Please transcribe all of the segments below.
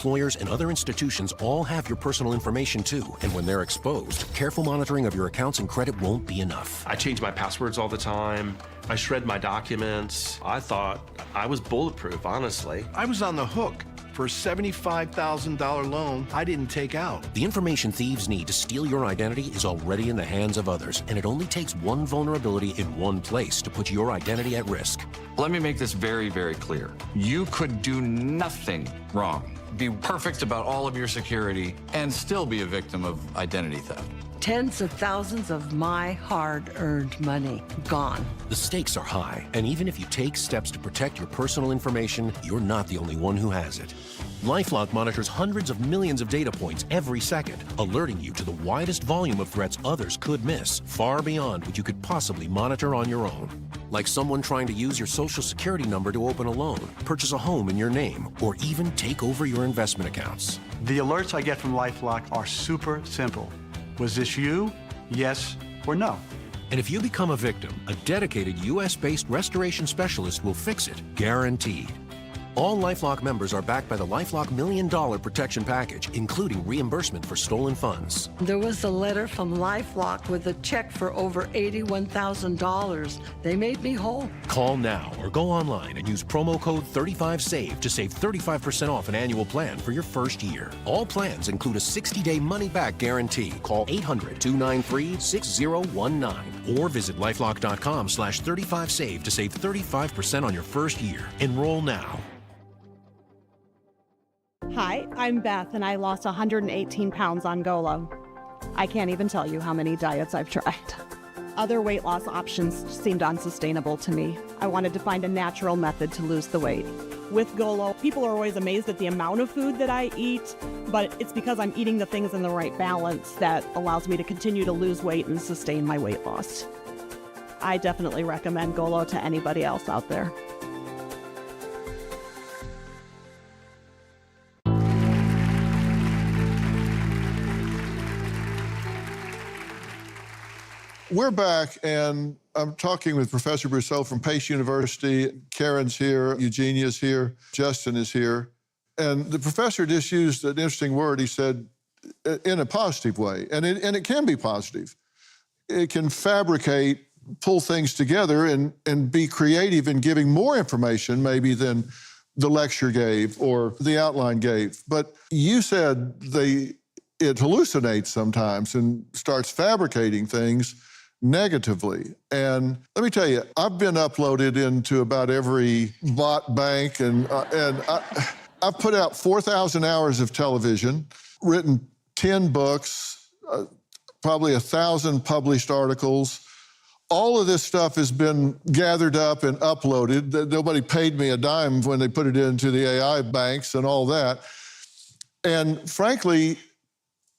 employers, and other institutions all have your personal information too. And when they're exposed, careful monitoring of your accounts and credit won't be enough. I change my passwords all the time. I shred my documents. I thought I was bulletproof, honestly. I was on the hook for a $75,000 loan I didn't take out. The information thieves need to steal your identity is already in the hands of others, and it only takes one vulnerability in one place to put your identity at risk. Let me make this very, very clear. You could do nothing wrong, be perfect about all of your security, and still be a victim of identity theft. Tens of thousands of my hard-earned money gone. The stakes are high, and even if you take steps to protect your personal information, you're not the only one who has it. LifeLock monitors hundreds of millions of data points every second, alerting you to the widest volume of threats others could miss, far beyond what you could possibly monitor on your own. Like someone trying to use your social security number to open a loan, purchase a home in your name, or even take over your investment accounts. The alerts I get from LifeLock are super simple. Was this you? Yes or no? And if you become a victim, a dedicated U.S.-based restoration specialist will fix it, guaranteed. All LifeLock members are backed by the LifeLock $1 Million Protection Package, including reimbursement for stolen funds. There was a letter from LifeLock with a check for over $81,000. They made me whole. Call now or go online and use promo code 35SAVE to save 35% off an annual plan for your first year. All plans include a 60-day money-back guarantee. Call 800-293-6019 or visit lifelock.com/35SAVE to save 35% on your first year. Enroll now. Hi, I'm Beth, and I lost 118 pounds on Golo. I can't even tell you how many diets I've tried. Other weight loss options seemed unsustainable to me. I wanted to find a natural method to lose the weight. With Golo, people are always amazed at the amount of food that I eat, but it's because I'm eating the things in the right balance that allows me to continue to lose weight and sustain my weight loss. I definitely recommend Golo to anybody else out there. We're back, and I'm talking with Professor Brousseau from Pace University. Karen's here, Eugenia's here, Justin is here. And the professor just used an interesting word. He said, in a positive way, and it can be positive. It can fabricate, pull things together, and be creative in giving more information maybe than the lecture gave or the outline gave. But you said it hallucinates sometimes and starts fabricating things negatively. And let me tell you, I've been uploaded into about every bot bank, and I've put out 4,000 hours of television, written 10 books, probably 1,000 published articles. All of this stuff has been gathered up and uploaded. Nobody paid me a dime when they put it into the AI banks and all that. And frankly,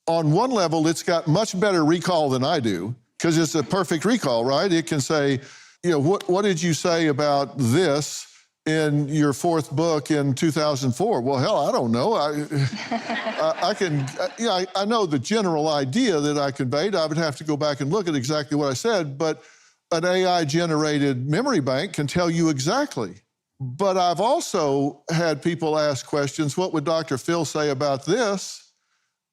on one level, it's got much better recall than I do, because it's a perfect recall, right? It can say, you know, what did you say about this in your fourth book in 2004? Well, hell, I don't know. I know the general idea that I conveyed. I would have to go back and look at exactly what I said, but an AI-generated memory bank can tell you exactly. But I've also had people ask questions, what would Dr. Phil say about this?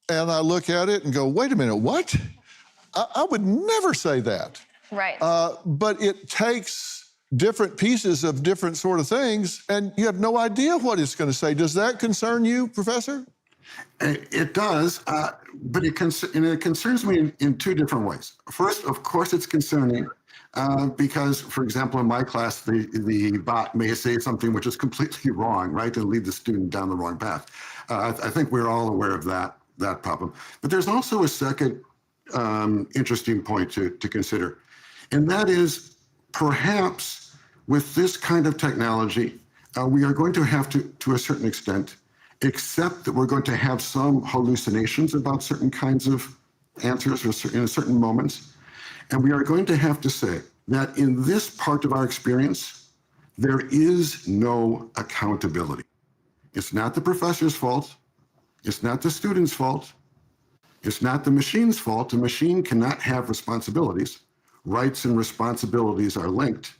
And I look at it and go, wait a minute, what? I would never say that. Right. But it takes different pieces of different sort of things, and you have no idea what it's going to say. Does that concern you, Professor? It does, but it concerns me in two different ways. First, of course, it's concerning because, for example, in my class, the bot may say something which is completely wrong, right, and lead the student down the wrong path. I think we're all aware of that problem. But there's also a second interesting point to consider, and that is perhaps with this kind of technology, we are going to have to a certain extent, accept that we're going to have some hallucinations about certain kinds of answers or in certain moments, and we are going to have to say that in this part of our experience, there is no accountability. It's not the professor's fault. It's not the student's fault. It's not the machine's fault. The machine cannot have responsibilities. Rights and responsibilities are linked,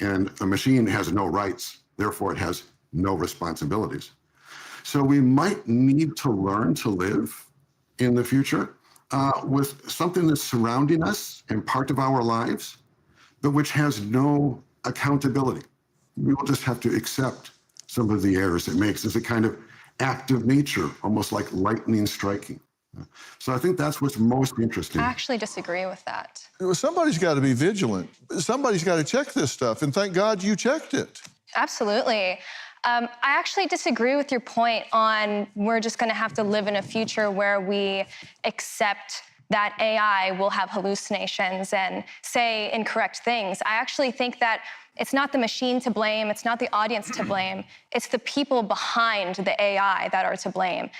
and a machine has no rights. Therefore, it has no responsibilities. So we might need to learn to live in the future with something that's surrounding us and part of our lives, but which has no accountability. We will just have to accept some of the errors it makes as a kind of act of nature, almost like lightning striking. So I think that's what's most interesting. I actually disagree with that. Somebody's got to be vigilant. Somebody's got to check this stuff, and thank God you checked it. Absolutely. I actually disagree with your point on we're just going to have to live in a future where we accept that AI will have hallucinations and say incorrect things. I actually think that it's not the machine to blame, it's not the audience to blame, it's the people behind the AI that are to blame.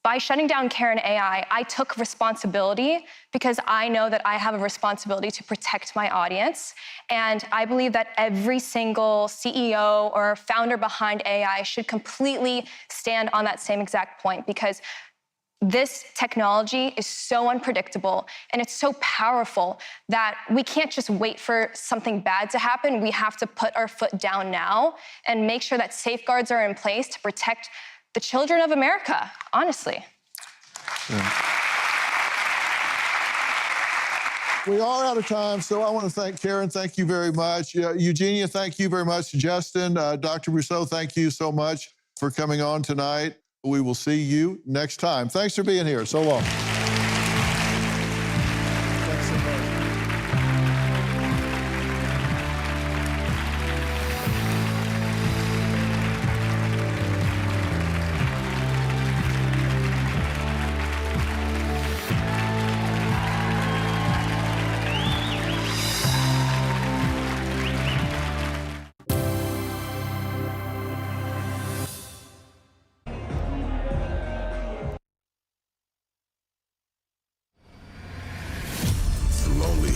By shutting down Karen AI, I took responsibility because I know that I have a responsibility to protect my audience. And I believe that every single CEO or founder behind AI should completely stand on that same exact point, because this technology is so unpredictable and it's so powerful that we can't just wait for something bad to happen. We have to put our foot down now and make sure that safeguards are in place to protect the children of America, honestly. Yeah. We are out of time, so I want to thank Karen. Thank you very much. Eugenia, thank you very much. Justin, Dr. Brousseau, thank you so much for coming on tonight. We will see you next time. Thanks for being here. So long. Thanks so much.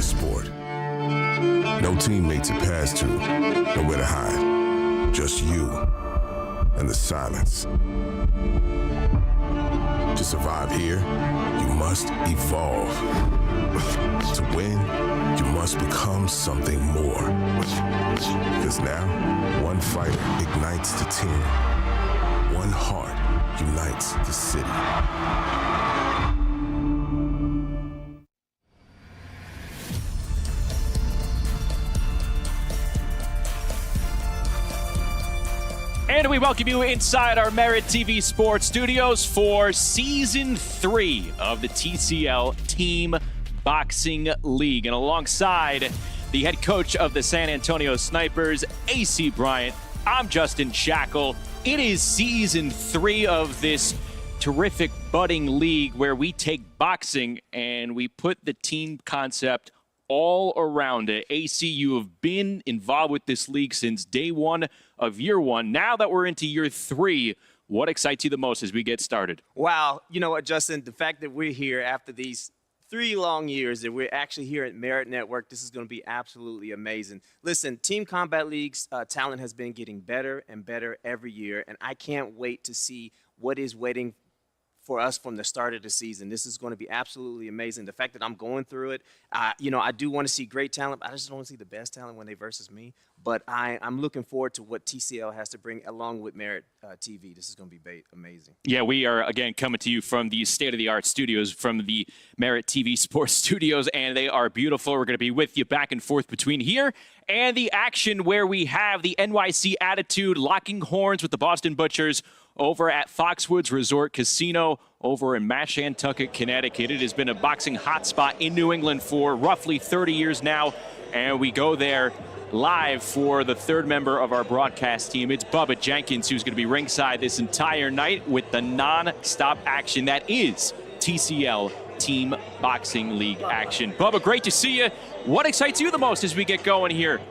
Sport. No teammates to pass to, nowhere to hide. Just you and the silence. To survive here, you must evolve. To win, you must become something more. Because now, one fighter ignites the team. One heart unites the city. And we welcome you inside our Merit TV Sports Studios for Season 3 of the TCL Team Boxing League. And alongside the head coach of the San Antonio Snipers, AC Bryant, I'm Justin Shackle. It is Season 3 of this terrific budding league where we take boxing and we put the team concept all around it. AC, you have been involved with this league since day one of year one. Now that we're into year 3, what excites you the most as we get started? Wow. You know what, Justin? The fact that we're here after these 3 long years, that we're actually here at Merit Network, this is going to be absolutely amazing. Listen, Team Combat League's talent has been getting better and better every year, and I can't wait to see what is waiting for us from the start of the season. This is going to be absolutely amazing. The fact that I'm going through it, you know, I do want to see great talent. I just don't want to see the best talent when they versus me. But I'm looking forward to what TCL has to bring along with Merit TV. This is going to be amazing. Yeah, we are, again, coming to you from the state-of-the-art studios, from the Merit TV Sports Studios, and they are beautiful. We're going to be with you back and forth between here and the action where we have the NYC Attitude locking horns with the Boston Butchers over at Foxwoods Resort Casino over in Mashantucket, Connecticut. It has been a boxing hotspot in New England for roughly 30 years now, and we go there live for the third member of our broadcast team. It's Bubba Jenkins, who's going to be ringside this entire night with the non-stop action that is TCL Team Boxing League action. Bubba, great to see you. What excites you the most as we get going here?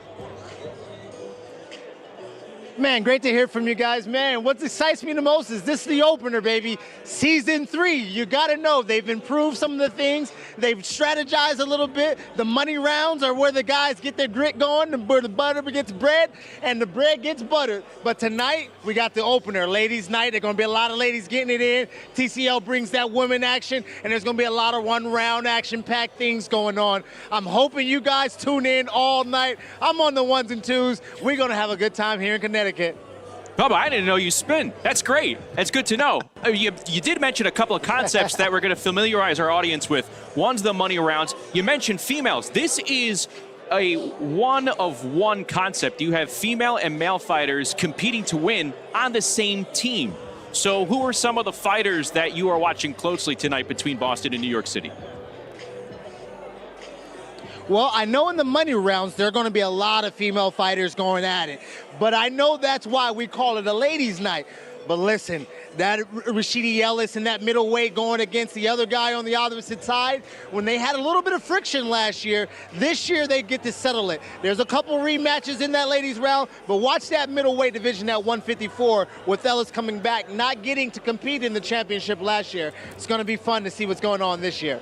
Man, great to hear from you guys. Man, what excites me the most is this is the opener, baby. Season 3. You got to know they've improved some of the things. They've strategized a little bit. The money rounds are where the guys get their grit going, where the butter gets bread, and the bread gets buttered. But tonight, we got the opener, ladies' night. There's going to be a lot of ladies getting it in. TCL brings that women action, and there's going to be a lot of one-round action-packed things going on. I'm hoping you guys tune in all night. I'm on the 1s and 2s. We're going to have a good time here in Connecticut. Bubba, I didn't know you spin. That's great. That's good to know. You did mention a couple of concepts that we're going to familiarize our audience with. One's the money rounds. You mentioned females. This is a one-of-one concept. You have female and male fighters competing to win on the same team. So who are some of the fighters that you are watching closely tonight between Boston and New York City? Well, I know in the money rounds, there are going to be a lot of female fighters going at it. But I know that's why we call it a ladies' night. But listen, that Rashidi Ellis and that middleweight going against the other guy on the opposite side, when they had a little bit of friction last year, this year they get to settle it. There's a couple rematches in that ladies' round, but watch that middleweight division at 154 with Ellis coming back, not getting to compete in the championship last year. It's going to be fun to see what's going on this year.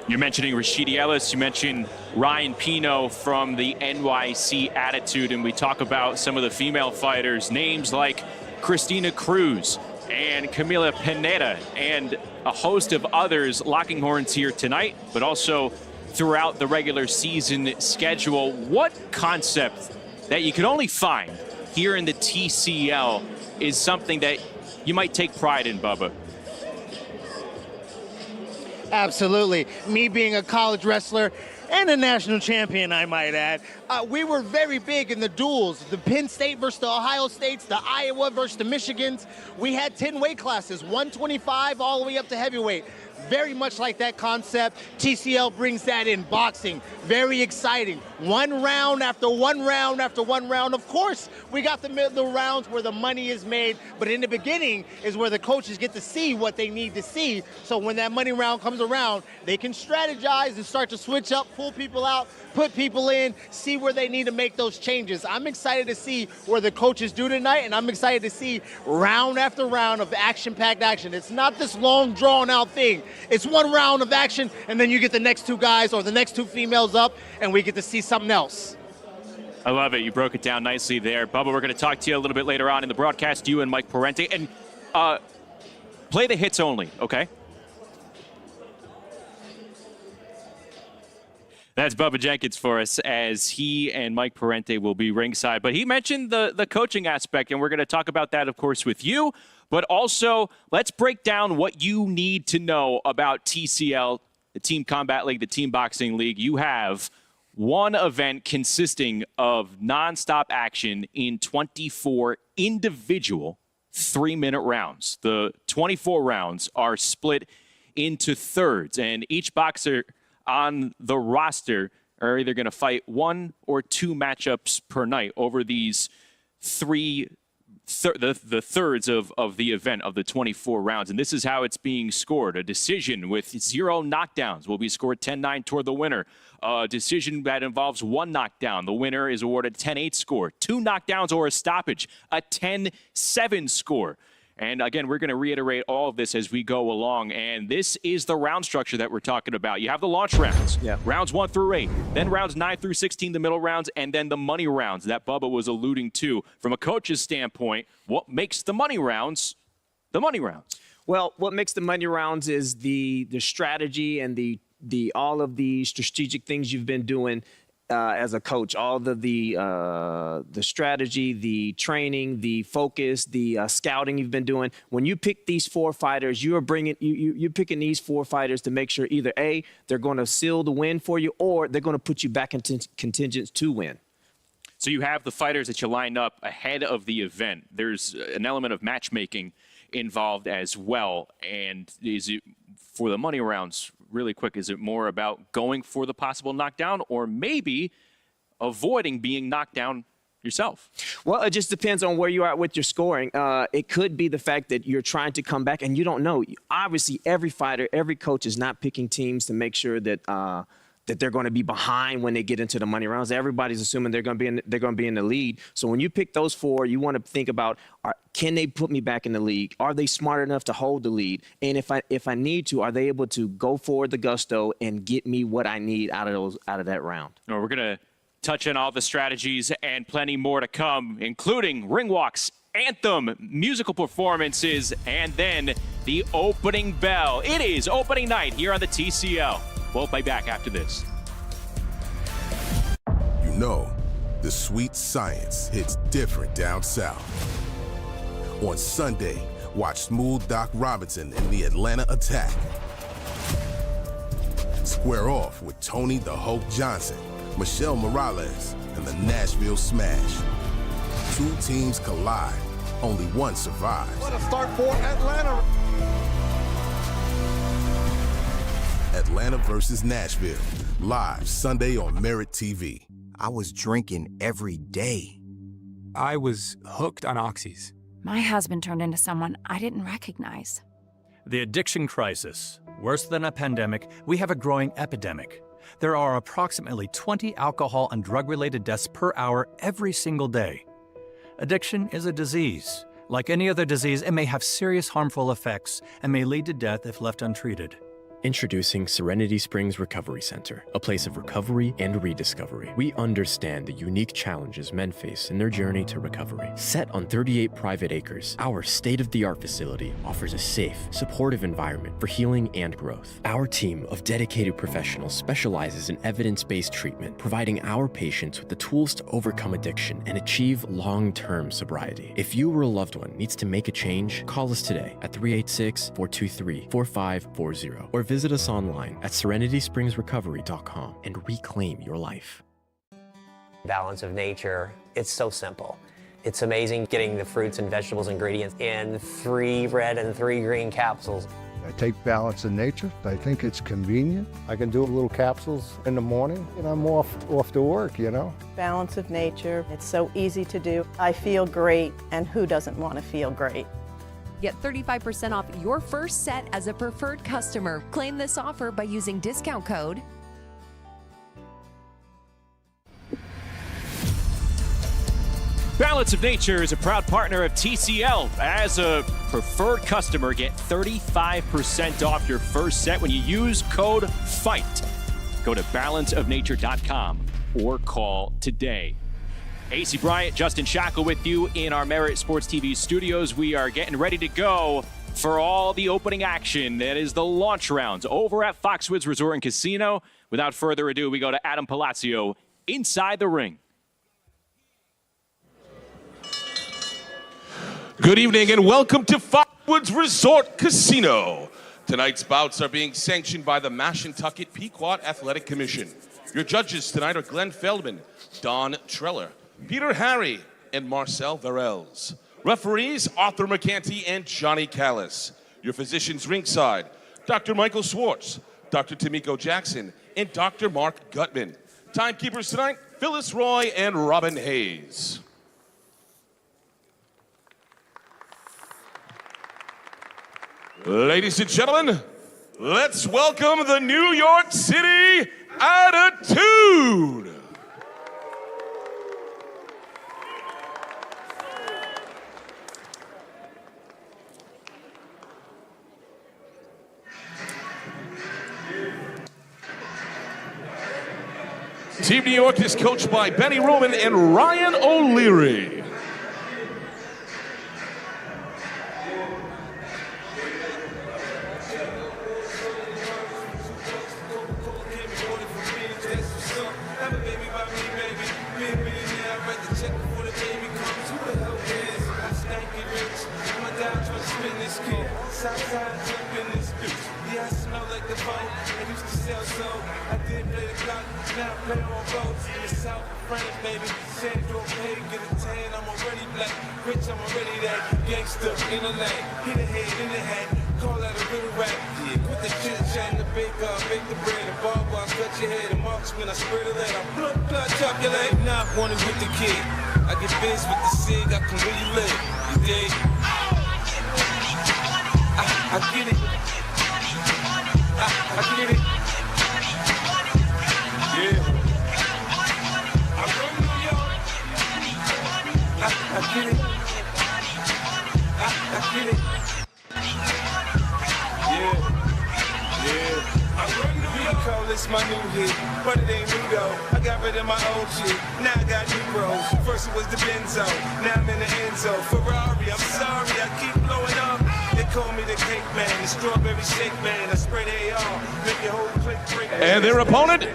You're mentioning Rashidi Ellis, you mentioned Ryan Pino from the NYC Attitude, and we talk about some of the female fighters, names like Christina Cruz and Camila Pineda and a host of others locking horns here tonight, but also throughout the regular season schedule. What concept that you can only find here in the TCL is something that you might take pride in, Bubba? Absolutely. Me being a college wrestler and a national champion, I might add, we were very big in the duels. The Penn State versus the Ohio States, the Iowa versus the Michigans. We had 10 weight classes, 125 all the way up to heavyweight. Very much like that concept. TCL brings that in boxing. Very exciting. One round after one round after one round. Of course, we got the middle rounds where the money is made, but in the beginning is where the coaches get to see what they need to see. So when that money round comes around, they can strategize and start to switch up, pull people out, put people in, see where they need to make those changes. I'm excited to see where the coaches do tonight, and I'm excited to see round after round of action-packed action. It's not this long, drawn-out thing. It's one round of action, and then you get the next two guys or the next two females up, and we get to see something else. I love it. You broke it down nicely there. Bubba, we're going to talk to you a little bit later on in the broadcast, you and Mike Parente. And play the hits only, okay? That's Bubba Jenkins for us as he and Mike Parente will be ringside. But he mentioned the coaching aspect, and we're going to talk about that, of course, with you. But also, let's break down what you need to know about TCL, the Team Combat League, the Team Boxing League. You have one event consisting of nonstop action in 24 individual 3-minute rounds. The 24 rounds are split into thirds, and each boxer on the roster are either going to fight 1 or 2 matchups per night over these the thirds of the event of the 24 rounds. And this is how it's being scored. A decision with 0 knockdowns will be scored 10-9 toward the winner. A decision that involves 1 knockdown, the winner is awarded 10-8 score. 2 knockdowns or a stoppage, a 10-7 score. And again, we're going to reiterate all of this as we go along. And this is the round structure that we're talking about. You have the launch rounds, rounds 1 through 8, then rounds 9 through 16, the middle rounds, and then the money rounds that Bubba was alluding to. From a coach's standpoint, what makes the money rounds the money rounds? Well, what makes the money rounds is the strategy and the all of the strategic things you've been doing as a coach, all the strategy, the training, the focus, the scouting you've been doing. When you pick these 4 fighters, you're picking these 4 fighters to make sure either A, they're going to seal the win for you, or they're going to put you back into contingents to win. So you have the fighters that you line up ahead of the event. There's an element of matchmaking involved as well. And is it for the money rounds? Really quick, is it more about going for the possible knockdown or maybe avoiding being knocked down yourself? Well, it just depends on where you are with your scoring. It could be the fact that you're trying to come back and you don't know. Obviously, every fighter, every coach is not picking teams to make sure that that they're going to be behind when they get into the money rounds. Everybody's assuming they're going to be in the lead. So when you pick those 4, you want to think about, can they put me back in the league? Are they smart enough to hold the lead? And if I need to, are they able to go forward the gusto and get me what I need out of that round? No, we're going to touch on all the strategies and plenty more to come, including ring walks, anthem, musical performances, and then the opening bell. It is opening night here on the TCL. We'll be back after this. You know, The sweet science hits different down south. On Sunday, watch smooth Doc Robinson in the Atlanta Attack. Square off with Tony the Hulk Johnson, Michelle Morales, and the Nashville Smash. Two teams collide. Only one survives. What a start for Atlanta. Atlanta versus Nashville. Live Sunday on Merit TV. I was drinking every day. I was hooked on oxys. My husband turned into someone I didn't recognize. The addiction crisis. Worse than a pandemic, we have a growing epidemic. There are approximately 20 alcohol and drug-related deaths per hour every single day. Addiction is a disease. Like any other disease, it may have serious harmful effects and may lead to death if left untreated. Introducing Serenity Springs Recovery Center, a place of recovery and rediscovery. We understand the unique challenges men face in their journey to recovery. Set on 38 private acres, our state-of-the-art facility offers a safe, supportive environment for healing and growth. Our team of dedicated professionals specializes in evidence-based treatment, providing our patients with the tools to overcome addiction and achieve long-term sobriety. If you or a loved one needs to make a change, call us today at 386-423-4540 or visit us online at serenityspringsrecovery.com and reclaim your life. Balance of nature, it's so simple. It's amazing getting the fruits and vegetables ingredients in 3 red and 3 green capsules. I take Balance of Nature. I think it's convenient. I can do little capsules in the morning and I'm off to work, you know. Balance of Nature, it's so easy to do. I feel great, and who doesn't want to feel great? Get 35% off your first set as a preferred customer. Claim this offer by using discount code Balance of Nature is a proud partner of TCL. As a preferred customer, get 35% off your first set when you use code FIGHT. Go to balanceofnature.com or call today. AC Bryant, Justin Shackle with you in our Merit Sports TV studios. We are getting ready to go for all the opening action. That is the launch rounds over at Foxwoods Resort and Casino. Without further ado, we go to Adam Palacio inside the ring. Good evening and welcome to Foxwoods Resort Casino. Tonight's bouts are being sanctioned by the Mashantucket Pequot Athletic Commission. Your judges tonight are Glenn Feldman, Don Treller, Peter Harry, and Marcel Varels. Referees, Arthur McCanty and Johnny Callis. Your physicians ringside, Dr. Michael Schwartz, Dr. Tamiko Jackson, and Dr. Mark Gutman. Timekeepers tonight, Phyllis Roy and Robin Hayes. Ladies and gentlemen, let's welcome the New York City Attitude. Team New York is coached by Benny Roman and Ryan O'Leary. My new hit, but it ain't new though. I got rid of my old shit, now I got new bros. First it was the Benzo, now I'm in the Enzo. Ferrari, I'm sorry, I keep blowing up. They call me the cake man, the strawberry shake man. I spray they all, make your whole clique break. And their opponent,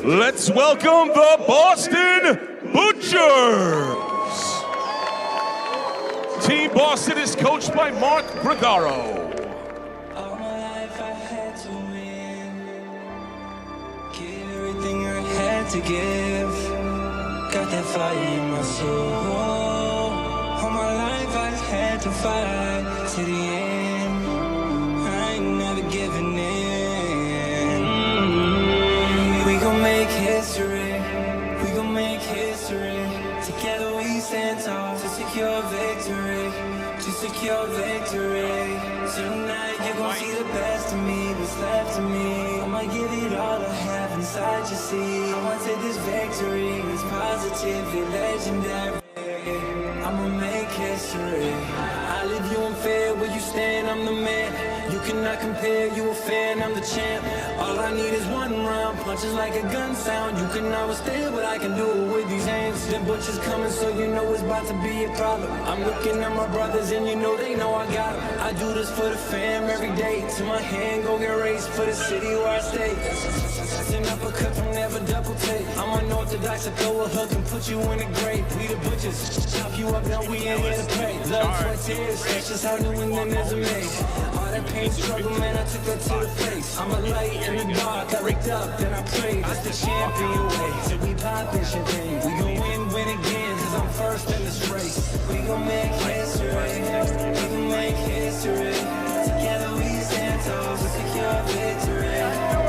let's welcome the Boston Butchers. Team Boston is coached by Mark Bregaro. All my life I had to win. Give everything I had to give. Got that fire in my soul. All my life I had to fight to the end. I ain't never giving in. We gon' make history. We gon' make history. Together we stand tall to secure victory. To secure victory. Tonight you're gon' see the best of me, what's left of me. I'ma give it all I have inside, you see. I'ma take this victory, it's positively legendary. I'ma make history. I leave you unfair, where you stand, I'm the man. You cannot compare, you a fan, I'm the champ. All I need is one round, punches like a gun sound. You can always steal, but I can do it with these hands. The butcher's coming, so you know it's about to be a problem. I'm looking at my brothers, and you know they know I got them. I do this for the fam every day. To my hand, go get raised for the city where I stay. That's an uppercut from never double take. I'm unorthodox, I throw a hook and put you in the grave. We the butchers, chop you up, now we ain't here to pray. Blood, sweat, tears, that's just how New England is made. All that pain, struggle, man, I took that to the face. I'm a light in the dark, I waked up, then I prayed. It's the champion way, so we poppin' champagne. We gon' win again, cause I'm first in this race. We gon' make history, we gon' make history. Together we stand tall, we secure victory.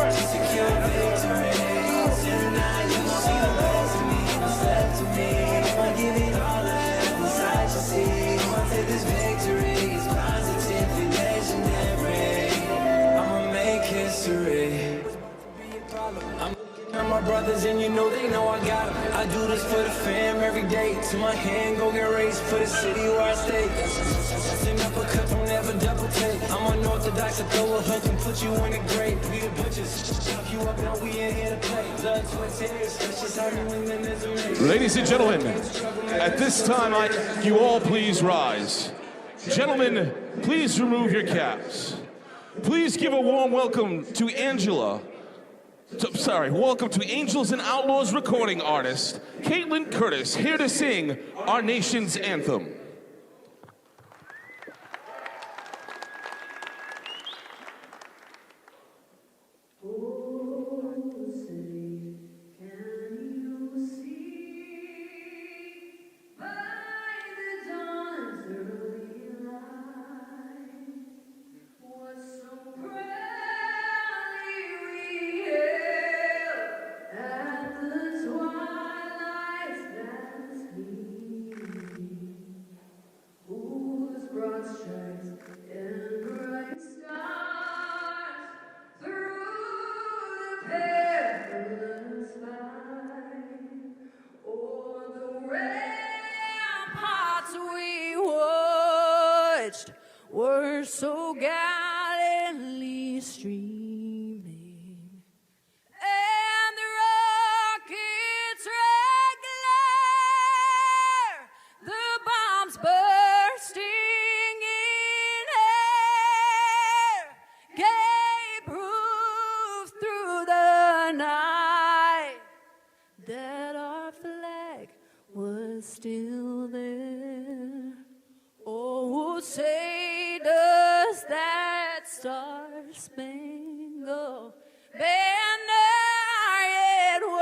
To secure victory. Tonight you gon' see the best of me, what's left of me. I'ma give it all I have inside, you see. I'ma take this victory, it's positively legendary. I'ma make history. I'm looking at my brothers and you know they know I got them. I do this for the fam every day. To my hand, go get raised for the city where I stay. That's an uppercut from never double take. I'm unorthodox, I throw a hook and put you in the grave. We the butchers, chop you up, now we ain't here to play. Blood, sweat, tears, that's just how New England is made. Ladies and gentlemen, at this time, you all please rise. Gentlemen, please remove your caps. Please give a warm welcome to welcome to Angels and Outlaws recording artist, Caitlin Curtis, here to sing our nation's anthem. Were so gallantly streaming, and the rockets regular, the bombs bursting in air, gave proof through the night that our flag was still there. Oh, say does that star-spangled banner yet wave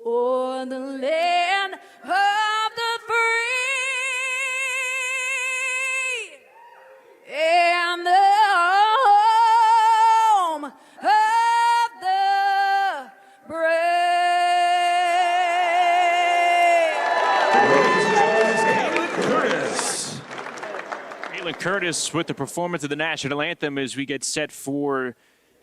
o'er the land of the free and the home of the brave? Curtis with the performance of the national anthem as we get set for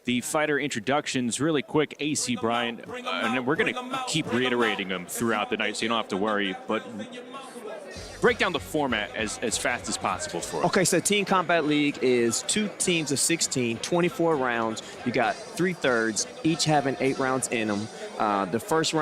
the fighter introductions. Really quick, AC Bryant, and we're going to keep reiterating them throughout the night, so you don't have to worry. But break down the format as fast as possible for us. Okay, so Team Combat League is 2 teams of 16, 24 rounds. You got 3 thirds, each having 8 rounds in them. The first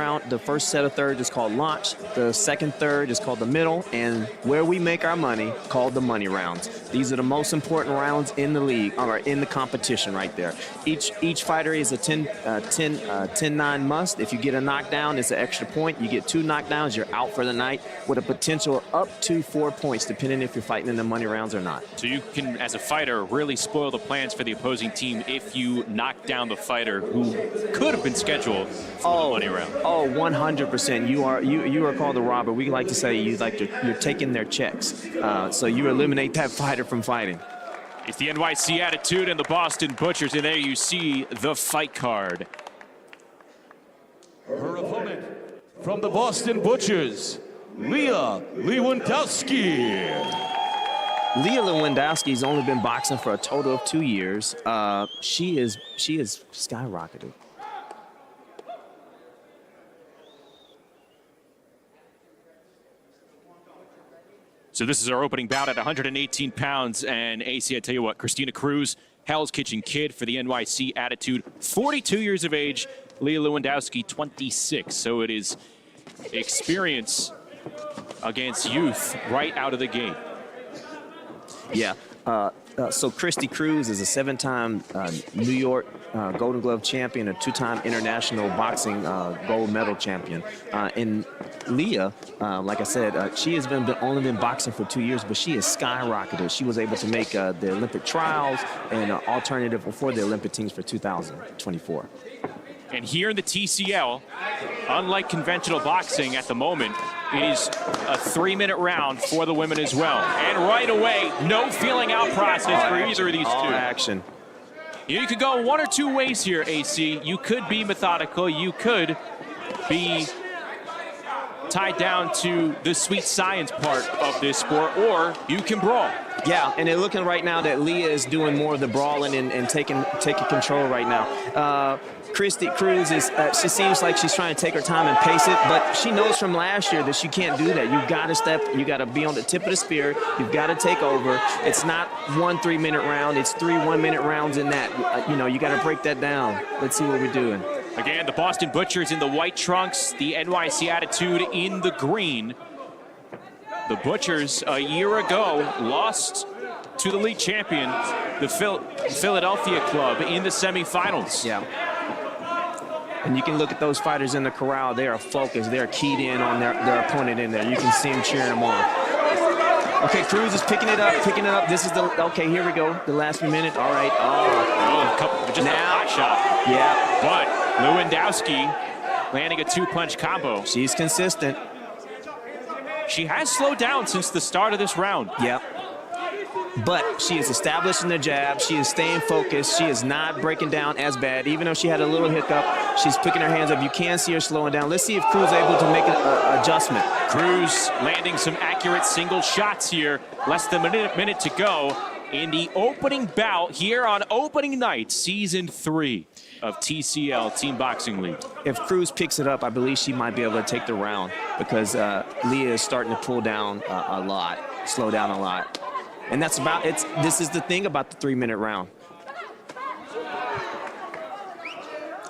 set of thirds is called launch. The second third is called the middle, and where we make our money, called the money rounds. These are the most important rounds in the league, or in the competition right there. Each fighter is a 10-9 must. If you get a knockdown, it's an extra point. You get 2 knockdowns, you're out for the night, with a potential up to 4 points, depending if you're fighting in the money rounds or not. So you can, as a fighter, really spoil the plans for the opposing team if you knock down the fighter who could have been scheduled for the money round. Oh, 100%. You are called a robber. We like to say you're taking their checks. So you eliminate that fighter from fighting. It's the NYC Attitude and the Boston Butchers, and there you see the fight card. Her opponent from the Boston Butchers, Leah Lewandowski. Leah Lewandowski's only been boxing for a total of 2 years. She is skyrocketed. So this is our opening bout at 118 pounds, and AC, I tell you what, Christina Cruz, Hell's Kitchen Kid for the NYC Attitude, 42 years of age. Leah Lewandowski, 26. So it is experience against youth right out of the gate. Yeah. So Christy Cruz is a 7-time New York Golden Glove champion, a 2-time international boxing gold medal champion. And Leah, like I said, she has only been boxing for 2 years, but she has skyrocketed. She was able to make the Olympic trials and alternative for the Olympic teams for 2024. And here in the TCL, unlike conventional boxing at the moment, it is a 3-minute round for the women as well. And right away, no feeling out process for either of these two. Action. You could go one or two ways here, AC. You could be methodical. You could be tied down to the sweet science part of this sport, or you can brawl. Yeah, and they're looking right now that Leah is doing more of the brawling and taking control right now. Christy Cruz she seems like she's trying to take her time and pace it, but she knows from last year that she can't do that. You've got to step, you got to be on the tip of the spear. You've got to take over. It's not 1 3-minute round. It's 3 1-minute rounds in that. You got to break that down. Let's see what we're doing. Again, the Boston Butchers in the white trunks, the NYC Attitude in the green. The Butchers a year ago lost to the league champion, the Philadelphia Club, in the semifinals. Yeah. And you can look at those fighters in the corral. They are focused. They're keyed in on their opponent in there. You can see them cheering them on. Okay, Cruz is picking it up. This is okay, here we go. The last minute. All right. Just now, a hot shot. Yeah. But Lewandowski landing a 2-punch combo. She's consistent. She has slowed down since the start of this round. Yep. But she is establishing the jab. She is staying focused. She is not breaking down as bad. Even though she had a little hiccup, she's picking her hands up. You can see her slowing down. Let's see if Cruz is able to make an adjustment. Cruz landing some accurate single shots here. Less than a minute to go in the opening bout here on opening night, season 3 of TCL Team Boxing League. If Cruz picks it up, I believe she might be able to take the round because Leah is starting to pull down a lot, slow down a lot. And this is the thing about the 3-minute round.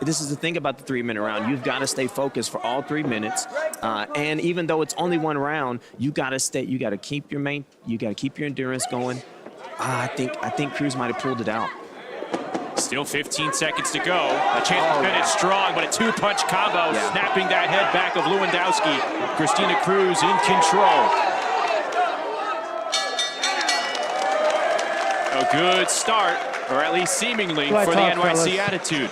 This is the thing about the 3-minute round. You've got to stay focused for all 3 minutes. And even though it's only 1 round, you got to keep your endurance going. I think Cruz might have pulled it out. Still 15 seconds to go. A chance to finish strong, but a 2-punch combo, snapping that head back of Lewandowski. Christina Cruz in control. A good start, or at least seemingly, for the NYC Attitude.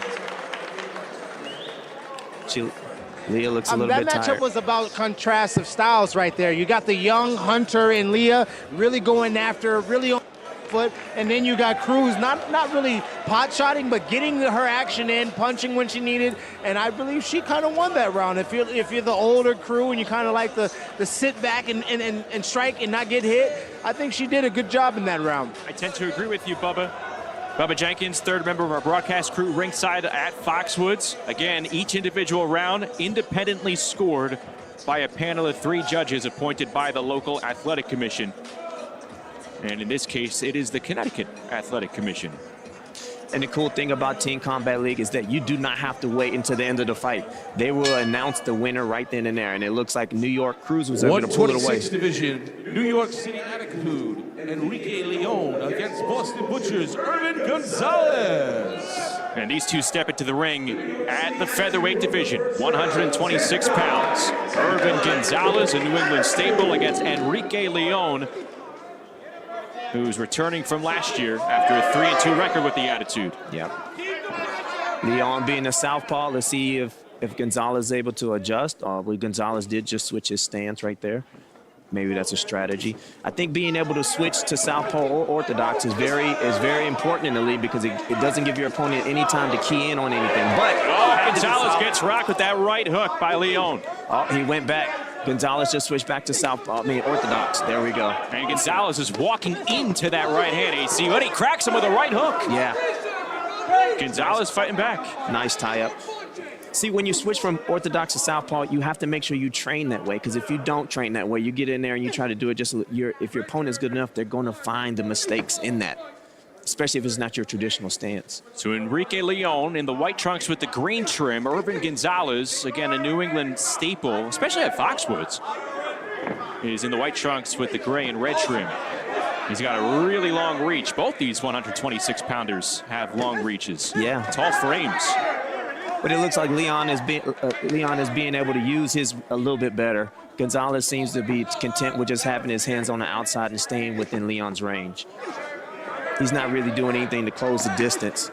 Leah looks a little bit tired. That matchup was about contrast of styles right there. You got the young Hunter and Leah really going after, really on foot, and then you got Cruz not really pot-shotting, but getting her action in, punching when she needed, and I believe she kind of won that round. If you're the older crew and you kind of like the sit back and strike and not get hit, I think she did a good job in that round. I tend to agree with you, Bubba. Bubba Jenkins, third member of our broadcast crew, ringside at Foxwoods. Again, each individual round independently scored by a panel of 3 judges appointed by the local athletic commission. And in this case, it is the Connecticut Athletic Commission. And the cool thing about Team Combat League is that you do not have to wait until the end of the fight. They will announce the winner right then and there. And it looks like New York Cruz was able to pull it away. 126 division, New York City Attitude, Enrique Leon against Boston Butchers, Irvin Gonzalez. And these two step into the ring at the featherweight division, 126 pounds. Irvin Gonzalez, a New England staple, against Enrique Leon, who's returning from last year after a 3-2 record with the Attitude. Yep. Leon being a southpaw, let's see if Gonzalez is able to adjust. Gonzalez did just switch his stance right there. Maybe that's a strategy. I think being able to switch to southpaw or orthodox is very important in the league because it doesn't give your opponent any time to key in on anything. But Gonzalez gets rocked with that right hook by Leon. Oh, he went back. Gonzalez just switched back to orthodox. There we go. And Gonzalez is walking into that right hand, AC, but he cracks him with a right hook. Yeah. Gonzalez fighting back. Nice tie-up. See, when you switch from orthodox to southpaw, you have to make sure you train that way, because if you don't train that way, you get in there and you try to do it if your opponent's good enough, they're going to find the mistakes in that, especially if it's not your traditional stance. So Enrique Leon in the white trunks with the green trim. Irvin Gonzalez, again, a New England staple, especially at Foxwoods, is in the white trunks with the gray and red trim. He's got a really long reach. Both these 126-pounders have long reaches. Yeah. Tall frames. But it looks like Leon is being able to use his a little bit better. Gonzalez seems to be content with just having his hands on the outside and staying within Leon's range. He's not really doing anything to close the distance.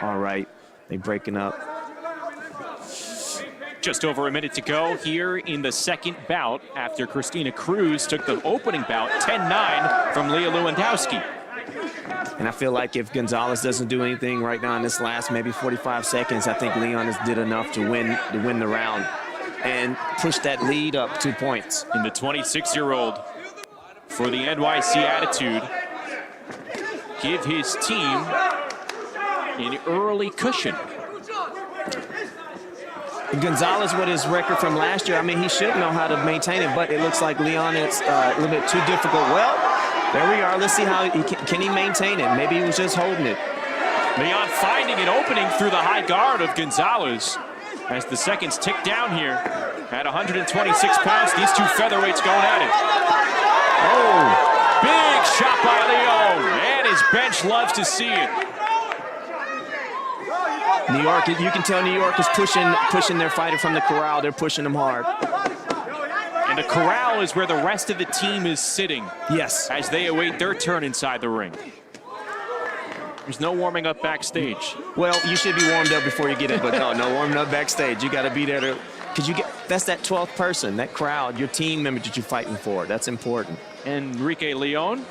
All right, they're breaking up. Just over a minute to go here in the second bout after Christina Cruz took the opening bout 10-9 from Leah Lewandowski. And I feel like if Gonzalez doesn't do anything right now in this last maybe 45 seconds, I think Leon has did enough to win the round and push that lead up 2 points. And the 26-year-old for the NYC Attitude give his team an early cushion. Gonzalez, with his record from last year, I mean, he should know how to maintain it, but it looks like Leon is a little bit too difficult. Well, there we are. Let's see how can he maintain it. Maybe he was just holding it. Leon finding an opening through the high guard of Gonzalez as the seconds tick down here. At 126 pounds, these two featherweights going at it. Oh, big shot by Leon, and his bench loves to see it. New York, you can tell New York is pushing their fighter from the corral. They're pushing them hard. And the corral is where the rest of the team is sitting. Yes. As they await their turn inside the ring. There's no warming up backstage. Well, you should be warmed up before you get it, but no warming up backstage. You got to be there because that's that 12th person, that crowd, your team member that you're fighting for. That's important. And Enrique Leon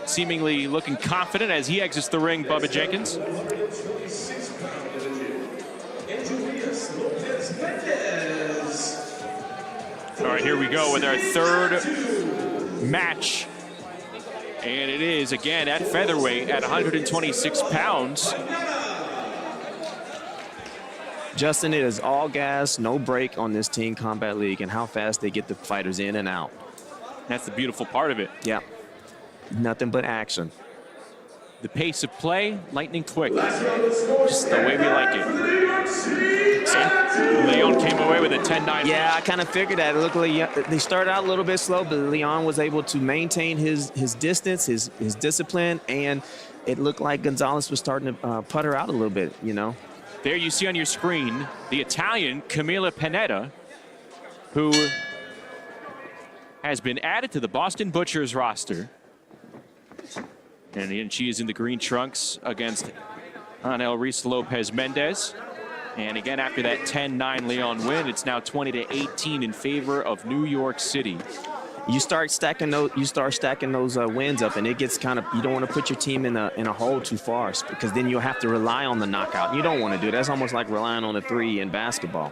seemingly looking confident as he exits the ring, Bubba Jenkins. All right, here we go with our third match. And it is, again, at featherweight at 126 pounds. Justin, it is all gas, no break on this Team Combat League and how fast they get the fighters in and out. That's the beautiful part of it. Yeah, nothing but action. The pace of play, lightning quick. Just the way we like it. So Leon came away with a 10-9. Yeah, I kind of figured that. Look, they started out a little bit slow, but Leon was able to maintain his distance, his discipline, and it looked like Gonzalez was starting to putter out a little bit, you know. There you see on your screen the Italian Camila Pineda, who has been added to the Boston Butchers roster. And she is in the green trunks against Anel Reese Lopez Mendez. And again, after that 10-9 Leon win, it's now 20-18 in favor of New York City. You start stacking those wins up, and it gets kind of, you don't want to put your team in a hole too far, because then you'll have to rely on the knockout. You don't want to do that. That's almost like relying on a three in basketball.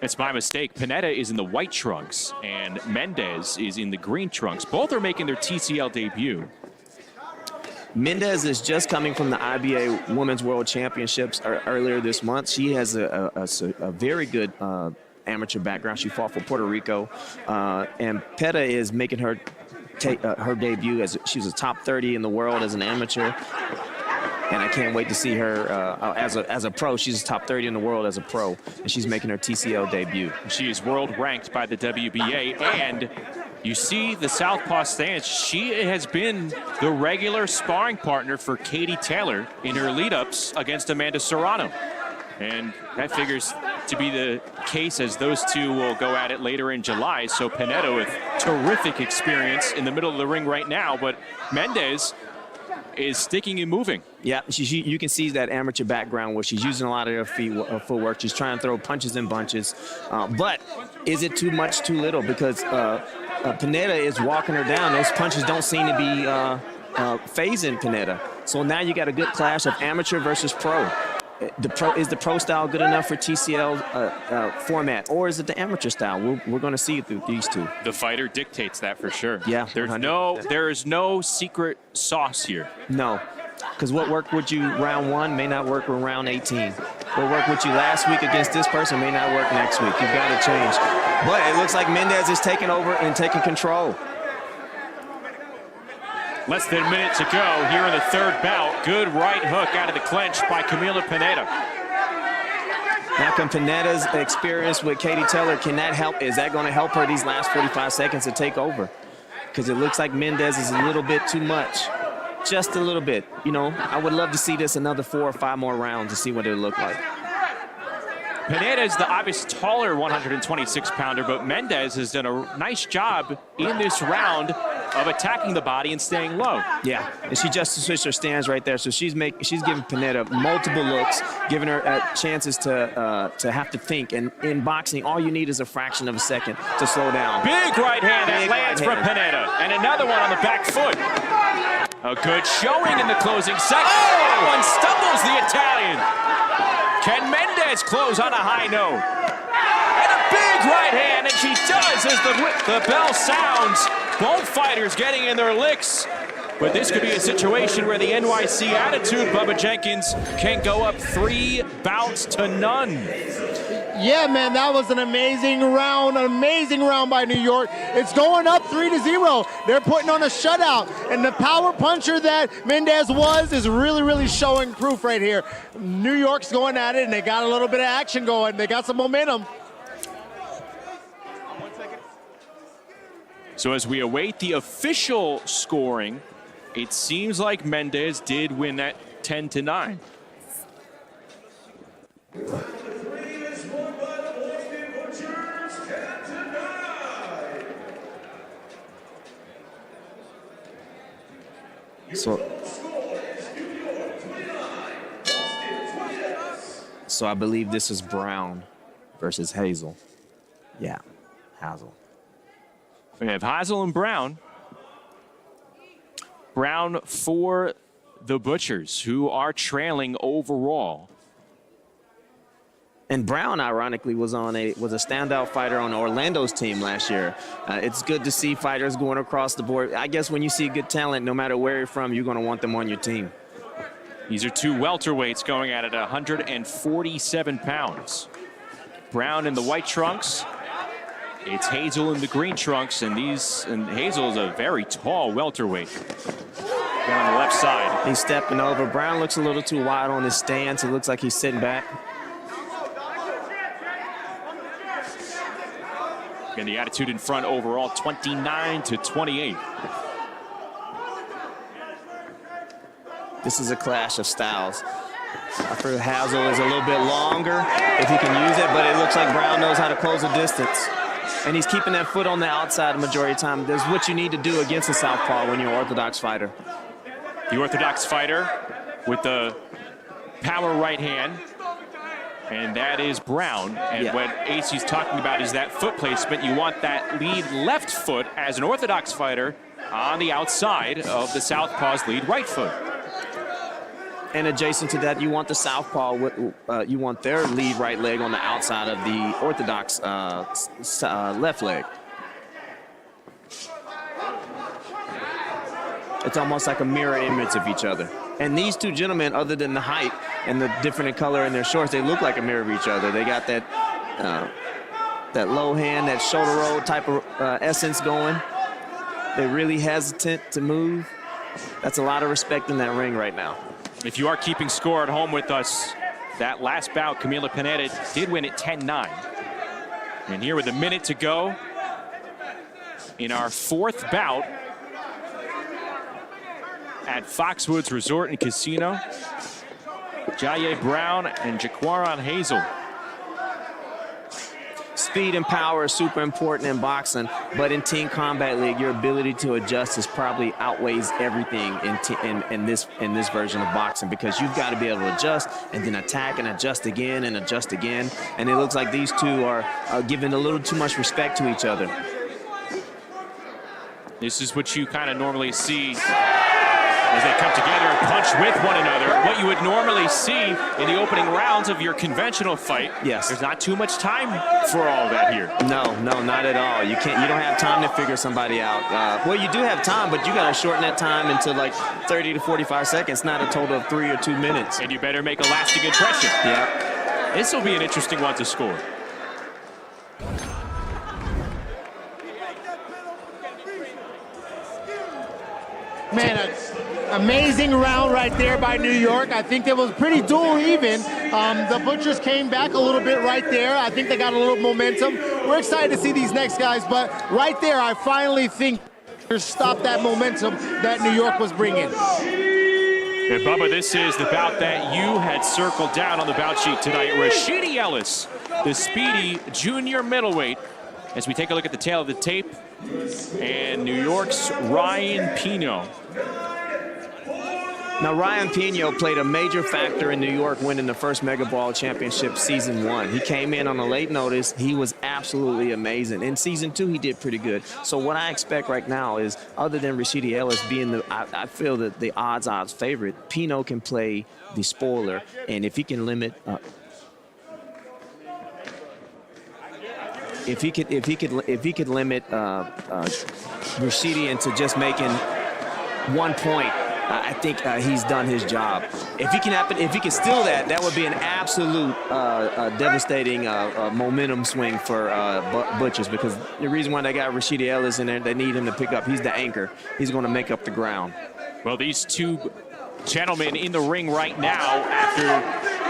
It's my mistake. Pineda is in the white trunks, and Mendez is in the green trunks. Both are making their TCL debut. Mendez is just coming from the IBA Women's World Championships earlier this month. She has a very good amateur background. She fought for Puerto Rico. And Peta is making her take her debut as she was a top 30 in the world as an amateur. And I can't wait to see her as a pro. She's top 30 in the world as a pro, and she's making her TCL debut. She is world ranked by the WBA, and you see the southpaw stance. She has been the regular sparring partner for Katie Taylor in her lead-ups against Amanda Serrano. And that figures to be the case as those two will go at it later in July. So Pineda with terrific experience in the middle of the ring right now, but Mendez is sticking and moving. Yeah, you can see that amateur background where she's using a lot of her footwork. She's trying to throw punches and bunches. But is it too much, too little? Because Pineda is walking her down. Those punches don't seem to be phasing Pineda. So now you got a good clash of amateur versus pro. Is the pro style good enough for TCL format, or is it the amateur style? We're going to see it through these two. The fighter dictates that for sure. Yeah, there is no secret sauce here. No, because what worked with you round 1 may not work with round 18. What worked with you last week against this person may not work next week. You've got to change. But it looks like Mendez is taking over and taking control. Less than a minute to go here in the third bout. Good right hook out of the clinch by Camila Pineda. Now can Pineda's experience with Katie Taylor, can that help? Is that going to help her these last 45 seconds to take over? Because it looks like Mendez is a little bit too much. Just a little bit. You know, I would love to see this another 4 or 5 more rounds to see what it would look like. Pineda is the obvious taller 126-pounder, but Mendez has done a nice job in this round of attacking the body and staying low. Yeah, and she just switched her stance right there, so she's giving Pineda multiple looks, giving her chances to have to think. And in boxing, all you need is a fraction of a second to slow down. Big right hand that lands from Pineda, and another one on the back foot. A good showing in the closing second. Oh! That one stumbles the Italian. Can Mendez close on a high note? And a big right hand, and she does as the bell sounds. Both fighters getting in their licks. But this could be a situation where the NYC Attitude, Bubba Jenkins, can go up 3 bouts to none. Yeah, man, that was an amazing round by New York. It's going up 3-0. They're putting on a shutout, and the power puncher that Mendez was is really, really showing proof right here. New York's going at it, and they got a little bit of action going. They got some momentum. So as we await the official scoring, it seems like Mendez did win that 10-9. So I believe this is Brown versus Hazel. Yeah, Hazel. We have Hazel and Brown. Brown for the Butchers, who are trailing overall. And Brown, ironically, was a standout fighter on Orlando's team last year. It's good to see fighters going across the board. I guess when you see good talent, no matter where you're from, you're going to want them on your team. These are 2 welterweights going at it 147 pounds. Brown in the white trunks. It's Hazel in the green trunks, and Hazel is a very tall welterweight. On the left side. He's stepping over. Brown looks a little too wide on his stance. He looks like he's sitting back. And the Attitude in front overall, 29-28. This is a clash of styles. I feel Hazel is a little bit longer if he can use it, but it looks like Brown knows how to close the distance. And he's keeping that foot on the outside the majority of the time. That's what you need to do against a southpaw when you're an orthodox fighter. The orthodox fighter with the power right hand. And that is Brown. And what AC's talking about is that foot placement. You want that lead left foot as an orthodox fighter on the outside of the southpaw's lead right foot. And adjacent to that, you want the southpaw, you want their lead right leg on the outside of the orthodox left leg. It's almost like a mirror image of each other. And these two gentlemen, other than the height and the different in color in their shorts, they look like a mirror of each other. They got that that low hand, that shoulder roll type of essence going. They're really hesitant to move. That's a lot of respect in that ring right now. If you are keeping score at home with us, that last bout, Camila Pineda did win it 10-9. And here with a minute to go in our fourth bout at Foxwoods Resort and Casino, Jaye Brown and Jaquaron Hazel. Speed and power is super important in boxing, but in Team Combat League, your ability to adjust is probably outweighs everything in this version of boxing, because you've got to be able to adjust and then attack and adjust again and adjust again. And it looks like these two are giving a little too much respect to each other. This is what you kind of normally see as they come together and punch with one another. What you would normally see in the opening rounds of your conventional fight. Yes. There's not too much time for all that here. No, not at all. You don't have time to figure somebody out. Well, you do have time, but you got to shorten that time into like 30 to 45 seconds, not a total of 3 or 2 minutes. And you better make a lasting impression. Yeah. This will be an interesting one to score. Man, an amazing round right there by New York. I think it was pretty dual even. The Butchers came back a little bit right there. I think they got a little momentum. We're excited to see these next guys, but right there, I finally think stop that momentum that New York was bringing. And Bubba, this is the bout that you had circled down on the bout sheet tonight. Rashidi Ellis, the speedy junior middleweight. As we take a look at the tail of the tape, and New York's Ryan Pino. Now, Ryan Pino played a major factor in New York winning the first Mega Ball Championship Season 1. He came in on a late notice. He was absolutely amazing. In Season 2, he did pretty good. So what I expect right now is, other than Rashidi Ellis being I feel that the odds favorite, Pino can play the spoiler. And if he can limit... If he could limit Rashidi into just making 1 point, I think he's done his job. If he can steal that, that would be an absolute devastating momentum swing for Butchers, because the reason why they got Rashidi Ellis in there, they need him to pick up. He's the anchor. He's going to make up the ground. Well, these two gentlemen in the ring right now, after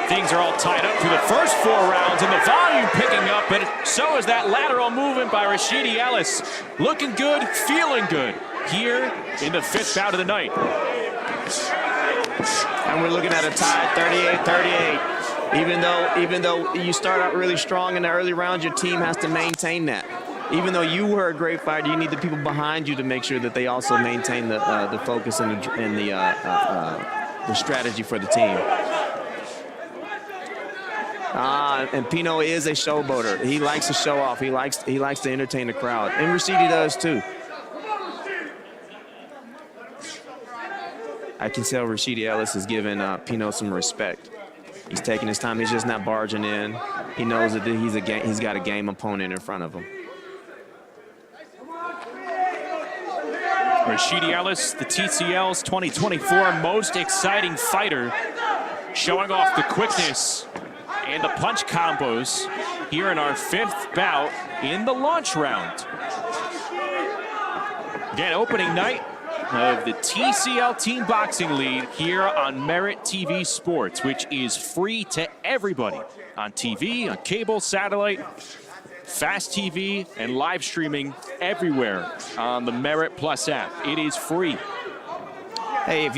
things are all tied up through the first 4 rounds, and the volume picking up, but so is that lateral movement by Rashidi Ellis. Looking good, feeling good here in the 5th bout of the night. And we're looking at a tie, 38-38. Even though you start out really strong in the early rounds, your team has to maintain that. Even though you were a great fighter, you need the people behind you to make sure that they also maintain the focus and the strategy for the team. And Pino is a showboater. He likes to show off. He likes to entertain the crowd. And Rashidi does too. I can tell Rashidi Ellis is giving Pino some respect. He's taking his time. He's just not barging in. He knows that he's got a game opponent in front of him. Rashidi Ellis, the TCL's 2024 most exciting fighter, showing off the quickness and the punch combos here in our 5th bout in the launch round. Again, opening night of the TCL Team Boxing League here on Merit TV Sports, which is free to everybody on TV, on cable, satellite, Fast TV, and live streaming everywhere on the Merit Plus app. It is free. Hey, if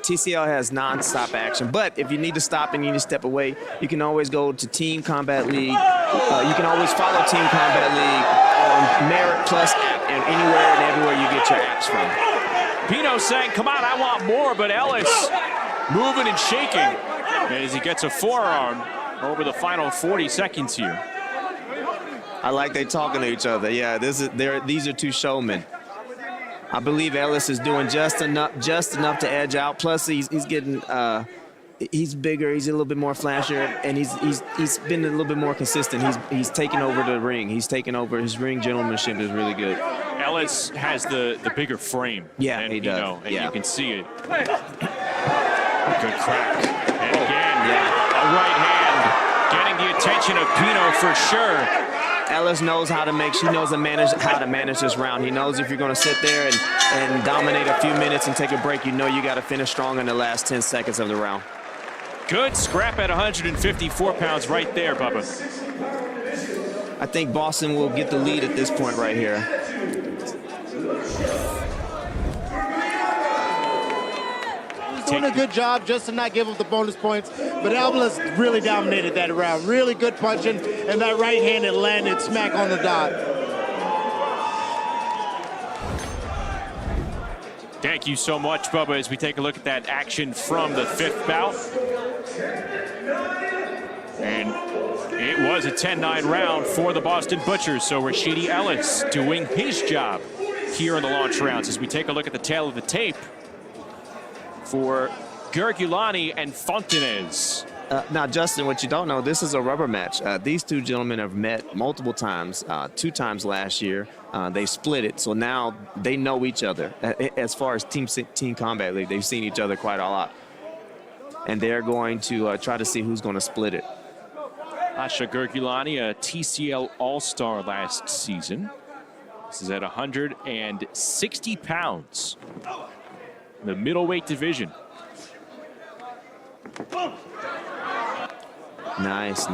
TCL has non-stop action, but if you need to stop and you need to step away, you can always go to Team Combat League. You can always follow Team Combat League on Merit Plus app and anywhere and everywhere you get your apps from. Pino saying, come on, I want more, but Ellis moving and shaking as he gets a forearm over the final 40 seconds here. I like they talking to each other. Yeah, these are two showmen. I believe Ellis is doing just enough to edge out. Plus, he's getting he's bigger. He's a little bit more flashier, and he's been a little bit more consistent. He's taken over the ring. He's taken over. His ring gentlemanship is really good. Ellis has the bigger frame. Yeah, and, he does. and you can see it. Good crack. And again, a right hand getting the attention of Pino for sure. Ellis knows how to manage this round. He knows if you're going to sit there and dominate a few minutes and take a break, you know you got to finish strong in the last 10 seconds of the round. Good scrap at 154 pounds right there, Bubba. I think Boston will get the lead at this point right here. Doing a good job just to not give up the bonus points, but Alvarez really dominated that round. Really good punching, and that right hand that landed smack on the dot. Thank you so much, Bubba, as we take a look at that action from the 5th bout. And it was a 10-9 round for the Boston Butchers, so Rashidi Ellis doing his job here in the launch rounds. As we take a look at the tail of the tape for Gergulani and Fontanez. Now, Justin, what you don't know, this is a rubber match. These two gentlemen have met multiple times, 2 times last year. They split it, so now they know each other. As far as Team Combat League, they've seen each other quite a lot. And they're going to try to see who's going to split it. Asha Gergulani, a TCL All-Star last season. This is at 160 pounds. The middleweight division. Nice.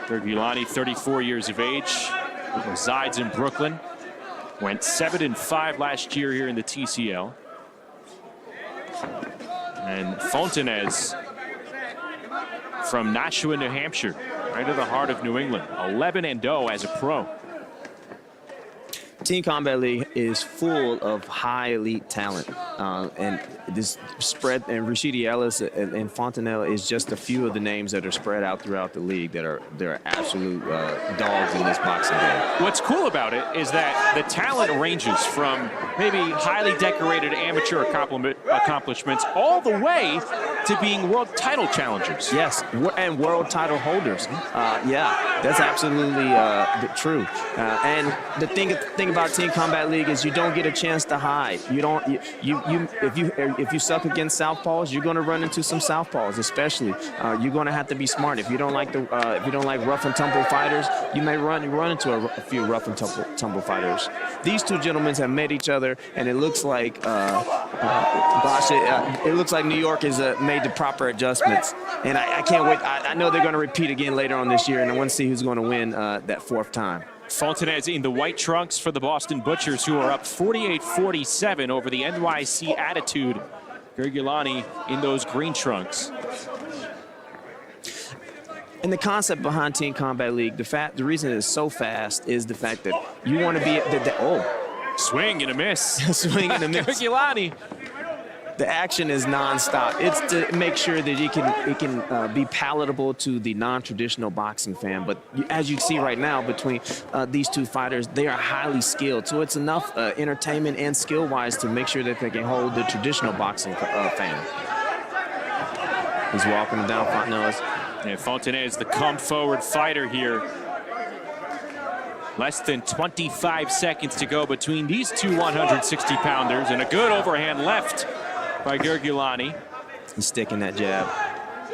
Gergulani, 34 years of age, resides in Brooklyn. Went 7-5 last year here in the TCL. And Fontanez from Nashua, New Hampshire, right in the heart of New England. 11-0 as a pro. Team Combat League is full of high elite talent, and this spread, and Rashidi Ellis and Fontanelle is just a few of the names that are spread out throughout the league that are absolute dogs in this boxing game. What's cool about it is that the talent ranges from maybe highly decorated amateur accomplishments all the way to being world title challengers. Yes, and world title holders. Yeah, that's absolutely true. And the thing about Team Combat League is you don't get a chance to hide. If you suck against southpaws, you're going to run into some southpaws. Especially, you're going to have to be smart. If you don't like rough and tumble fighters, you may run into a few rough and tumble fighters. These two gentlemen have met each other, and it looks like it looks like New York has made the proper adjustments. And I can't wait. I know they're going to repeat again later on this year, and I want to see who's going to win that 4th time. Fontanez in the white trunks for the Boston Butchers, who are up 48-47 over the NYC Attitude. Gergulani in those green trunks. And the concept behind Team Combat League, the reason it's so fast is the fact that you want to be swing and a miss. Swing and a miss. Gergulani. The action is nonstop. It's to make sure that it can be palatable to the non-traditional boxing fan. But as you see right now between these two fighters, they are highly skilled. So it's enough entertainment and skill-wise to make sure that they can hold the traditional boxing fan. He's walking down Fontanez. And Fontanez, the come-forward fighter here. Less than 25 seconds to go between these two 160-pounders, and a good overhand left by Gergulani. He's sticking that jab.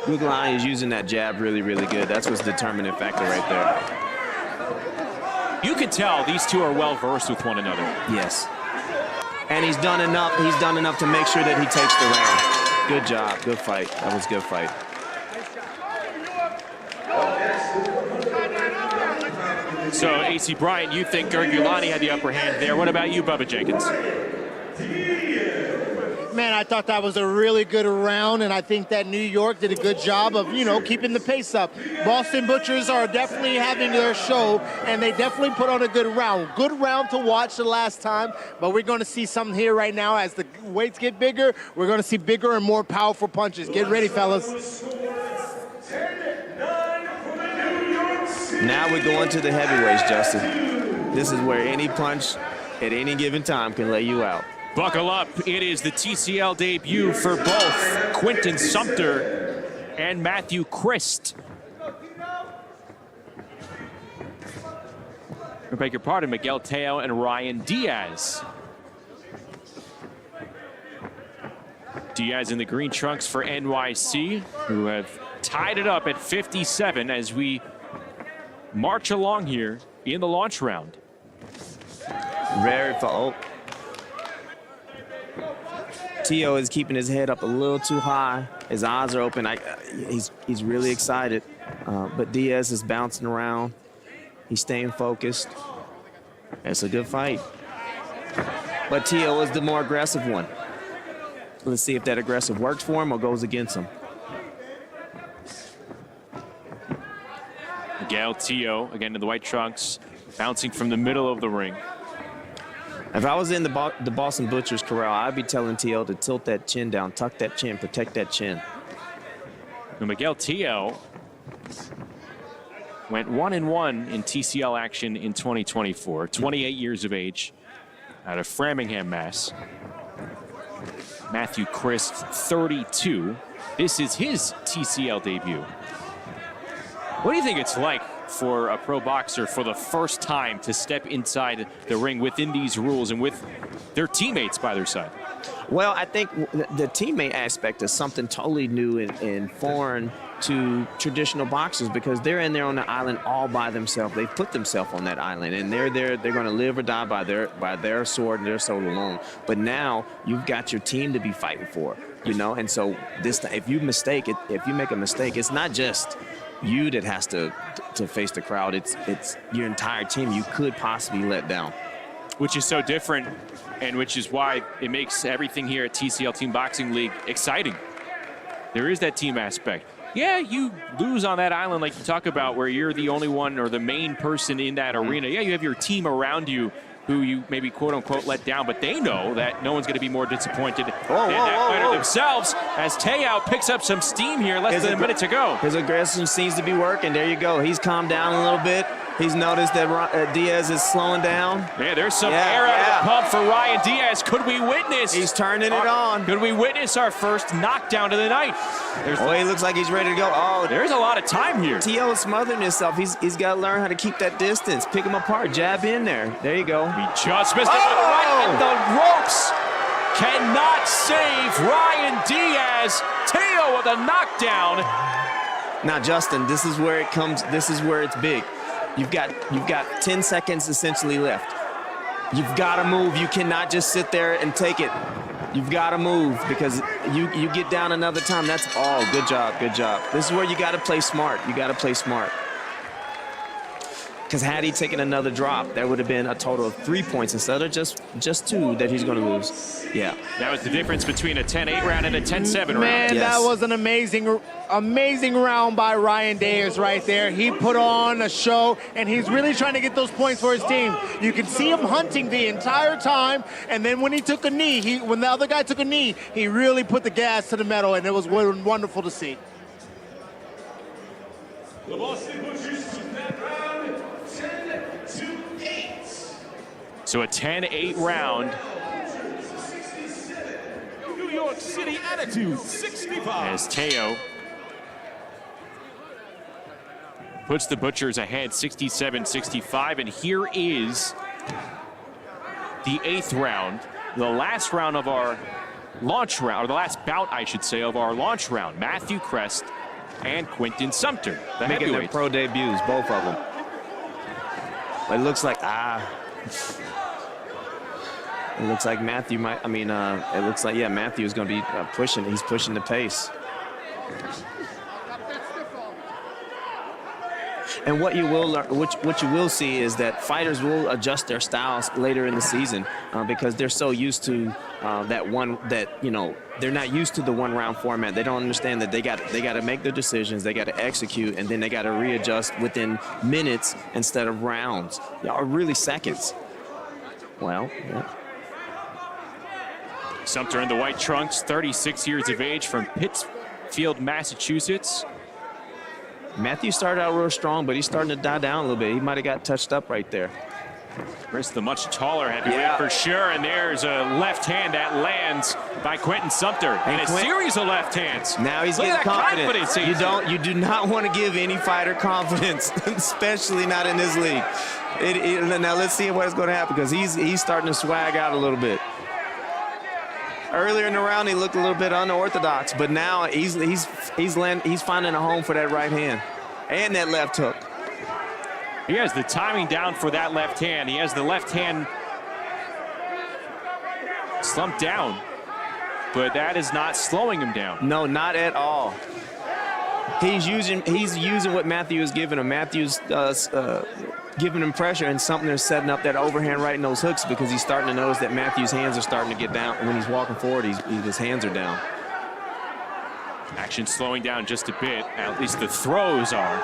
Gergulani is using that jab really, really good. That's what's the determining factor right there. You can tell these two are well versed with one another. Yes. And he's done enough. He's done enough to make sure that he takes the round. Good job. Good fight. That was a good fight. So, AC Bryant, you think Gergulani had the upper hand there. What about you, Bubba Jenkins? Man, I thought that was a really good round, and I think that New York did a good job of, keeping the pace up. Boston Butchers are definitely having their show, and they definitely put on a good round. Good round to watch the last time, but we're going to see something here right now. As the weights get bigger, we're going to see bigger and more powerful punches. Get ready, fellas. Now we're going to the heavyweights, Justin. This is where any punch at any given time can lay you out. Buckle up. It is the TCL debut for both Quinton Sumter and Matthew Christ. I beg your pardon, Miguel Teo and Ryan Diaz. Diaz in the green trunks for NYC, who have tied it up at 57 as we march along here in the launch round. Very far. Teo is keeping his head up a little too high. His eyes are open. He's really excited. But Diaz is bouncing around. He's staying focused. It's a good fight. But Teo is the more aggressive one. Let's see if that aggressive works for him or goes against him. Miguel Teo, again in the white trunks, bouncing from the middle of the ring. If I was in the Boston Butcher's corral, I'd be telling Teo to tilt that chin down, tuck that chin, protect that chin. Now, Miguel Teo went 1-1 in TCL action in 2024, 28 years of age, out of Framingham, Mass. Matthew Christ, 32. This is his TCL debut. What do you think it's like for a pro boxer for the first time to step inside the ring within these rules and with their teammates by their side? Well, I think the teammate aspect is something totally new and foreign to traditional boxers because they're in there on the island all by themselves. They put themselves on that island, and they're there. They're going to live or die by their sword and their soul alone. But now you've got your team to be fighting for, you know. And so if you make a mistake, it's not just you that has to face the crowd. It's your entire team you could possibly let down. Which is so different, and which is why it makes everything here at TCL Team Boxing League exciting. There is that team aspect. Yeah, you lose on that island like you talk about where you're the only one or the main person in that arena. Yeah, you have your team around you who you maybe quote-unquote let down, but they know that no one's going to be more disappointed than that fighter themselves as Teo picks up some steam here, less than a minute to go. His aggression seems to be working. There you go. He's calmed down a little bit. He's noticed that Diaz is slowing down. Yeah, there's some air out of the pump for Ryan Diaz. Could we witness? He's turning it on. Could we witness our first knockdown of the night? He looks like he's ready to go. Oh, there's a lot of time here. Teo is smothering himself. He's got to learn how to keep that distance. Pick him apart. Jab in there. There you go. He just missed it right at the ropes. Cannot save Ryan Diaz. Teo with a knockdown. Now, Justin, this is where it comes. This is where it's big. You've got 10 seconds essentially left. You've got to move. You cannot just sit there and take it. You've got to move because you get down another time. That's all. Good job. Good job. This is where you got to play smart. You got to play smart. Because had he taken another drop, that would have been a total of 3 points instead of just 2 that he's going to lose. Yeah. That was the difference between a 10-8 round and a 10-7 round. Man, that was an amazing round by Ryan Diaz right there. He put on a show, and he's really trying to get those points for his team. You can see him hunting the entire time, and then when he took a knee, when the other guy took a knee, he really put the gas to the metal, and it was wonderful to see. The Boston Butchers in that round, 10-8. So a 10-8 round. New York City Attitude, 65. As Teo puts the Butchers ahead 67-65. And here is the 8th round, the last round of our launch round, or the last bout, I should say, of our launch round. Matthew Crest and Quinton Sumter, the making their pro debuts, both of them. It looks like it looks like Matthew might. It looks like Matthew is going to be pushing. He's pushing the pace. And what you will learn, what you will see is that fighters will adjust their styles later in the season because they're so used to they're not used to the 1-round format. They don't understand that they got to make their decisions, they got to execute, and then they got to readjust within minutes instead of rounds, or really seconds. Well, yeah. Sumter in the white trunks, 36 years of age, from Pittsfield, Massachusetts. Matthew started out real strong, but he's starting to die down a little bit. He might have got touched up right there. Chris, the much taller heavyweight for sure, and there's a left hand that lands by Quinton Sumter, and a series of left hands. Now he's getting confident. You do not want to give any fighter confidence, especially not in this league. Now let's see what's going to happen because he's starting to swag out a little bit. Earlier in the round, he looked a little bit unorthodox, but now he's finding a home for that right hand and that left hook. He has the timing down for that left hand. He has the left hand slumped down, but that is not slowing him down. No, not at all. He's using what Matthew is giving him. Matthew's giving him pressure, and Sumner's setting up that overhand right in those hooks because he's starting to notice that Matthew's hands are starting to get down. When he's walking forward, his hands are down. Action slowing down just a bit. At least the throws are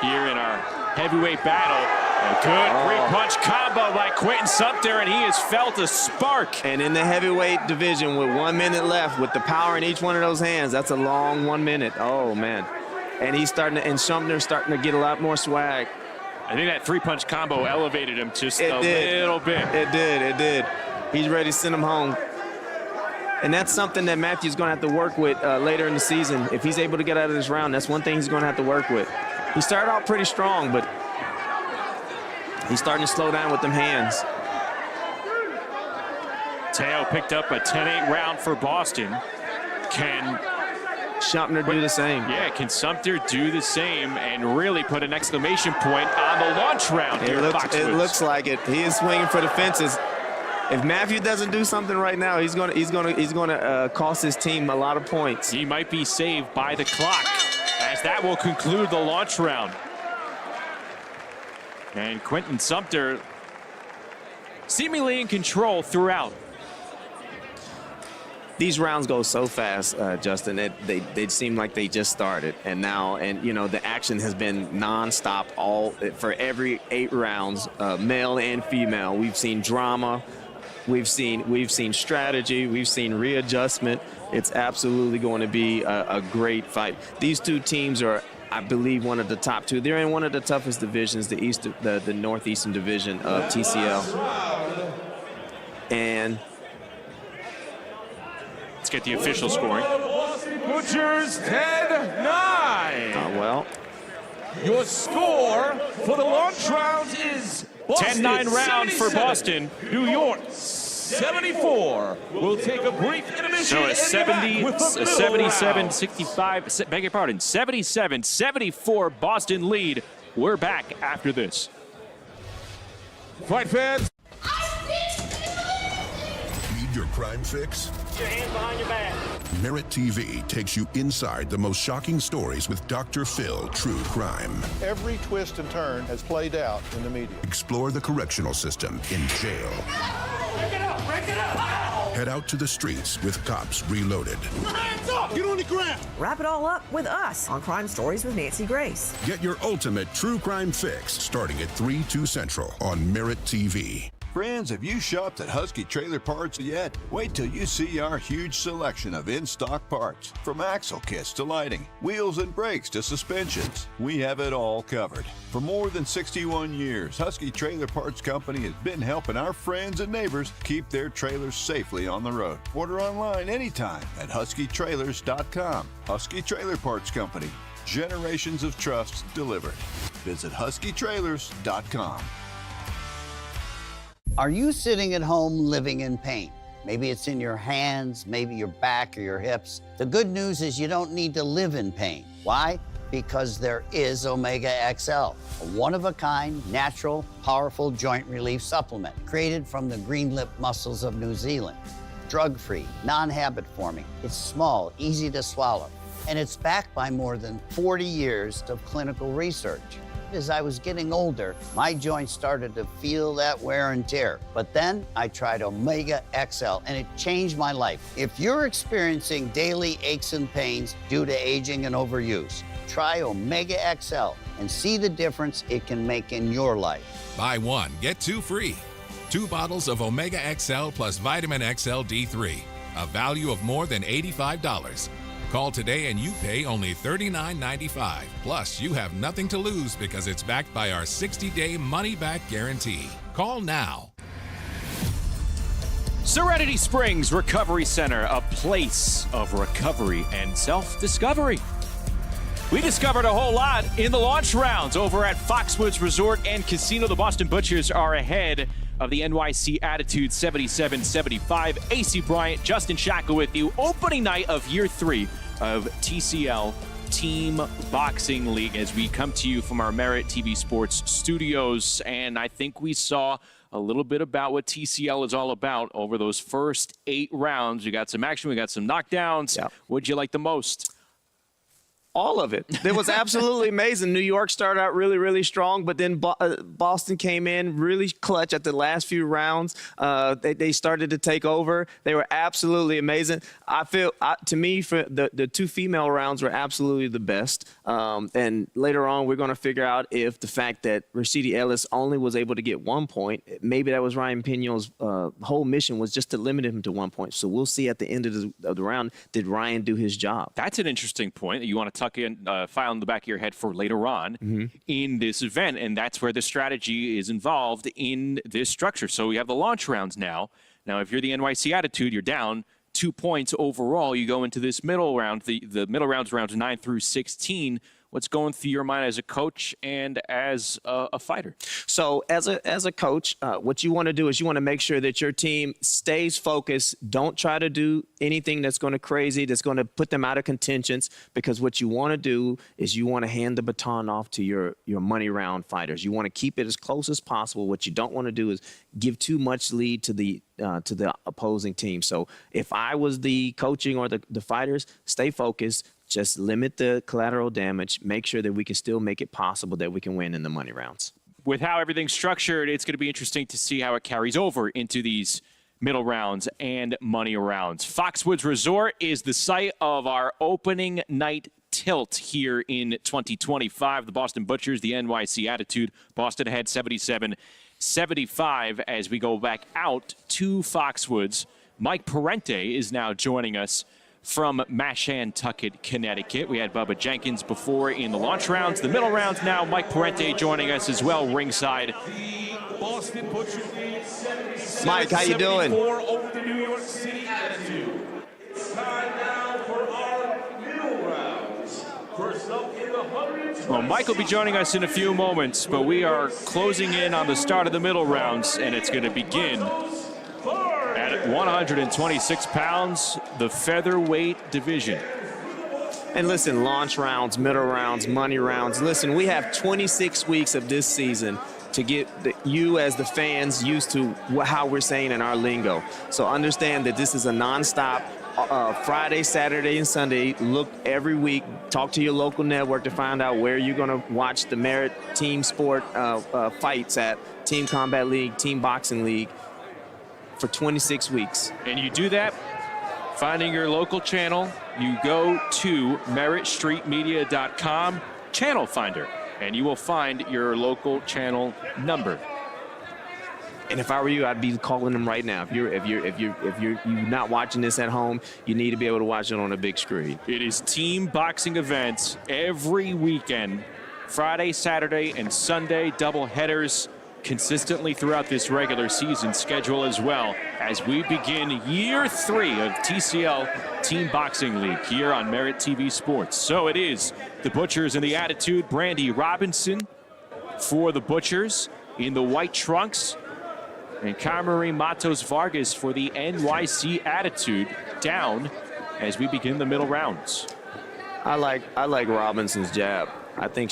here in our heavyweight battle. A good three-punch combo by Quentin Sumter, and he has felt a spark. And in the heavyweight division with 1 minute left, with the power in each one of those hands, that's a long 1 minute. Oh, man. And Sumner's starting to get a lot more swag. I think that three-punch combo elevated him just a little bit. It did. He's ready to send him home. And that's something that Matthew's going to have to work with later in the season. If he's able to get out of this round, that's one thing he's going to have to work with. He started out pretty strong, but he's starting to slow down with them hands. Teo picked up a 10-8 round for Boston. Can Sumter do the same? Yeah, can Sumter do the same and really put an exclamation point on the launch round here at Foxwoods? It looks like it. He is swinging for the fences. If Matthew doesn't do something right now, he's going to cost his team a lot of points. He might be saved by the clock, as that will conclude the launch round. And Quentin Sumter seemingly in control throughout. These rounds go so fast, Justin. They seem like they just started, and the action has been nonstop for every 8 rounds, male and female. We've seen drama, we've seen strategy, we've seen readjustment. It's absolutely going to be a great fight. These two teams are, I believe, one of the top 2. They're in one of the toughest divisions, the Northeastern Division of TCL. And let's get the official scoring. Butchers 10-9. Well, your score for the launch round is 10-9 round for Boston. New York 74. We'll take a brief intermission. So a 77-65, beg your pardon, 77-74 Boston lead. We're back after this. Fight fans. Need your crime fix? Put your hands behind your back. Merit TV takes you inside the most shocking stories with Dr. Phil, True Crime. Every twist and turn has played out in the media. Explore the correctional system in jail. Break it up! Break it up! Head out to the streets with Cops Reloaded. Hands up! Get on the ground! Wrap it all up with us on Crime Stories with Nancy Grace. Get your ultimate true crime fix starting at 3/2 Central on Merit TV. Friends, have you shopped at Husky Trailer Parts yet? Wait till you see our huge selection of in-stock parts. From axle kits to lighting, wheels and brakes to suspensions, we have it all covered. For more than 61 years, Husky Trailer Parts Company has been helping our friends and neighbors keep their trailers safely on the road. Order online anytime at huskytrailers.com. Husky Trailer Parts Company. Generations of trust delivered. Visit huskytrailers.com. Are you sitting at home living in pain? Maybe it's in your hands, maybe your back or your hips. The good news is you don't need to live in pain. Why? Because there is Omega XL, a one-of-a-kind, natural, powerful joint relief supplement created from the green lip mussels of New Zealand. Drug-free, non-habit forming. It's small, easy to swallow, and it's backed by more than 40 years of clinical research. As I was getting older, my joints started to feel that wear and tear. But then I tried Omega XL, and it changed my life. If you're experiencing daily aches and pains due to aging and overuse, try Omega XL and see the difference it can make in your life. Buy 1, get 2 free. 2 bottles of Omega XL plus Vitamin XL D3, a value of more than $85. Call today and you pay only $39.95. Plus, you have nothing to lose because it's backed by our 60-day money-back guarantee. Call now. Serenity Springs Recovery Center, a place of recovery and self-discovery. We discovered a whole lot in the launch rounds over at Foxwoods Resort and Casino. The Boston Butchers are ahead of the NYC Attitude 77-75. AC Bryant, Justin Shackle with you. Opening night of year 3 of TCL Team Boxing League as we come to you from our Merit TV Sports studios. And I think we saw a little bit about what TCL is all about over those first 8 rounds. We got some action, we got some knockdowns. Yeah. What'd you like the most? All of it. It was absolutely amazing. New York started out really, really strong, but then Boston came in really clutch at the last few rounds. They started to take over. They were absolutely amazing. I feel, to me, for the 2 female rounds were absolutely the best. And later on, we're going to figure out if the fact that Rashidi Ellis only was able to get 1 point, maybe that was Ryan Pino's whole mission was just to limit him to 1 point. So we'll see at the end of the round, did Ryan do his job? That's an interesting point that you want to tuck in, file in the back of your head for later on in this event, and that's where the strategy is involved in this structure. So we have the launch rounds now. Now, if you're the NYC Attitude, you're down 2 points overall. You go into this middle round, the middle rounds, rounds 9 through 16. What's going through your mind as a coach and as a fighter? So as a coach, what you want to do is you want to make sure that your team stays focused. Don't try to do anything that's going to crazy, that's going to put them out of contentions, because what you want to do is you want to hand the baton off to your money round fighters. You want to keep it as close as possible. What you don't want to do is give too much lead to the opposing team. So if I was the coaching or the fighters, stay focused. Just limit the collateral damage. Make sure that we can still make it possible that we can win in the money rounds. With how everything's structured, it's going to be interesting to see how it carries over into these middle rounds and money rounds. Foxwoods Resort is the site of our opening night tilt here in 2025. The Boston Butchers, the NYC Attitude. Boston ahead 77-75 as we go back out to Foxwoods. Mike Parente is now joining us from Mashantucket, Connecticut. We had Bubba Jenkins before in the launch rounds. The middle rounds now, Mike Parente joining us as well, ringside. Mike, how you doing? Over the New York City Attitude. It's time now for our middle rounds. First up in the 100. Well, Mike will be joining us in a few moments, but we are closing in on the start of the middle rounds, and it's going to begin at 126 pounds, the featherweight division. And listen, launch rounds, middle rounds, money rounds. Listen, we have 26 weeks of this season to get you as the fans used to how we're saying in our lingo. So understand that this is a nonstop Friday, Saturday, and Sunday. Look every week. Talk to your local network to find out where you're going to watch the Merit Team Sport fights at, Team Combat League, Team Boxing League, for 26 weeks. And you do that finding your local channel. You go to meritstreetmedia.com, channel finder, and you will find your local channel number. And if I were you, I'd be calling them right now. If you're not watching this at home, you need to be able to watch it on a big screen. It is team boxing events every weekend, Friday, Saturday, and Sunday, double headers consistently throughout this regular season schedule as well, as we begin year 3 of TCL Team Boxing League here on Merit TV Sports. So it is the Butchers and the Attitude. Brandy Robinson for the Butchers in the white trunks, and Camry Matos Vargas for the NYC Attitude down as we begin the middle rounds. I like Robinson's jab. I think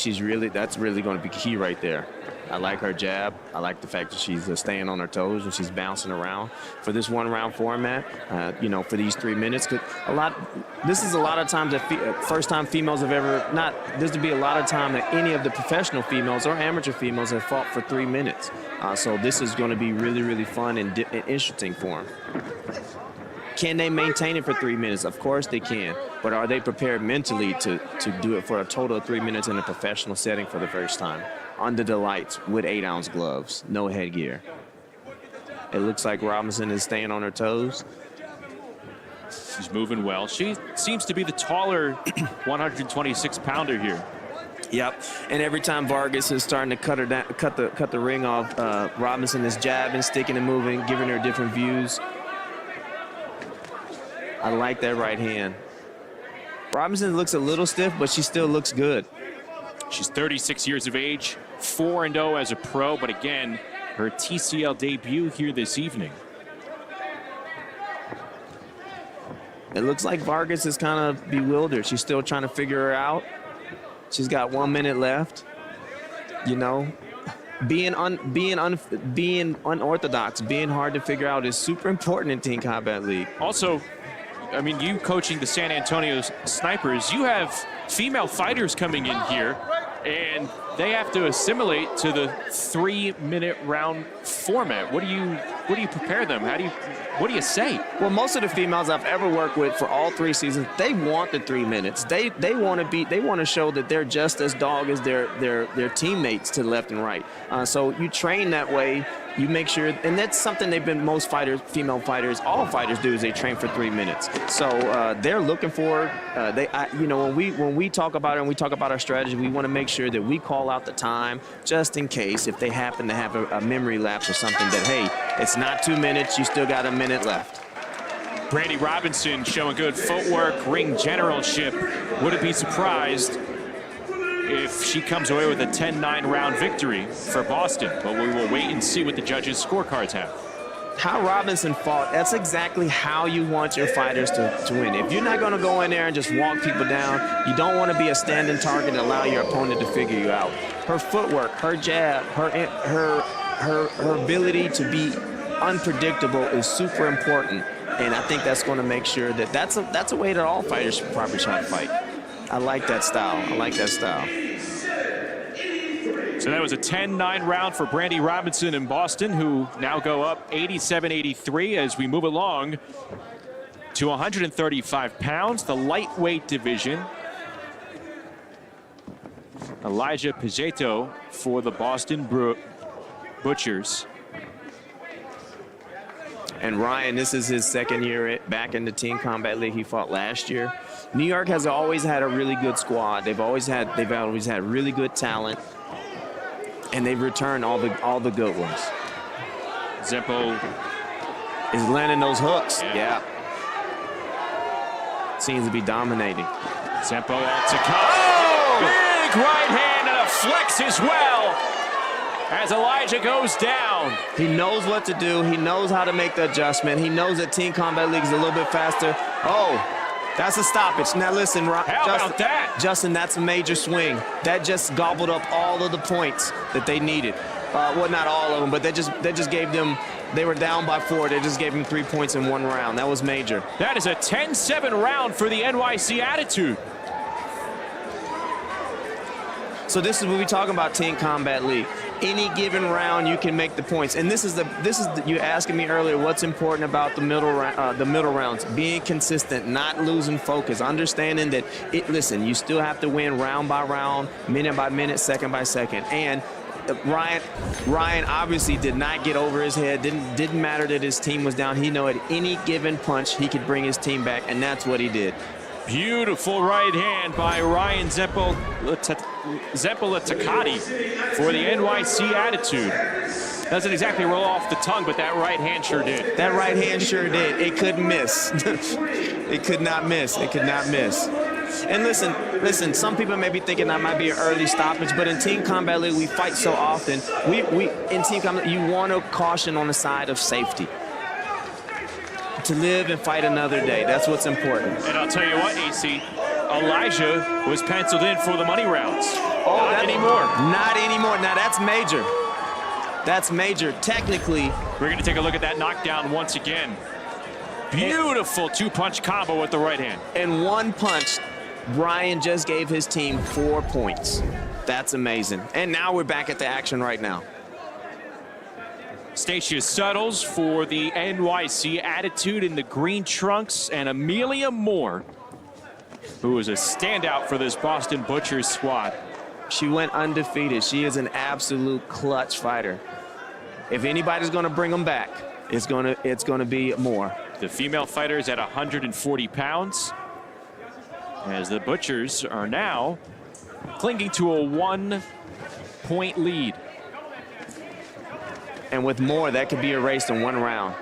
that's really going to be key right there. I like her jab. I like the fact that she's staying on her toes and she's bouncing around for this one-round format. For these 3 minutes, this is a lot of times that first-time females have ever not. This would be a lot of time that any of the professional females or amateur females have fought for 3 minutes. So this is going to be really, really fun and interesting for them. Can they maintain it for 3 minutes? Of course they can. But are they prepared mentally to do it for a total of 3 minutes in a professional setting for the first time? Under the lights with 8-ounce gloves, no headgear. It looks like Robinson is staying on her toes. She's moving well. She seems to be the taller 126-pounder here. Yep, and every time Vargas is starting to cut her down, cut the ring off, Robinson is jabbing, sticking and moving, giving her different views. I like that right hand. Robinson looks a little stiff, but she still looks good. She's 36 years of age, 4-0 as a pro, but again, her TCL debut here this evening. It looks like Vargas is kind of bewildered. She's still trying to figure her out. She's got 1 minute left. You know, being unorthodox, being hard to figure out is super important in Team Combat League. Also, I mean, you coaching the San Antonio Snipers, you have female fighters coming in here, and they have to assimilate to the 3-minute round format. What do you prepare them? What do you say? Well, most of the females I've ever worked with for all 3 seasons, they want the 3 minutes. They want to show that they're just as dog as their teammates to the left and right. So you train that way. You make sure, and that's something most fighters, female fighters, all fighters do, is they train for 3 minutes. So they're looking for, when we talk about it and we talk about our strategy, we want to make sure that we call out the time just in case if they happen to have a memory lapse or something that, hey, it's not 2 minutes, you still got a minute left. Brandy Robinson showing good footwork, ring generalship. Wouldn't be surprised if she comes away with a 10-9 round victory for Boston, but we will wait and see what the judges' scorecards have. How Robinson fought, that's exactly how you want your fighters to win. If you're not going to go in there and just walk people down, you don't want to be a standing target and allow your opponent to figure you out. Her footwork, her jab, her ability to be unpredictable is super important, and I think that's going to make sure that that's a way that all fighters should probably try to fight. I like that style. I like that style. So that was a 10-9 round for Brandy Robinson in Boston, who now go up 87-83 as we move along to 135 pounds, the lightweight division. Elijah Pizzetto for the Boston Butchers. And Ryan, this is his second year back in the Team Combat League. He fought last year. New York has always had a really good squad. They've always had really good talent, and they've returned all the good ones. Zempo is landing those hooks. Yeah. Seems to be dominating. Zempo out to cut. Big right hand and a flex as well as Elijah goes down. He knows what to do. He knows how to make the adjustment. He knows that Team Combat League is a little bit faster. Oh, that's a stoppage. Now listen, how about that? Justin, that's a major swing. That just gobbled up all of the points that they needed. Well, not all of them, but they just gave them, they were down by 4. They just gave them 3 points in 1 round. That was major. That is a 10-7 round for the NYC Attitude. So this is what we talking about, Team Combat League. Any given round, you can make the points. And this is you asking me earlier what's important about the middle rounds. Being consistent, not losing focus, understanding that listen, you still have to win round by round, minute by minute, second by second. And Ryan obviously did not get over his head. Didn't matter that his team was down. He knew at any given punch he could bring his team back, and that's what he did. Beautiful right hand by Ryan Zempo Latakati for the NYC Attitude. Doesn't exactly roll off the tongue, but that right hand sure did. That right hand sure did. It couldn't miss. It could not miss. It could not miss. And listen, some people may be thinking that might be an early stoppage, but in Team Combat League, we fight so often. In Team Combat, you want to caution on the side of safety. To live and fight another day. That's what's important. And I'll tell you what, AC, Elijah was penciled in for the money rounds. Oh, not anymore. Not anymore. Now that's major. That's major. Technically, we're going to take a look at that knockdown once again. Beautiful 2-punch combo with the right hand. In 1 punch, Brian just gave his team 4 points. That's amazing. And now we're back at the action right now. Stacia Suttles for the NYC Attitude in the green trunks, and Amelia Moore, who is a standout for this Boston Butchers squad. She went undefeated. She is an absolute clutch fighter. If anybody's going to bring them back, it's going to be Moore. The female fighters at 140 pounds, as the Butchers are now clinging to a 1-point lead. And with Moore, that could be erased in 1 round.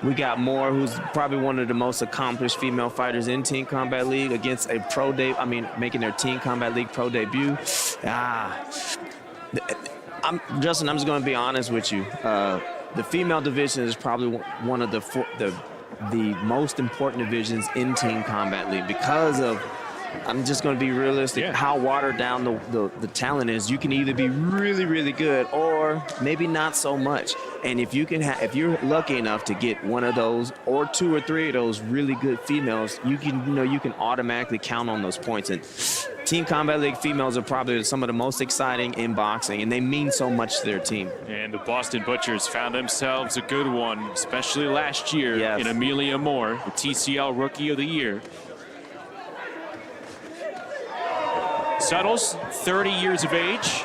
We got Moore, who's probably one of the most accomplished female fighters in Team Combat League, against a making their Team Combat League pro debut. Justin, I'm just going to be honest with you. The female division is probably one of the most important divisions in Team Combat League because of, I'm just going to be realistic, how watered down the talent is. You can either be really, really good or maybe not so much. And if you're lucky enough to get one of those or 2 or 3 of those really good females, you can automatically count on those points. And Team Combat League females are probably some of the most exciting in boxing, and they mean so much to their team. And the Boston Butchers found themselves a good one, especially last year in Amelia Moore, the TCL Rookie of the Year. Suttles, 30 years of age.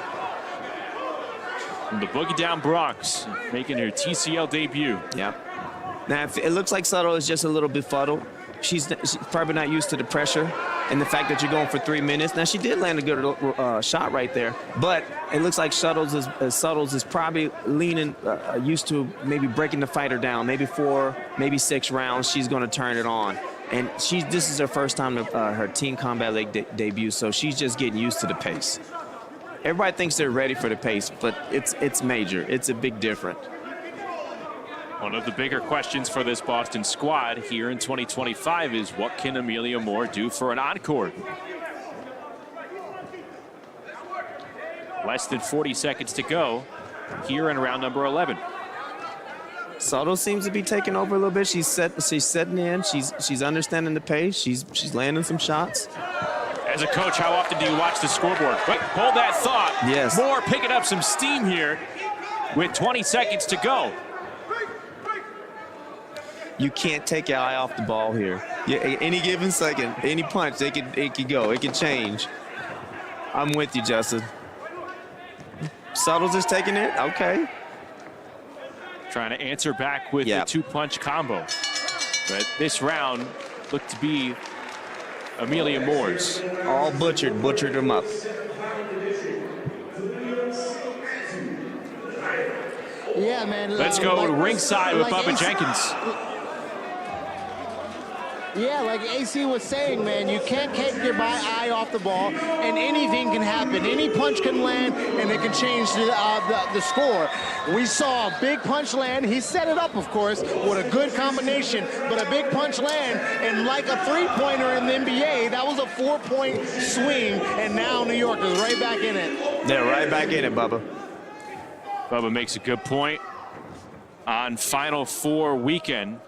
From the Boogie Down Bronx, making her TCL debut. Yep. Now, it looks like Suttle is just a little befuddled. She's probably not used to the pressure and the fact that you're going for 3 minutes. Now, she did land a good shot right there, but it looks like Suttles is probably leaning, used to maybe breaking the fighter down, maybe 4, maybe 6 rounds. She's going to turn it on. And this is her first time her Team Combat League debut, so she's just getting used to the pace. Everybody thinks they're ready for the pace, but it's major. It's a big difference. One of the bigger questions for this Boston squad here in 2025 is what can Amelia Moore do for an encore? Less than 40 seconds to go here in round number 11. Soto seems to be taking over a little bit. She's setting in. She's understanding the pace. She's landing some shots. As a coach, how often do you watch the scoreboard? Wait, hold that thought. Yes. Moore picking up some steam here with 20 seconds to go. You can't take your eye off the ball here. Any given second, any punch, it could go. It could change. I'm with you, Justin. Suttles is taking it. Okay. Trying to answer back with the 2-punch combo. But this round looked to be Amelia Moore's. All butchered them up. Yeah, man. Let's go ringside with Bubba Jenkins. Yeah, like AC was saying, man, you can't take your eye off the ball, and anything can happen. Any punch can land, and it can change the score. We saw a big punch land. He set it up, of course, with a good combination, but a big punch land, and like a three-pointer in the NBA, that was a 4-point swing, and now New York is right back in it. They're right back in it, Bubba. Bubba makes a good point. On Final Four weekend,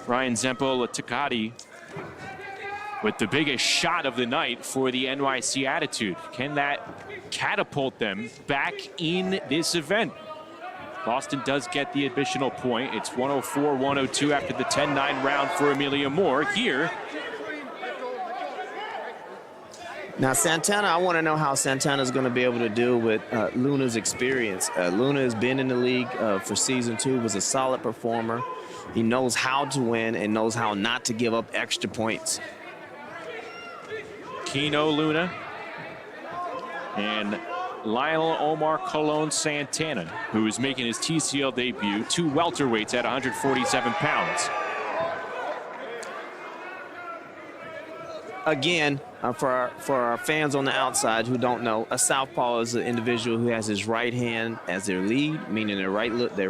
Ryan Zempo-Laticati with the biggest shot of the night for the NYC Attitude. Can that catapult them back in this event? Boston does get the additional point. It's 104-102 after the 10-9 round for Amelia Moore here. Now, Santana, I want to know how Santana's going to be able to deal with Luna's experience. Luna has been in the league for season 2, was a solid performer. He knows how to win and knows how not to give up extra points. Kino Luna and Lionel Omar Colon Santana, who is making his TCL debut, 2 welterweights at 147 pounds. Again, for our fans on the outside who don't know, a southpaw is an individual who has his right hand as their lead, meaning their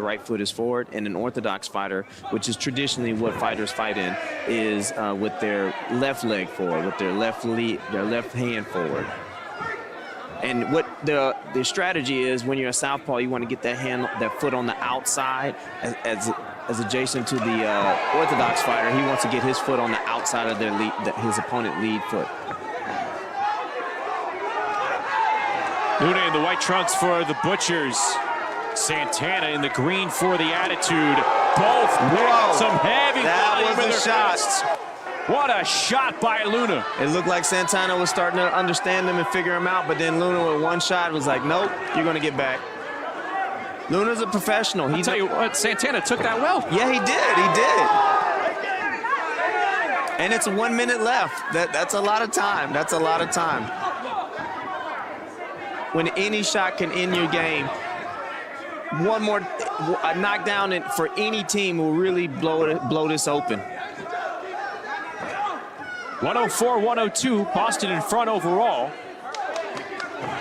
right foot is forward, and an orthodox fighter, which is traditionally what fighters fight in, is with their left leg forward, with their left hand forward. And what the strategy is, when you're a southpaw, you want to get that foot on the outside as adjacent to the orthodox fighter. He wants to get his foot on the outside of his opponent's lead foot. Luna in the white trunks for the Butchers. Santana in the green for the Attitude. Both with some heavy that was a shot. What a shot by Luna. It looked like Santana was starting to understand them and figure them out, but then Luna with one shot was like, nope, you're going to get back. Luna's a professional. I'll tell you what, Santana took that well. Yeah, he did. And it's 1 minute left. That's a lot of time. That's a lot of time. When any shot can end your game, a knockdown for any team will really blow this open. 104-102, Boston in front overall.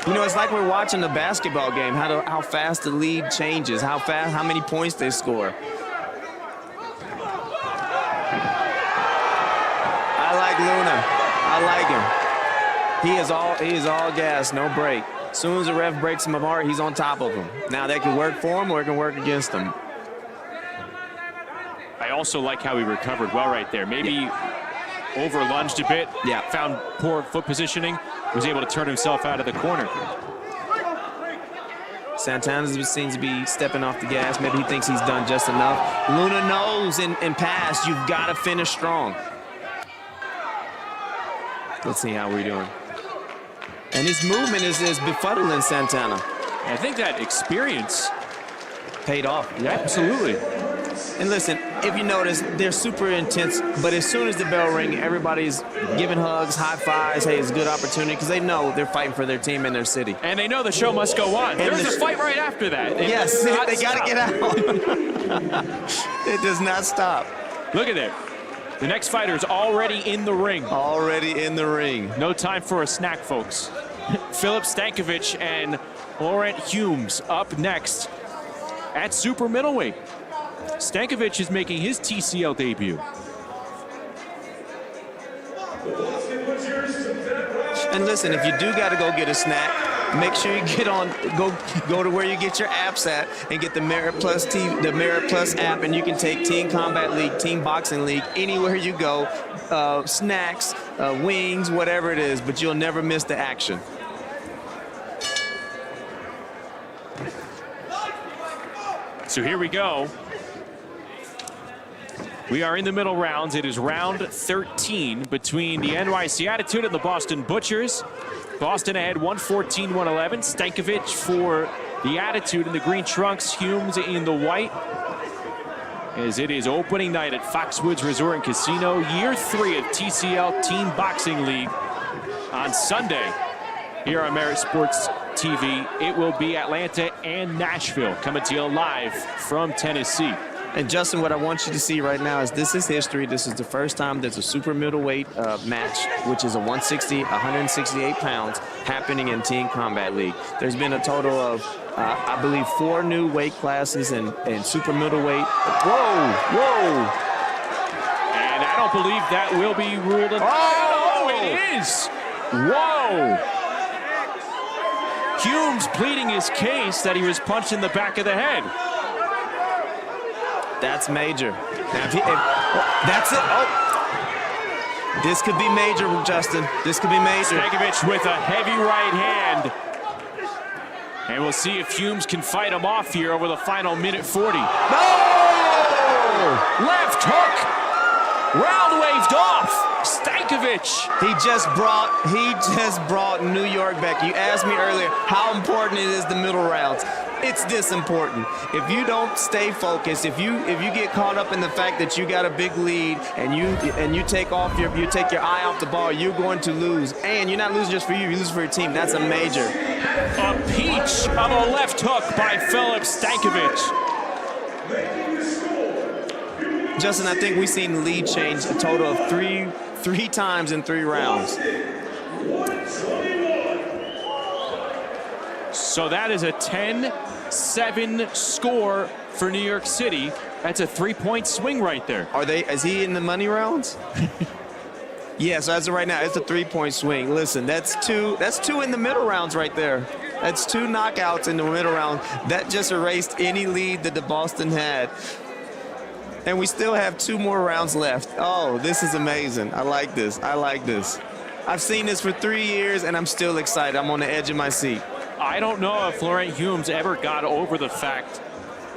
You know, it's like we're watching a basketball game, how fast the lead changes, how many points they score. I like Luna. I like him. He is all gas, no break. As soon as the ref breaks him apart, he's on top of him. Now that can work for him or it can work against him. I also like how he recovered well right there. Maybe over lunged a bit. Yeah. Found poor foot positioning. Was able to turn himself out of the corner. Santana seems to be stepping off the gas. Maybe he thinks he's done just enough. Luna knows in past, you've got to finish strong. Let's see how we're doing. And his movement is befuddling Santana. I think that experience paid off. Yeah, absolutely. And listen, if you notice, they're super intense, but as soon as the bell rings, everybody's giving hugs, high fives. Hey, it's a good opportunity because they know they're fighting for their team and their city. And they know the show must go on. And There's a fight right after that. Yes, they got to get out. It does not stop. Look at it. The next fighter is already in the ring. Already in the ring. No time for a snack, folks. Filip Stankovic and Laurent Humes up next at super middleweight. Stankovic is making his TCL debut. And listen, if you do got to go get a snack, make sure you go to where you get your apps at and get the Merit Plus app, and you can take Team Combat League, Team Boxing League, anywhere you go, snacks, wings, whatever it is, but you'll never miss the action. So here we go. We are in the middle rounds. It is round 13 between the NYC Attitude and the Boston Butchers. Boston ahead 114-111. Stankovic for the Attitude in the green trunks, Humes in the white. As it is opening night at Foxwoods Resort and Casino, year 3 of TCL Team Boxing League on Sunday here on Merit Sports TV. It will be Atlanta and Nashville coming to you live from Tennessee. And Justin, what I want you to see right now is this is history. This is the first time there's a super middleweight match, which is a 168 pounds, happening in Team Combat League. There's been a total of, I believe, 4 new weight classes in super middleweight. Whoa! And I don't believe that will be ruled. Oh, it is! Whoa! Humes pleading his case that he was punched in the back of the head. That's major. Now, that's it. Oh, this could be major, Justin. This could be major. Stankovic with a heavy right hand. And we'll see if Humes can fight him off here over the final minute 40. No! Left hook. Round waved off. Stankovic. He just brought New York back. You asked me earlier how important it is the middle rounds. It's this important. If you don't stay focused, if you get caught up in the fact that you got a big lead and you take your eye off the ball, you're going to lose. And you're not losing just for you lose for your team. That's a major. A peach of a left hook by Filip Stankovic. Justin, I think we've seen the lead change a total of three times in 3 rounds. So that is a 10-7 score for New York City. That's a 3-point swing right there. Is he in the money rounds? Yes, as of right now, it's a 3-point swing. Listen, that's two in the middle rounds right there. That's 2 knockouts in the middle round. That just erased any lead that the Boston had. And we still have 2 more rounds left. Oh, this is amazing. I like this. I've seen this for 3 years, and I'm still excited. I'm on the edge of my seat. I don't know if Laurent Humes ever got over the fact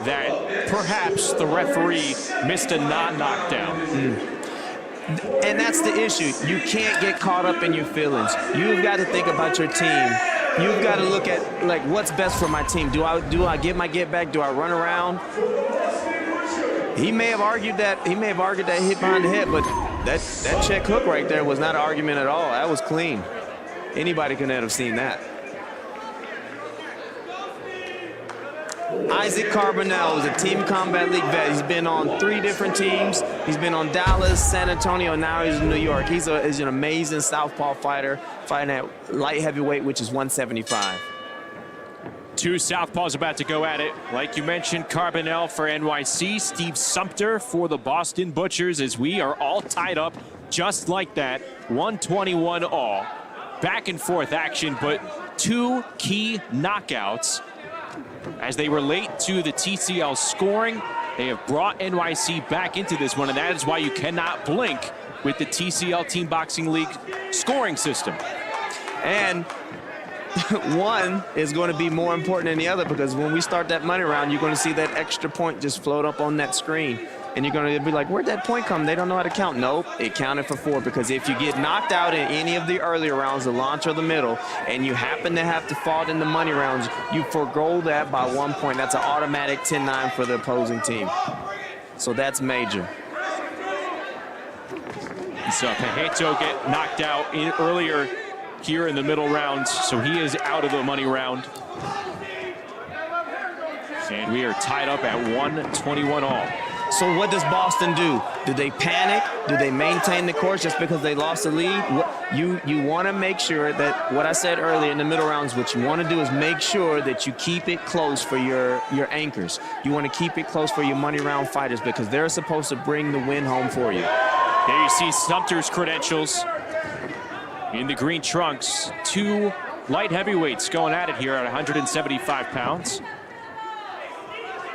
that perhaps the referee missed a non-knockdown. And that's the issue. You can't get caught up in your feelings. You've got to think about your team. You've got to look at, like, what's best for my team. Do I get my get back? Do I run around? He may have argued that hit behind the head, but that check hook right there was not an argument at all. That was clean. Anybody could have seen that. Isaac Carbonell is a Team Combat League vet. He's been on 3 different teams. He's been on Dallas, San Antonio, and now he's in New York. He's an amazing southpaw fighter, fighting at light heavyweight, which is 175. 2 southpaws about to go at it. Like you mentioned, Carbonell for NYC, Steve Sumter for the Boston Butchers, as we are all tied up just like that. 121 all. Back and forth action, but 2 key knockouts. As they relate to the TCL scoring, they have brought NYC back into this one, and that is why you cannot blink with the TCL Team Boxing League scoring system. And one is going to be more important than the other, because when we start that money round, you're going to see that extra point just float up on that screen. And you're going to be like, where'd that point come? They don't know how to count. Nope, it counted for 4, because if you get knocked out in any of the earlier rounds, the launch or the middle, and you happen to have to fall in the money rounds, you forego that by 1 point. That's an automatic 10-9 for the opposing team. So that's major. So Pejeto get knocked out earlier here in the middle rounds, so he is out of the money round. And we are tied up at 121 all. So what does Boston do? Do they panic? Do they maintain the course just because they lost the lead? You want to make sure that, what I said earlier in the middle rounds, what you want to do is make sure that you keep it close for your anchors. You want to keep it close for your money round fighters, because they're supposed to bring the win home for you. There you see Sumter's credentials in the green trunks. 2 light heavyweights going at it here at 175 pounds.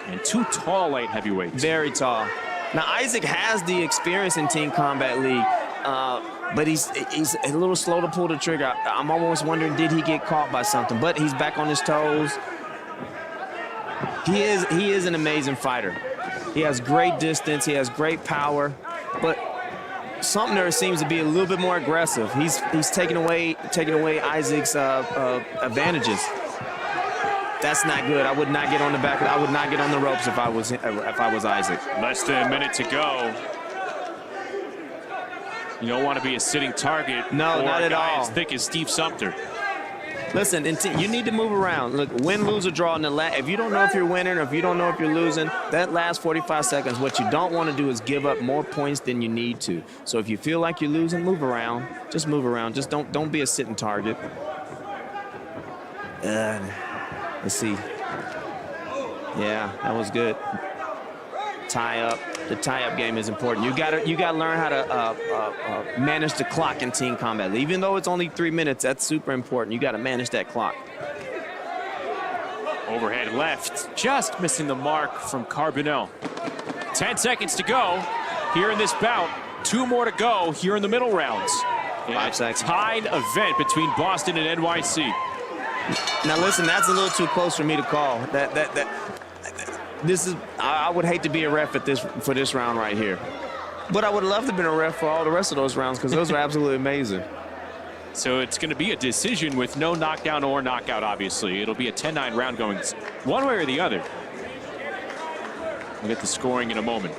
And 2 tall light heavyweights. Very tall. Now, Isaac has the experience in Team Combat League, but he's a little slow to pull the trigger. I'm almost wondering, did he get caught by something? But he's back on his toes. He is an amazing fighter. He has great distance. He has great power. But Sumter seems to be a little bit more aggressive. He's taking away Isaac's advantages. That's not good. I would not get on the back. I would not get on the ropes if I was Isaac. Less than a minute to go. You don't want to be a sitting target. No, not at all. As thick as Steve Sumter. Listen, you need to move around. Look, win, lose, or draw in the last. If you don't know if you're winning or if you don't know if you're losing, that last 45 seconds, what you don't want to do is give up more points than you need to. So if you feel like you're losing, move around. Just move around. Just don't be a sitting target. Let's see. Yeah, that was good. Tie up. The tie-up game is important. You gotta learn how to manage the clock in Team Combat. Even though it's only 3 minutes, that's super important. You got to manage that clock. Overhead left, just missing the mark from Carbonell. 10 seconds to go here in this bout. 2 more to go here in the middle rounds. 5 seconds. Tied event between Boston and NYC. Now listen, that's a little too close for me to call. This is, I would hate to be a ref for this round right here. But I would love to have been a ref for all the rest of those rounds, because those are absolutely amazing. So it's going to be a decision with no knockdown or knockout, obviously. It'll be a 10-9 round going one way or the other. We'll get the scoring in a moment.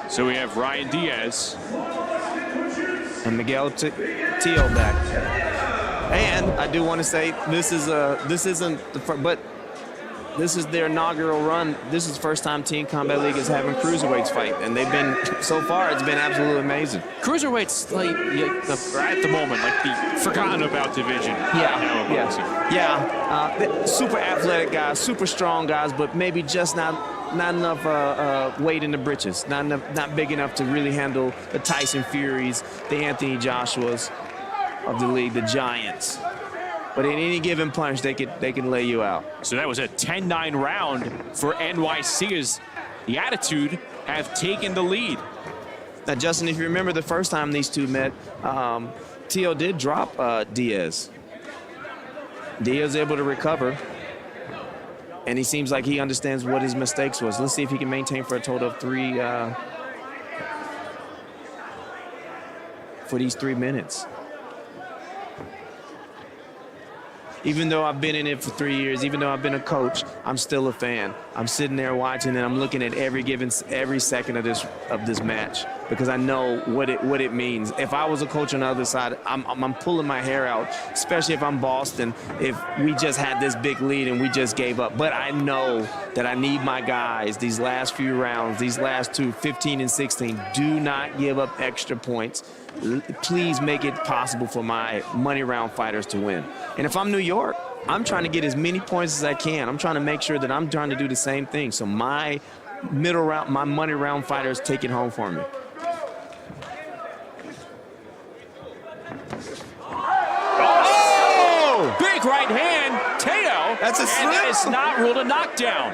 So we have Ryan Diaz. And Miguel Teo back. And I do want to say this is their inaugural run. This is the first time Team Combat League is having cruiserweights fight, and they've been, so far, it's been absolutely amazing. Cruiserweights, like at the moment, like the forgotten about division. Super athletic guys, super strong guys, but maybe just not enough weight in the britches, not big enough to really handle the Tyson Furies, the Anthony Joshuas of the league, the Giants. But in any given punch, they can lay you out. So that was a 10-9 round for NYC, as the Attitude have taken the lead. Now, Justin, if you remember the first time these two met, Teo did drop Diaz. Diaz able to recover. And he seems like he understands what his mistakes was. Let's see if he can maintain for a total of 3 for these 3 minutes. Even though I've been in it for 3 years, even though I've been a coach, I'm still a fan. I'm sitting there watching, and I'm looking at every second of this match, because I know what it means. If I was a coach on the other side, I'm pulling my hair out, especially if I'm Boston, if we just had this big lead and we just gave up. But I know that I need my guys these last few rounds, these last two, 15 and 16. Do not give up extra points. Please make it possible for my money round fighters to win. And if I'm New York, I'm trying to get as many points as I can. I'm trying to make sure that I'm trying to do the same thing. So my middle round, my money round fighters take it home for me. Oh! Big right hand, Teo. That's a slip. And that is not ruled a knockdown.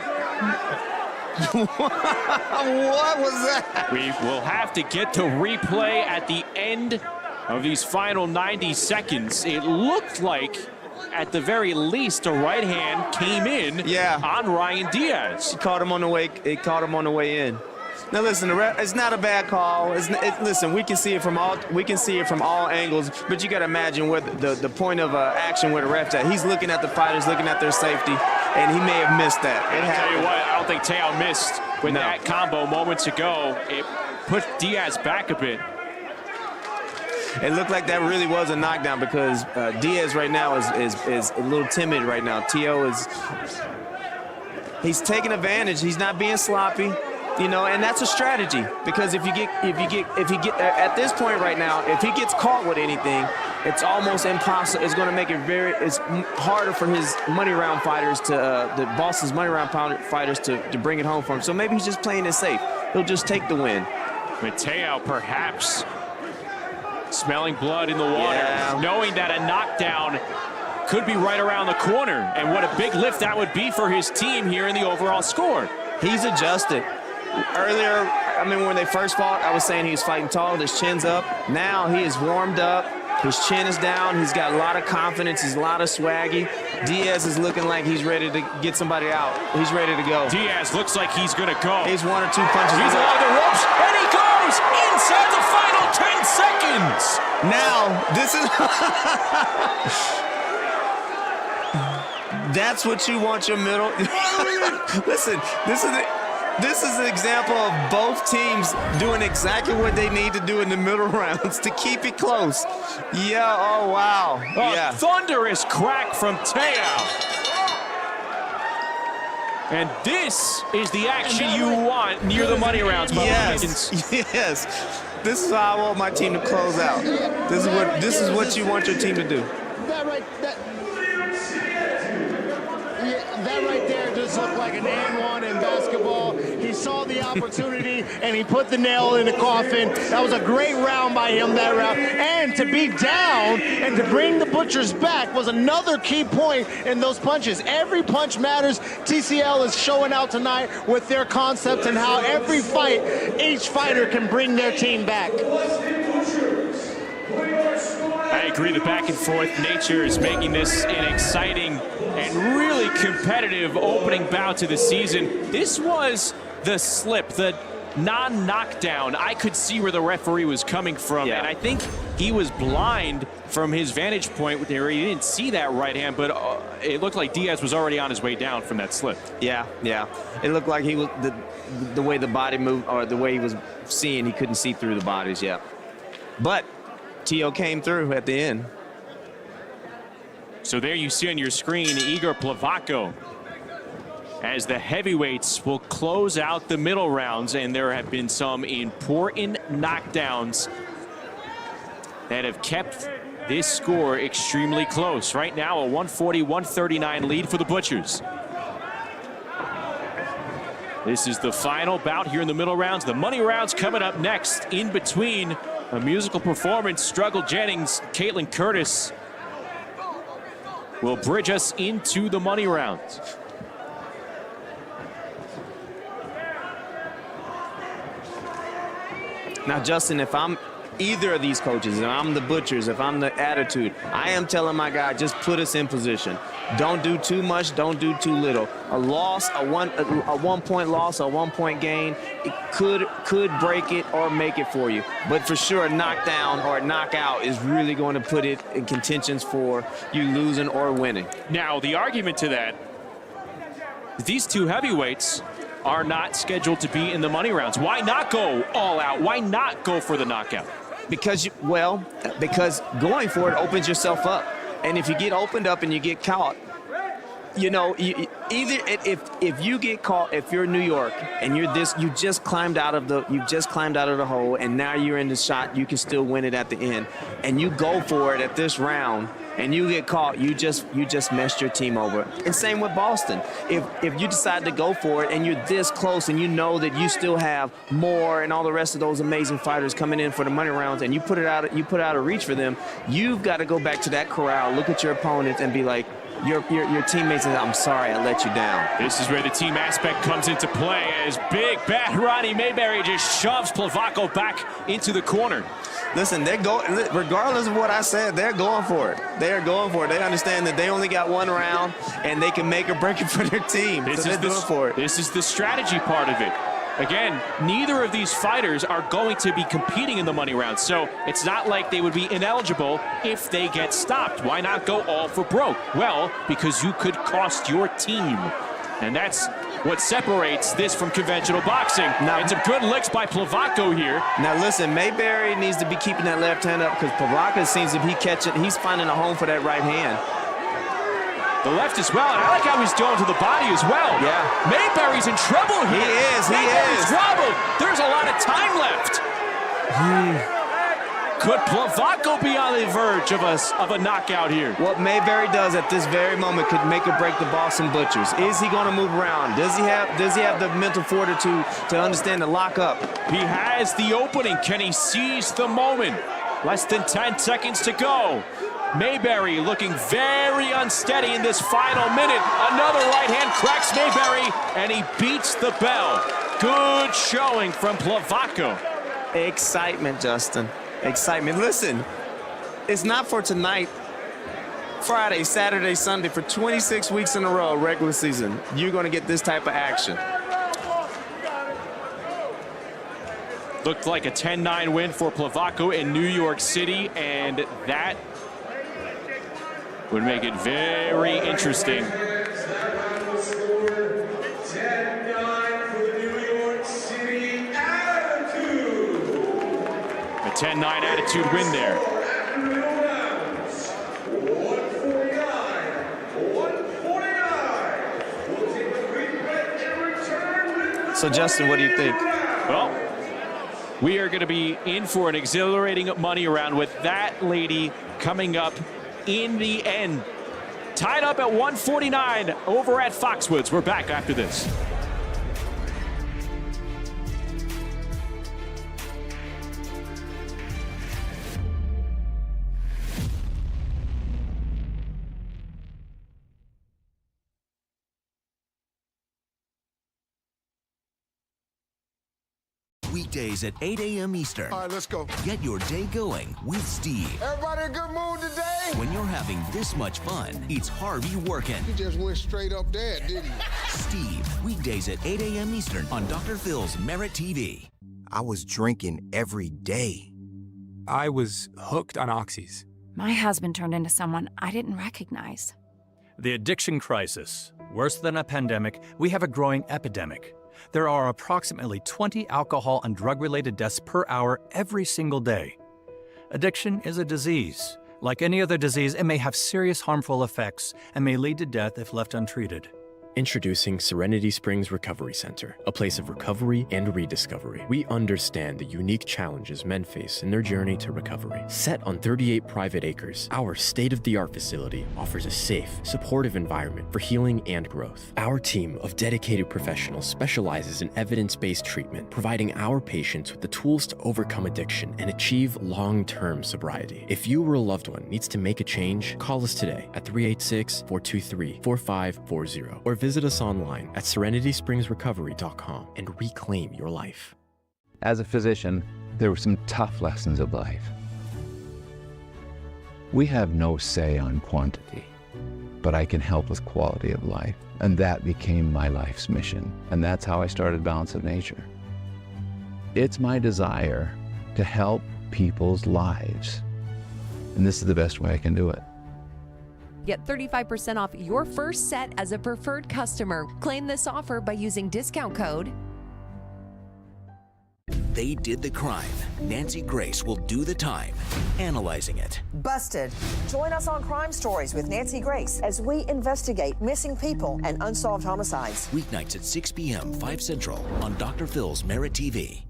What was that? We will have to get to replay at the end of these final 90 seconds. It looked like, at the very least, a right hand came in on Ryan Diaz. It caught him on the way in. Now listen, it's not a bad call. Listen, we can see it from all angles. But you got to imagine what the point of action where the ref's at. He's looking at the fighters, looking at their safety, and he may have missed that. I'll tell you what, I don't think Teo missed with that combo moments ago. It put Diaz back a bit. It looked like that really was a knockdown because Diaz right now is a little timid right now. Teo he's taking advantage. He's not being sloppy. And that's a strategy, because if you get at this point right now, if he gets caught with anything, it's almost impossible. It's going to make it's harder for his money round fighters the Boston's money round fighters to bring it home for him. So maybe he's just playing it safe. He'll just take the win. Mateo perhaps smelling blood in the water, knowing that a knockdown could be right around the corner, and what a big lift that would be for his team here in the overall score. He's adjusted. Earlier, when they first fought, I was saying he was fighting tall, his chin's up. Now he is warmed up, his chin is down, he's got a lot of confidence, he's a lot of swaggy. Diaz is looking like he's ready to get somebody out. He's ready to go. Diaz looks like he's going to go. He's one or two punches. He's along the ropes, and he goes inside the final 10 seconds. Now, this is... That's what you want your middle... Listen, this is an example of both teams doing exactly what they need to do in the middle rounds to keep it close. Yeah, oh, wow. A thunderous crack from Teo. And this is the action you want near the money rounds. Yes. This is how I want my team to close out. This is what you want your team to do. That right there just looked like an and one in basketball. He saw the opportunity and he put the nail in the coffin. That was a great round by him, that round. And to be down and to bring the Butchers back was another key point in those punches. Every punch matters. TCL is showing out tonight with their concepts and how every fight, each fighter can bring their team back. I agree, the back and forth nature is making this an exciting and really competitive opening bout to the season. This was the slip, the non-knockdown. I could see where the referee was coming from, and I think he was blind from his vantage point where he didn't see that right hand, but it looked like Diaz was already on his way down from that slip. Yeah. It looked like he was the way the body moved, or the way he was seeing, he couldn't see through the bodies, But Teo came through at the end. So there you see on your screen Igor Plavaco as the heavyweights will close out the middle rounds, and there have been some important knockdowns that have kept this score extremely close. Right now, a 140-139 lead for the Butchers. This is the final bout here in the middle rounds. The money rounds coming up next. In between, a musical performance. Struggle Jennings, Caitlin Curtis will bridge us into the money rounds. Now, Justin, if I'm either of these coaches, if I'm the Butchers, if I'm the Attitude, I am telling my guy, just put us in position. Don't do too much, don't do too little. A loss, a one-point loss, a one-point gain, it could break it or make it for you. But for sure, a knockdown or a knockout is really going to put it in contentions for you losing or winning. Now, the argument to that, these two heavyweights are not scheduled to be in the money rounds. Why not go all out? Why not go for the knockout? Because going for it opens yourself up. And if you get opened up and you get caught, you know, either if you get caught, if you're in New York and you just climbed out of the hole and now you're in the shot, you can still win it at the end. And you go for it at this round and you get caught, you just messed your team over. And same with Boston. If you decide to go for it and you're this close and you know that you still have more and all the rest of those amazing fighters coming in for the money rounds and you put out a reach for them, you've got to go back to that corral, look at your opponent and be like, your teammates and I'm sorry I let you down. This is where the team aspect comes into play as big bad Ronnie Mayberry just shoves Plavaco back into the corner. Listen, regardless of what I said, they're going for it. They're going for it. They understand that they only got one round and they can make or break it for their team. So they're going for it. This is the strategy part of it. Again, neither of these fighters are going to be competing in the money round, so it's not like they would be ineligible if they get stopped. Why not go all for broke? Well, because you could cost your team. And that's what separates this from conventional boxing. And some good licks by Plavaco here. Now listen, Mayberry needs to be keeping that left hand up because Plavaco seems to be catching, he's finding a home for that right hand. The left as well, and I like how he's going to the body as well. Yeah. Mayberry's in trouble here. Mayberry's wobbled. There's a lot of time left. Could Plavaco be on the verge of a knockout here? What Mayberry does at this very moment could make or break the Boston Butchers. Is he going to move around? Does he have the mental fortitude to understand the lockup? He has the opening. Can he seize the moment? Less than 10 seconds to go. Mayberry looking very unsteady in this final minute. Another right hand cracks Mayberry, and he beats the bell. Good showing from Plavaco. Excitement, Justin. Excitement. Listen, it's not for tonight. Friday, Saturday, Sunday, for 26 weeks in a row, regular season, you're going to get this type of action. Looked like a 10-9 win for Plavaco in New York City, and that would make it very interesting. A 10-9 attitude win there. So, Justin, what do you think? Well, we are going to be in for an exhilarating money round with that lady coming up in the end. Tied up at 149 over at Foxwoods. We're back after this. Weekdays at 8 a.m. Eastern. All right, let's go. Get your day going with Steve. Everybody in a good mood today? When you're having this much fun, it's Harvey working. You just went straight up there, didn't you? Steve, weekdays at 8 a.m. Eastern on Dr. Phil's Merit TV. I was drinking every day. I was hooked on oxys. My husband turned into someone I didn't recognize. The addiction crisis. Worse than a pandemic, we have a growing epidemic. There are approximately 20 alcohol and drug-related deaths per hour every single day. Addiction is a disease. Like any other disease, it may have serious harmful effects and may lead to death if left untreated. Introducing Serenity Springs Recovery Center, a place of recovery and rediscovery. We understand the unique challenges men face in their journey to recovery. Set on 38 private acres, our state-of-the-art facility offers a safe, supportive environment for healing and growth. Our team of dedicated professionals specializes in evidence-based treatment, providing our patients with the tools to overcome addiction and achieve long-term sobriety. If you or a loved one needs to make a change, call us today at 386-423-4540 or visit us online at serenityspringsrecovery.com and reclaim your life. As a physician, there were some tough lessons of life. We have no say on quantity, but I can help with quality of life. And that became my life's mission. And that's how I started Balance of Nature. It's my desire to help people's lives. And this is the best way I can do it. Get 35% off your first set as a preferred customer. Claim this offer by using discount code. They did the crime. Nancy Grace will do the time, analyzing it. Busted. Join us on Crime Stories with Nancy Grace as we investigate missing people and unsolved homicides. Weeknights at 6 p.m., 5 Central on Dr. Phil's Merit TV.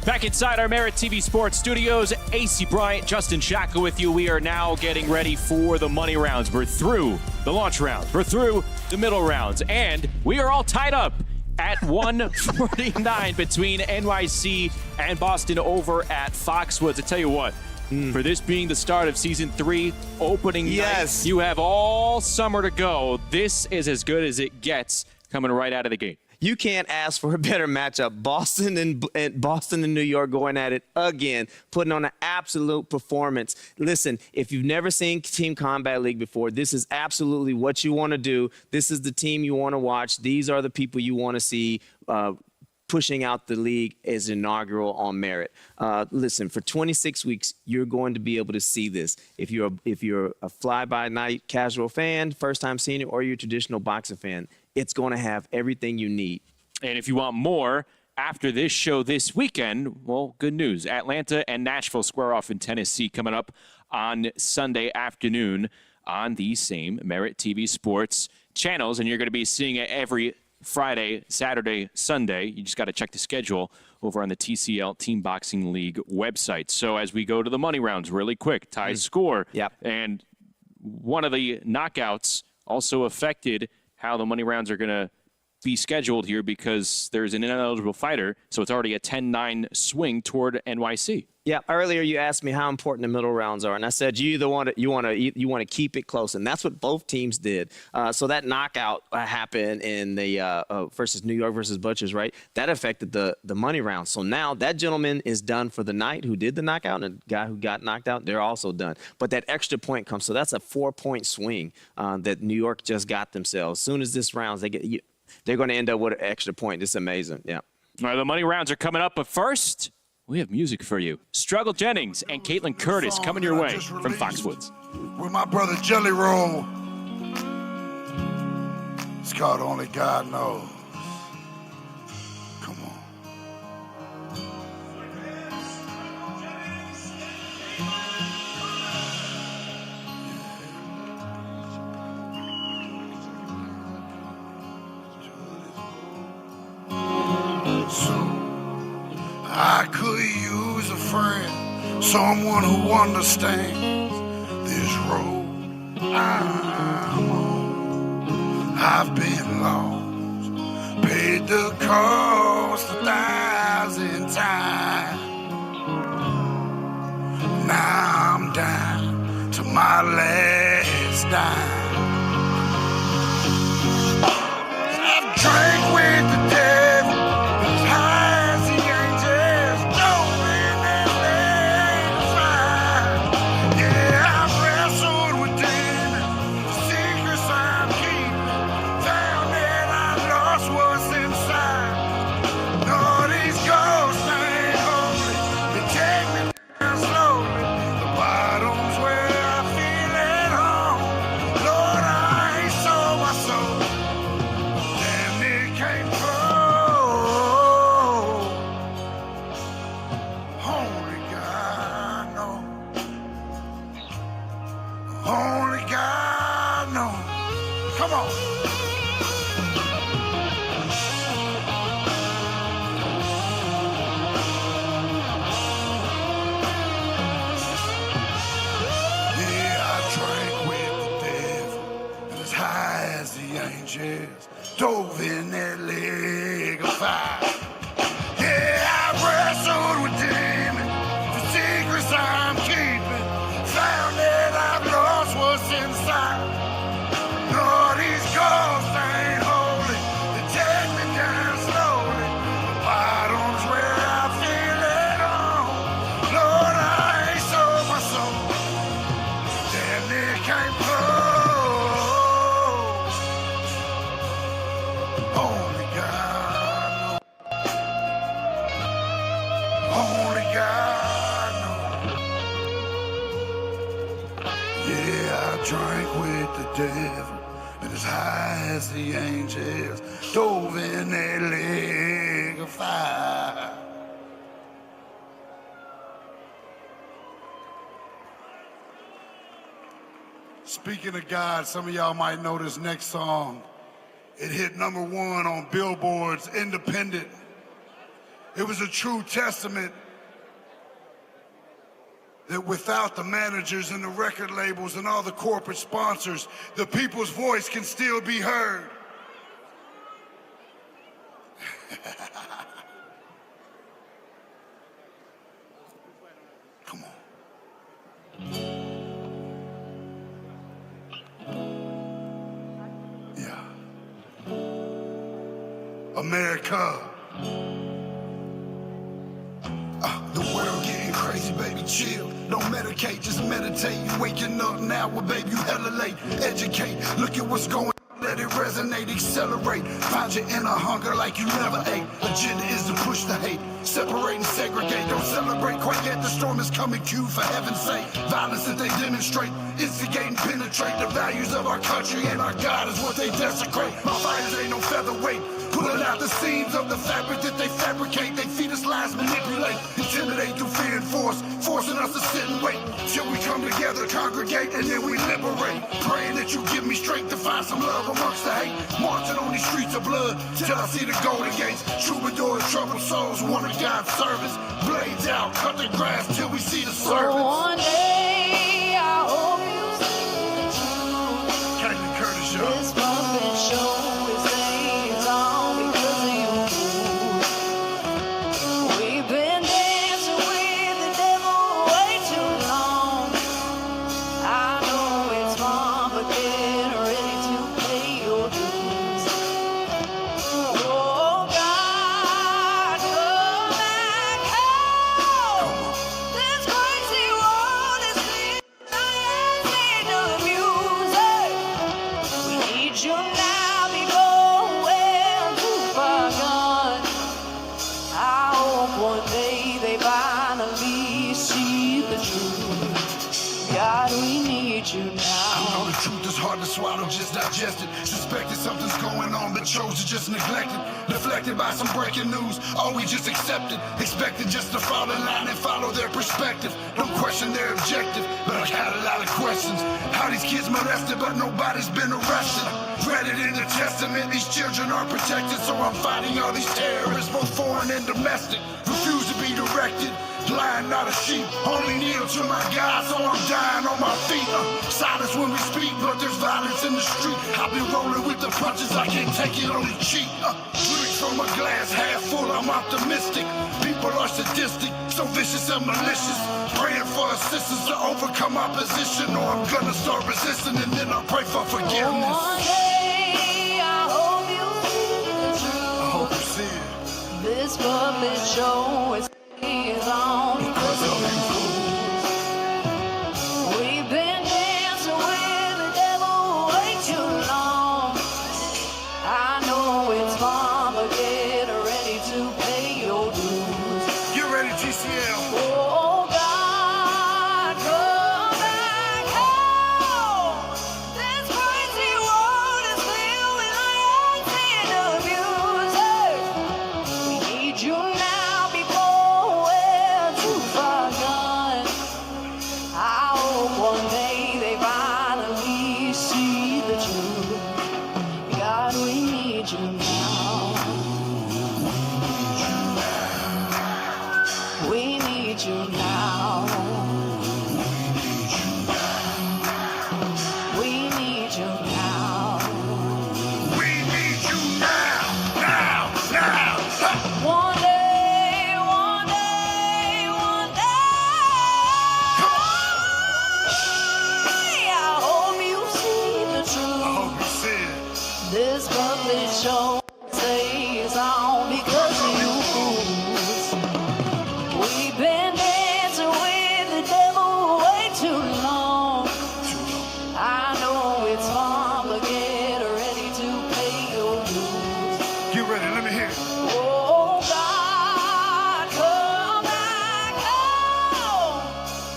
Back inside our Merit TV Sports Studios, AC Bryant, Justin Shackel with you. We are now getting ready for the money rounds. We're through the launch rounds. We're through the middle rounds. And we are all tied up at 149 between NYC and Boston over at Foxwoods. I tell you what, for this being the start of Season 3, opening night, you have all summer to go. This is as good as it gets coming right out of the gate. You can't ask for a better matchup. Boston and New York going at it again, putting on an absolute performance. Listen, if you've never seen Team Combat League before, this is absolutely what you want to do. This is the team you want to watch. These are the people you want to see pushing out the league as inaugural on Merit. Listen, for 26 weeks, you're going to be able to see this. If you're a fly-by-night casual fan, first-time seeing it, or you're a traditional boxing fan, it's going to have everything you need. And if you want more after this show this weekend, well, good news. Atlanta and Nashville square off in Tennessee coming up on Sunday afternoon on the same Merit TV Sports channels. And you're going to be seeing it every Friday, Saturday, Sunday. You just got to check the schedule over on the TCL Team Boxing League website. So as we go to the money rounds really quick, tie score. Yep. And one of the knockouts also affected how the money rounds are going to be scheduled here because there's an ineligible fighter, so it's already a 10-9 swing toward NYC. Yeah, earlier you asked me how important the middle rounds are, and I said you want to keep it close, and that's what both teams did. So that knockout happened in the versus New York versus Butchers, right? That affected the money round. So now that gentleman is done for the night who did the knockout, and the guy who got knocked out, they're also done. But that extra point comes, so that's a 4-point swing that New York just got themselves. As soon as this rounds, they're going to end up with an extra point. It's amazing. Yeah. All right, the money rounds are coming up, but first, we have music for you. Struggle Jennings and Caitlin Curtis coming your way from Foxwoods. With my brother Jelly Roll. It's called Only God Knows. Come on. So I could use a friend, someone who understands this road I'm on. I've been lost, paid the cost 1,000 times. Now I'm down to my last dime. I've drank with the devil. Dove in that lake of fire. Yeah, I wrestled with demons, the secrets I'm keeping. Found that I've lost what's inside. No, these ghosts ain't holy. They take me down slowly. The bottom's where I feel it all. Lord, I ain't sold my soul. Damn, they can't blow. Only God knows. Only God knows. drank with the devil, and as high as the angels dove in that lake of fire. Speaking of God, some of y'all might know this next song. It hit #1 on Billboard's Independent. It was a true testament that without the managers and the record labels and all the corporate sponsors, the people's voice can still be heard. Come on. Yeah. America. The world getting crazy, baby, chill. Don't medicate, just meditate. You waking up now, well, baby, you hella late. Educate, look at what's going on. Let it resonate, accelerate. Find your inner hunger like you never ate. Agenda is to push the hate. Separate and segregate, don't celebrate quite yet. The storm is coming, Q, for heaven's sake. Violence that they demonstrate, instigate and penetrate. The values of our country and our God is what they desecrate. My fighters ain't no featherweight. Pulling out the seams of the fabric that they fabricate. They feed us lies, manipulate, intimidate through fear and force, forcing us to sit and wait till we come together, congregate, and then we liberate. Praying that you give me strength to find some love amongst the hate. Marching on these streets of blood till I see the golden gates. Troubadours, troubled souls, one of God's service. Blades out, cut the grass till we see the servants. So one day I hope you see the truth. Captain Curtis, y'all. This puppet show is stays on because of you. We've been dancing with the devil way too long. I know it's fun, but get ready to pay your dues. Oh God, come back home. This crazy world is clear. I ain't no music. We need you now before we're too far gone. I hope one day they finally see the truth. God, we need you now. I know the truth is hard to swallow, just digest it. Suspected something's going on, but chose to just neglect it. Deflected by some breaking news, all we just accepted. Expected just to fall in line and follow their perspective. Don't question their objective, but I got a lot of questions. How these kids molested, but nobody's been arrested. Read it in the testament, these children are protected. So I'm fighting all these terrorists, both foreign and domestic. Refuse to be directed. Blind, not a sheep. Only kneel to my God, so I'm dying on my feet. Silence when we speak, but there's violence in the street. I've been rolling with the punches, I can't take it on the cheek. Drink from a glass half full, I'm optimistic. People are sadistic, so vicious and malicious. Praying for assistance to overcome opposition, or I'm gonna start resisting, and then I pray for forgiveness. One day I hope you see the truth. I hope you see it. This puppet show is on because of you. We've been dancing with the devil way too long. I know it's fun, but get ready to pay your dues. Get ready, TCL. Oh God, come back home. This crazy world is filled with lions and abusers. We need you now before we're too far gone. I hope one day they finally see the truth. God, we need you now. We need you now. We need you now. We need you now, now, now. One day, one day, one day. I hope you see the truth. I hope you see it. This puppet show stays on because of you fools. We've been dancing with the devil way too long. I know it's fun, but get ready to pay your dues. Get ready, let me hear it. Oh God, come back home.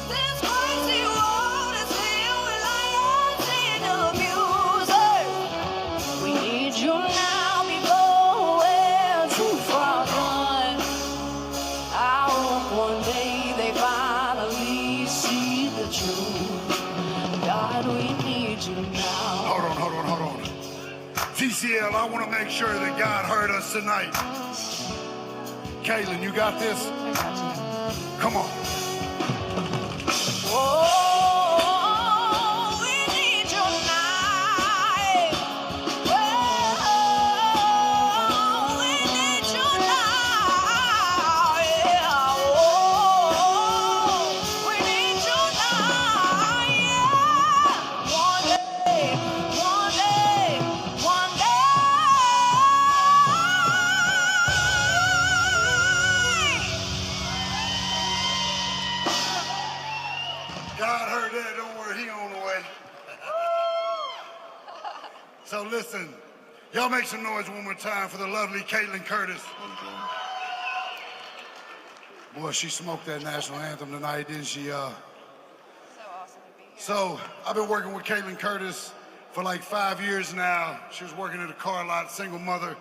This crazy world is filled with lions Hold on. TCL, I want to make sure that God heard us tonight. Caitlin, you got this? Come on. Oh, we need you tonight. Oh, we need you now. Yeah. Oh, we need you now. Yeah. One day. God heard that, don't worry, he on the way. So listen, y'all make some noise one more time for the lovely Caitlin Curtis. Boy, she smoked that national anthem tonight, didn't she? So awesome to be here. So I've been working with Caitlin Curtis for like 5 years now. She was working at a car lot, single mother.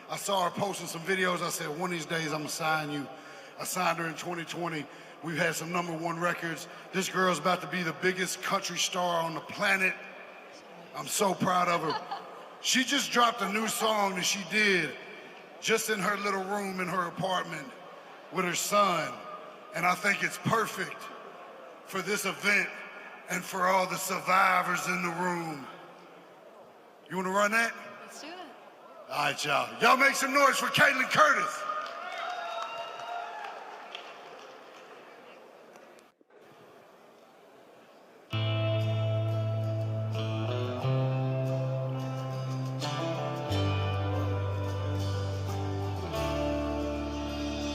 I saw her posting some videos. I said, one of these days I'm gonna sign you. I signed her in 2020. We've had some #1 records. This girl's about to be the biggest country star on the planet. I'm so proud of her. She just dropped a new song that she did just in her little room in her apartment with her son. And I think it's perfect for this event and for all the survivors in the room. You wanna run that? Let's do it. All right, y'all. Y'all make some noise for Caitlin Curtis.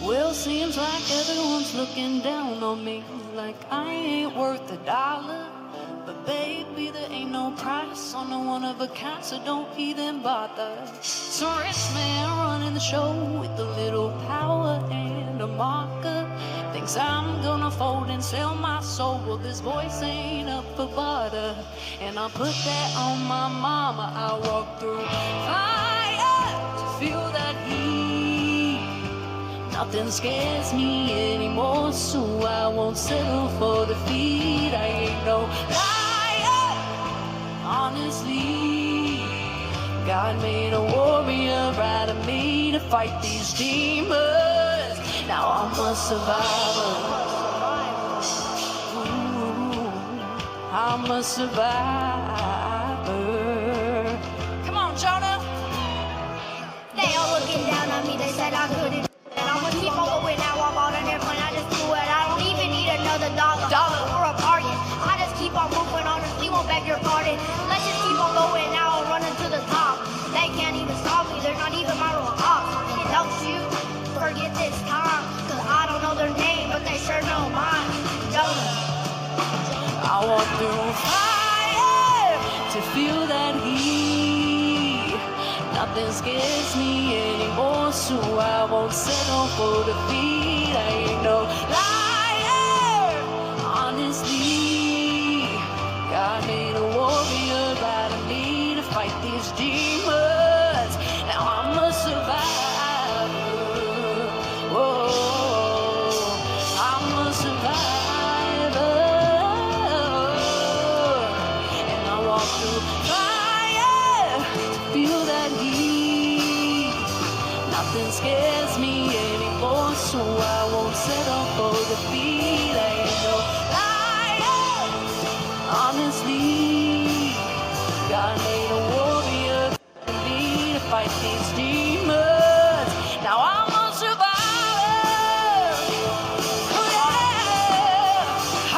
Well, seems like everyone's looking down on me, like I ain't worth a dollar. But baby, there ain't no price on the one of a kind, so don't even bother. Some rich man running the show with a little power and a marker. Thinks I'm gonna fold and sell my soul. Well, this voice ain't up for barter, and I put that on my mama. I walk through fire to feel that heat. Nothing scares me anymore, so I won't settle for defeat. I ain't no liar, honestly. God made a warrior out of me to fight these demons. Now I'm a survivor. Ooh, I'm a survivor. Come on, Jonah. They all looking down on me, they said I couldn't. I'ma keep on going now, I'm on an airplane, I just do it. I don't even need another dollar or a bargain. I just keep on moving, honestly, won't beg your pardon. Let's just keep on going now, I'm running to the top. They can't even stop me, they're not even my real ops. It helps you forget this time, cause I don't know their name, but they sure know mine. Jonah. I walk through fire to feel that heat. Nothing scares me anymore, so I won't settle for defeat. I ain't no liar, honestly. God made a warrior out of me to fight these demons. Now I'm a survivor. Whoa, I'm a survivor. And I walk through fire to feel that heat. Nothing scares me anymore, so I won't settle for defeat. I ain't no liar, honestly. God made a warrior for me to fight these demons. Now I'm a survivor. Oh, yeah.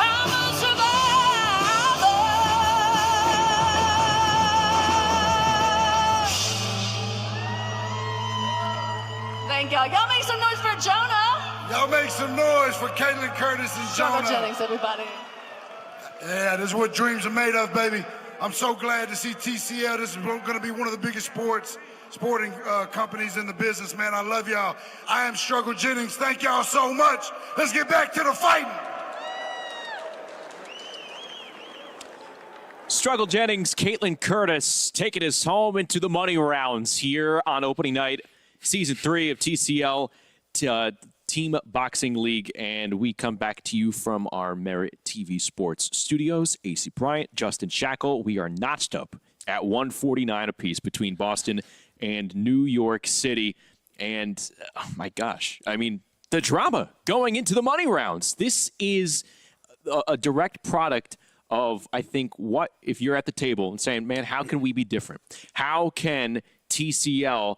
I'm a survivor. Thank y'all. Y'all make some noise for Jonah. Y'all make some noise for Caitlin Curtis and Jonah. Jennings, everybody. Yeah, this is what dreams are made of, baby. I'm so glad to see TCL. This is going to be one of the biggest sporting companies in the business, man. I love y'all. I am Struggle Jennings. Thank y'all so much. Let's get back to the fighting. Struggle Jennings, Caitlin Curtis taking us home into the money rounds here on opening night, season 3 of TCL. Team Boxing League, and we come back to you from our Merit TV Sports studios. AC Bryant, Justin Shackle. We are notched up at 149 apiece between Boston and New York City. And, oh my gosh, I mean, the drama going into the money rounds. This is a direct product of, I think, what if you're at the table and saying, man, how can we be different? How can TCL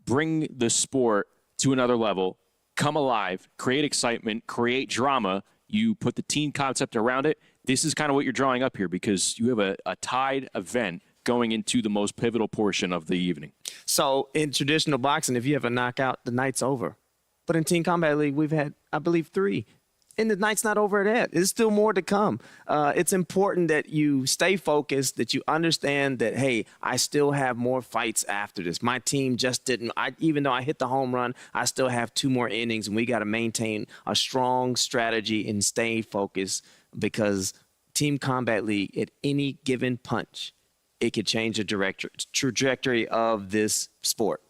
bring the sport to another level, come alive, create excitement, create drama? You put the team concept around it. This is kind of what you're drawing up here, because you have a tied event going into the most pivotal portion of the evening. So in traditional boxing, if you have a knockout, the night's over. But in Team Combat League, we've had, I believe, 3. And the night's not over yet. There's still more to come. It's important that you stay focused, that you understand that, hey, I still have more fights after this. My team just didn't, even though I hit the home run, I still have 2 more innings, and we got to maintain a strong strategy and stay focused, because Team Combat League, at any given punch, it could change the trajectory of this sport.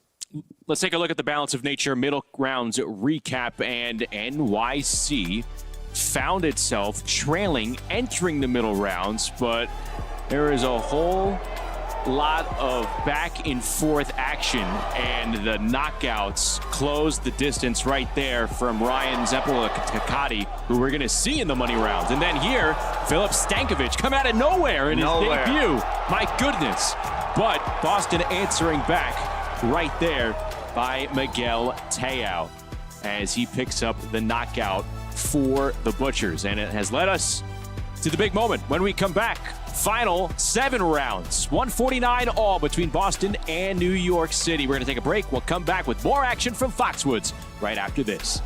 Let's take a look at the balance of nature middle rounds recap, and NYC found itself trailing entering the middle rounds, but there is a whole lot of back and forth action, and the knockouts closed the distance right there from Ryan Zeppelakati, who we're going to see in the money rounds. And then here, Filip Stankovic come out of nowhere in his debut. My goodness. But Boston answering back right there by Miguel Teao as he picks up the knockout for the Butchers. And it has led us to the big moment when we come back. Final 7 rounds, 149 all between Boston and New York City. We're going to take a break. We'll come back with more action from Foxwoods right after this.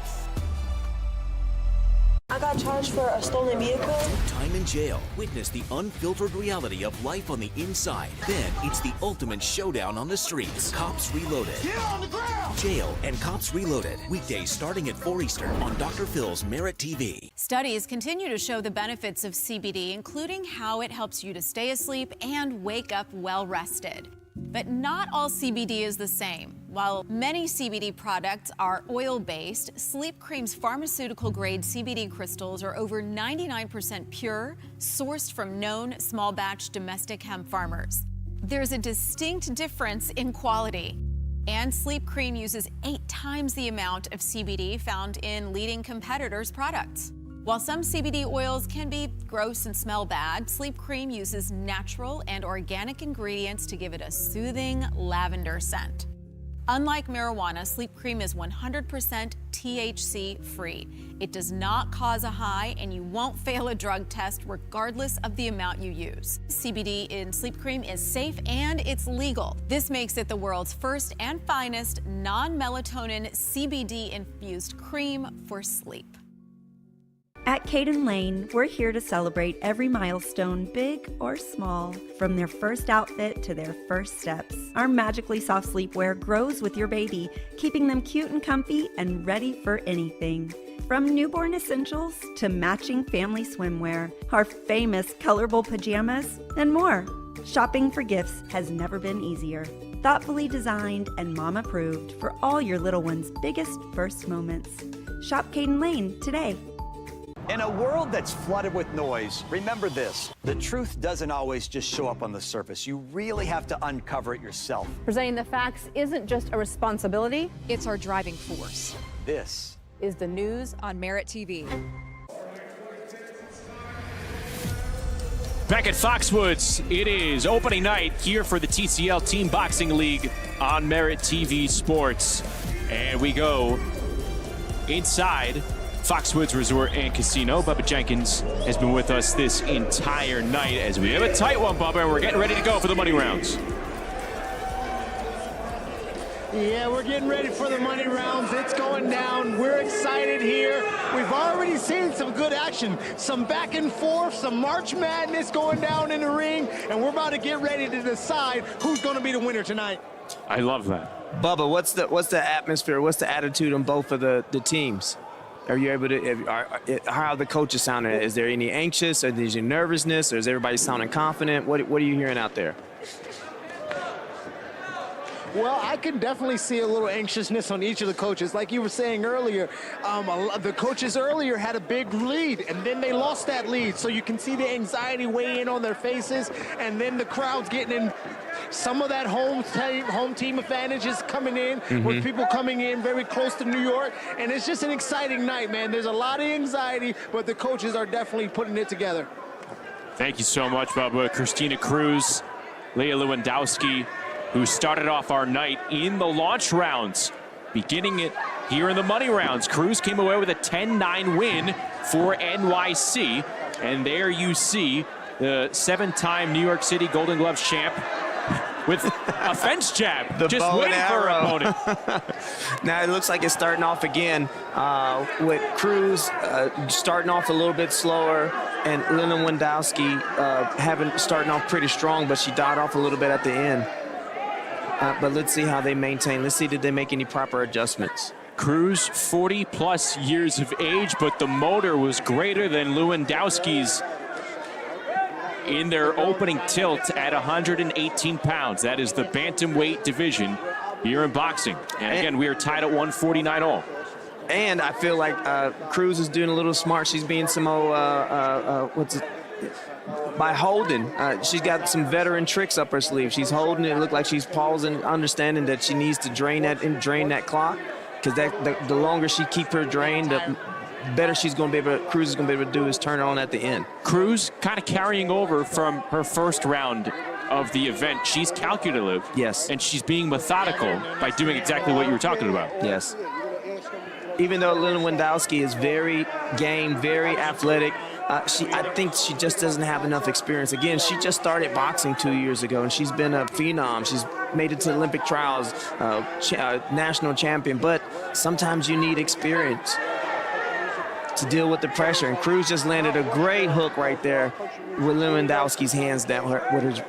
I got charged for a stolen vehicle. Time in jail. Witness the unfiltered reality of life on the inside. Then it's the ultimate showdown on the streets. Cops Reloaded. Get on the ground! Jail and Cops Reloaded. Weekdays starting at 4 Eastern on Dr. Phil's Merit TV. Studies continue to show the benefits of CBD, including how it helps you to stay asleep and wake up well rested. But not all CBD is the same. While many CBD products are oil-based, Sleep Cream's pharmaceutical-grade CBD crystals are over 99% pure, sourced from known small-batch domestic hemp farmers. There's a distinct difference in quality. And Sleep Cream uses 8 times the amount of CBD found in leading competitors' products. While some CBD oils can be gross and smell bad, Sleep Cream uses natural and organic ingredients to give it a soothing lavender scent. Unlike marijuana, Sleep Cream is 100% THC free. It does not cause a high, and you won't fail a drug test regardless of the amount you use. CBD in Sleep Cream is safe and it's legal. This makes it the world's first and finest non-melatonin CBD-infused cream for sleep. At Caden Lane, we're here to celebrate every milestone, big or small, from their first outfit to their first steps. Our magically soft sleepwear grows with your baby, keeping them cute and comfy and ready for anything. From newborn essentials to matching family swimwear, our famous colorful pajamas, and more. Shopping for gifts has never been easier. Thoughtfully designed and mom-approved for all your little one's biggest first moments. Shop Caden Lane today. In a world that's flooded with noise, remember this: the truth doesn't always just show up on the surface. You really have to uncover it yourself. Presenting the facts isn't just a responsibility, it's our driving force. This is the news on Merit TV. Back at Foxwoods, it is opening night here for the TCL Team Boxing League on Merit TV Sports. And we go inside Foxwoods Resort and Casino. Bubba Jenkins has been with us this entire night as we have a tight one, Bubba, and we're getting ready to go for the money rounds. Yeah, we're getting ready for the money rounds. It's going down. We're excited here. We've already seen some good action, some back and forth, some March Madness going down in the ring, and we're about to get ready to decide who's going to be the winner tonight. I love that. Bubba, what's the atmosphere? What's the attitude on both of the teams? Are you able to, how are the coaches sounding? Is there any anxious, or is there nervousness, or is everybody sounding confident? What are you hearing out there? Well, I can definitely see a little anxiousness on each of the coaches. Like you were saying earlier, the coaches earlier had a big lead, and then they lost that lead. So you can see the anxiety weigh in on their faces, and then the crowd's getting in. Some of that home team advantage is coming in, with people coming in very close to New York, and it's just an exciting night, man. There's a lot of anxiety, but the coaches are definitely putting it together. Thank you so much, Bubba. Christina Cruz, Leah Lewandowski, who started off our night in the launch rounds, beginning it here in the money rounds. Cruz came away with a 10-9 win for NYC, and there you see the 7-time New York City Golden Gloves champ with a fence jab, just waiting for her opponent. Now it looks like it's starting off again with Cruz starting off a little bit slower, and Lena Lewandowski starting off pretty strong, but she died off a little bit at the end. But let's see how they maintain. Let's see, did they make any proper adjustments? Cruz, 40-plus years of age, but the motor was greater than Lewandowski's in their opening tilt at 118 pounds. That is the bantamweight division here in boxing. And again, we are tied at 149 all. And I feel like Cruz is doing a little smart. She's being some by holding. She's got some veteran tricks up her sleeve. She's holding it. It look like she's pausing, understanding that she needs to drain that clock. Because the longer she keep her drained, the better she's going to be able to, Cruz is going to be able to do is turn it on at the end. Cruz kind of carrying over from her first round of the event. She's calculative. Yes. And she's being methodical by doing exactly what you were talking about. Yes. Even though Lena Lewandowski is very game, very athletic, I think she just doesn't have enough experience. Again, she just started boxing 2 years ago, and she's been a phenom. She's made it to Olympic trials, national champion. But sometimes you need experience to deal with the pressure. And Cruz just landed a great hook right there with Lewandowski's hands down,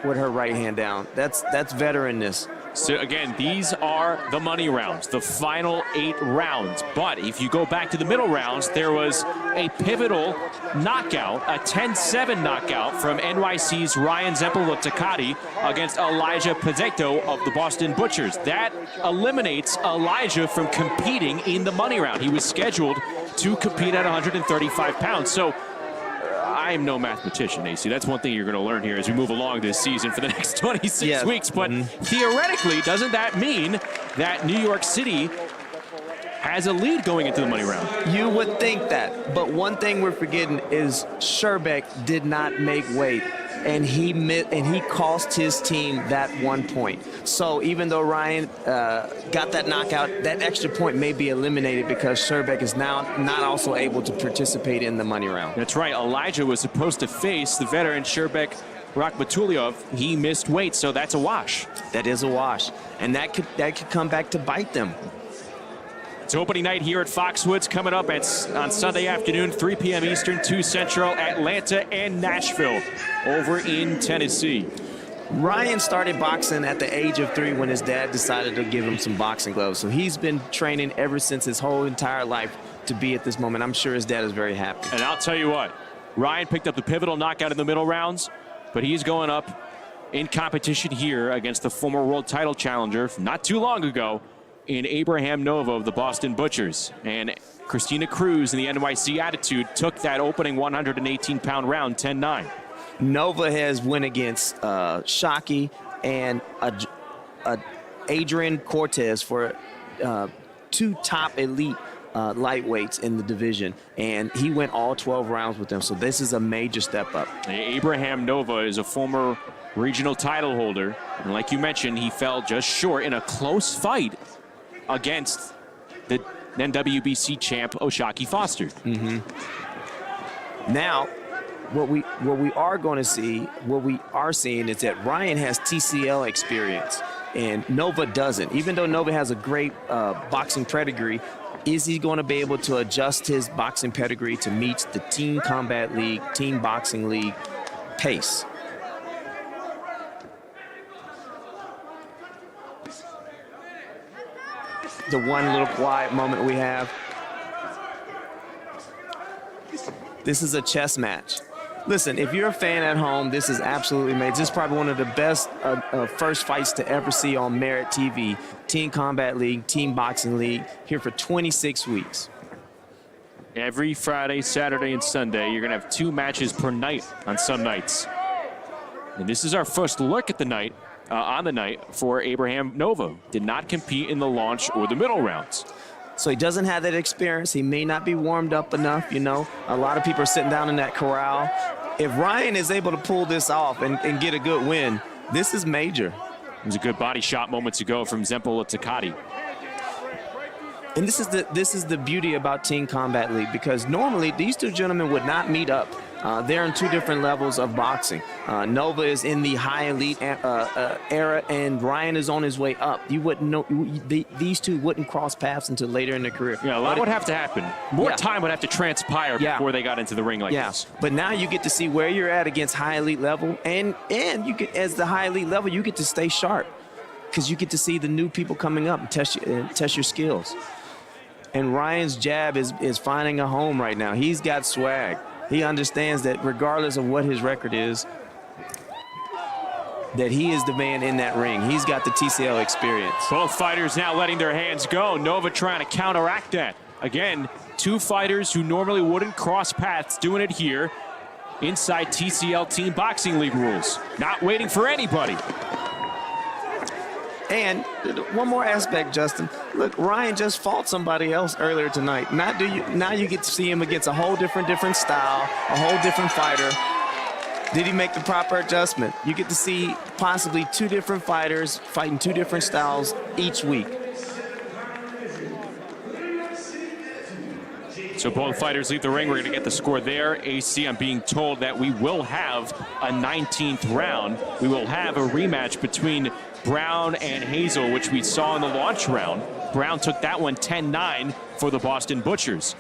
with her right hand down. That's veteranness. So again, these are the money rounds, the final 8 rounds. But if you go back to the middle rounds, there was a pivotal knockout, a 10-7 knockout from NYC's Ryan Zempolo-Takati against Elijah Pizzetto of the Boston Butchers. That eliminates Elijah from competing in the money round. He was scheduled to compete at 135 pounds. So I am no mathematician, AC. That's one thing you're going to learn here as we move along this season for the next 26 weeks. But theoretically, doesn't that mean that New York City has a lead going into the money round? You would think that. But one thing we're forgetting is Sherbeck did not make weight. And he cost his team that 1 point. So even though Ryan got that knockout, that extra point may be eliminated because Sherbeck is now not also able to participate in the money round. That's right. Elijah was supposed to face the veteran Sherbeck Rakhmatulyov. He missed weight, so that's a wash. That is a wash. And that could come back to bite them. It's opening night here at Foxwoods coming up on Sunday afternoon, 3 p.m. Eastern, 2 Central, Atlanta and Nashville over in Tennessee. Ryan started boxing at the age of 3 when his dad decided to give him some boxing gloves. So he's been training ever since his whole entire life to be at this moment. I'm sure his dad is very happy. And I'll tell you what, Ryan picked up the pivotal knockout in the middle rounds, but he's going up in competition here against the former world title challenger from not too long ago, in Abraham Nova of the Boston Butchers. And Christina Cruz in the NYC Attitude took that opening 118-pound round 10-9. Nova has went against Shockey and Adrian Cortez for 2 top elite lightweights in the division, and he went all 12 rounds with them. So this is a major step up. Abraham Nova is a former regional title holder, and like you mentioned, he fell just short in a close fight against the then WBC champ Oshaki Foster. Now, what we are seeing is that Ryan has TCL experience and Nova doesn't. Even though Nova has a great boxing pedigree, is he going to be able to adjust his boxing pedigree to meet the Team Combat League, Team Boxing League pace? The one little quiet moment we have. This is a chess match. Listen, if you're a fan at home, this is absolutely amazing. This is probably one of the best first fights to ever see on Merit TV. Team Combat League, Team Boxing League, here for 26 weeks. Every Friday, Saturday, and Sunday, you're going to have 2 matches per night on some nights. And this is our first look at the night, on the night for Abraham Nova. Did not compete in the launch or the middle rounds. So he doesn't have that experience. He may not be warmed up enough, you know. A lot of people are sitting down in that corral. If Ryan is able to pull this off and get a good win, this is major. It was a good body shot moments ago from Zempo Takati. And this is the beauty about Team Combat League, because normally these two gentlemen would not meet up. They're in 2 different levels of boxing. Nova is in the high elite era, and Ryan is on his way up. You wouldn't know, these two wouldn't cross paths until later in their career. Yeah, a lot would have to happen. More time would have to transpire before they got into the ring like this. But now you get to see where you're at against high elite level, and you get, as the high elite level, you get to stay sharp, because you get to see the new people coming up and test your skills. And Ryan's jab is finding a home right now. He's got swag. He understands that regardless of what his record is, that he is the man in that ring. He's got the TCL experience. Both fighters now letting their hands go. Nova trying to counteract that. Again, 2 fighters who normally wouldn't cross paths doing it here inside TCL Team Boxing League rules. Not waiting for anybody. And one more aspect, Justin. Look, Ryan just fought somebody else earlier tonight. Now you get to see him against a whole different style, a whole different fighter. Did he make the proper adjustment? You get to see possibly 2 different fighters fighting 2 different styles each week. So both fighters leave the ring. We're going to get the score there. AC, I'm being told that we will have a 19th round. We will have a rematch between Brown and Hazel, which we saw in the launch round. Brown took that one 10-9 for the Boston Butchers.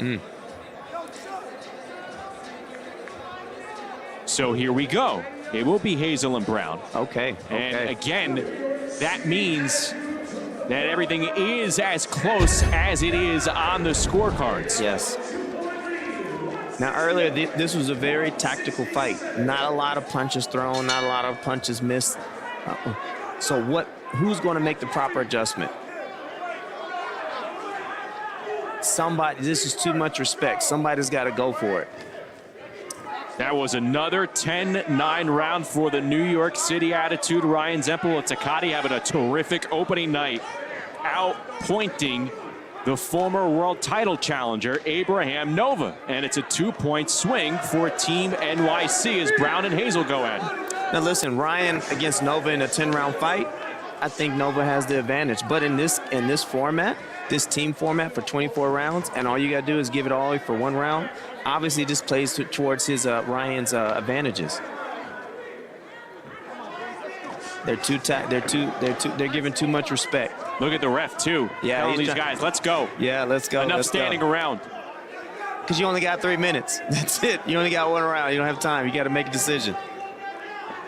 So here we go. It will be Hazel and Brown. Okay. And again, that means that everything is as close as it is on the scorecards. Yes. Now, earlier, this was a very tactical fight. Not a lot of punches thrown, not a lot of punches missed. So who's going to make the proper adjustment? Somebody, this is too much respect. Somebody's got to go for it. That was another 10-9 round for the New York City Attitude. Ryan Zempo Takati having a terrific opening night, outpointing the former world title challenger, Abraham Nova. And it's a 2-point swing for Team NYC as Brown and Hazel go at it. Now listen, Ryan against Nova in a 10-round fight, I think Nova has the advantage. But in this format, this team format for 24 rounds, and all you got to do is give it all for 1 round, obviously this plays towards his Ryan's advantages. They're giving too much respect. Look at the ref too. Yeah, telling these guys, let's go. Yeah, let's go. Enough standing around. Because you only got 3 minutes. That's it. You only got 1 round. You don't have time. You got to make a decision.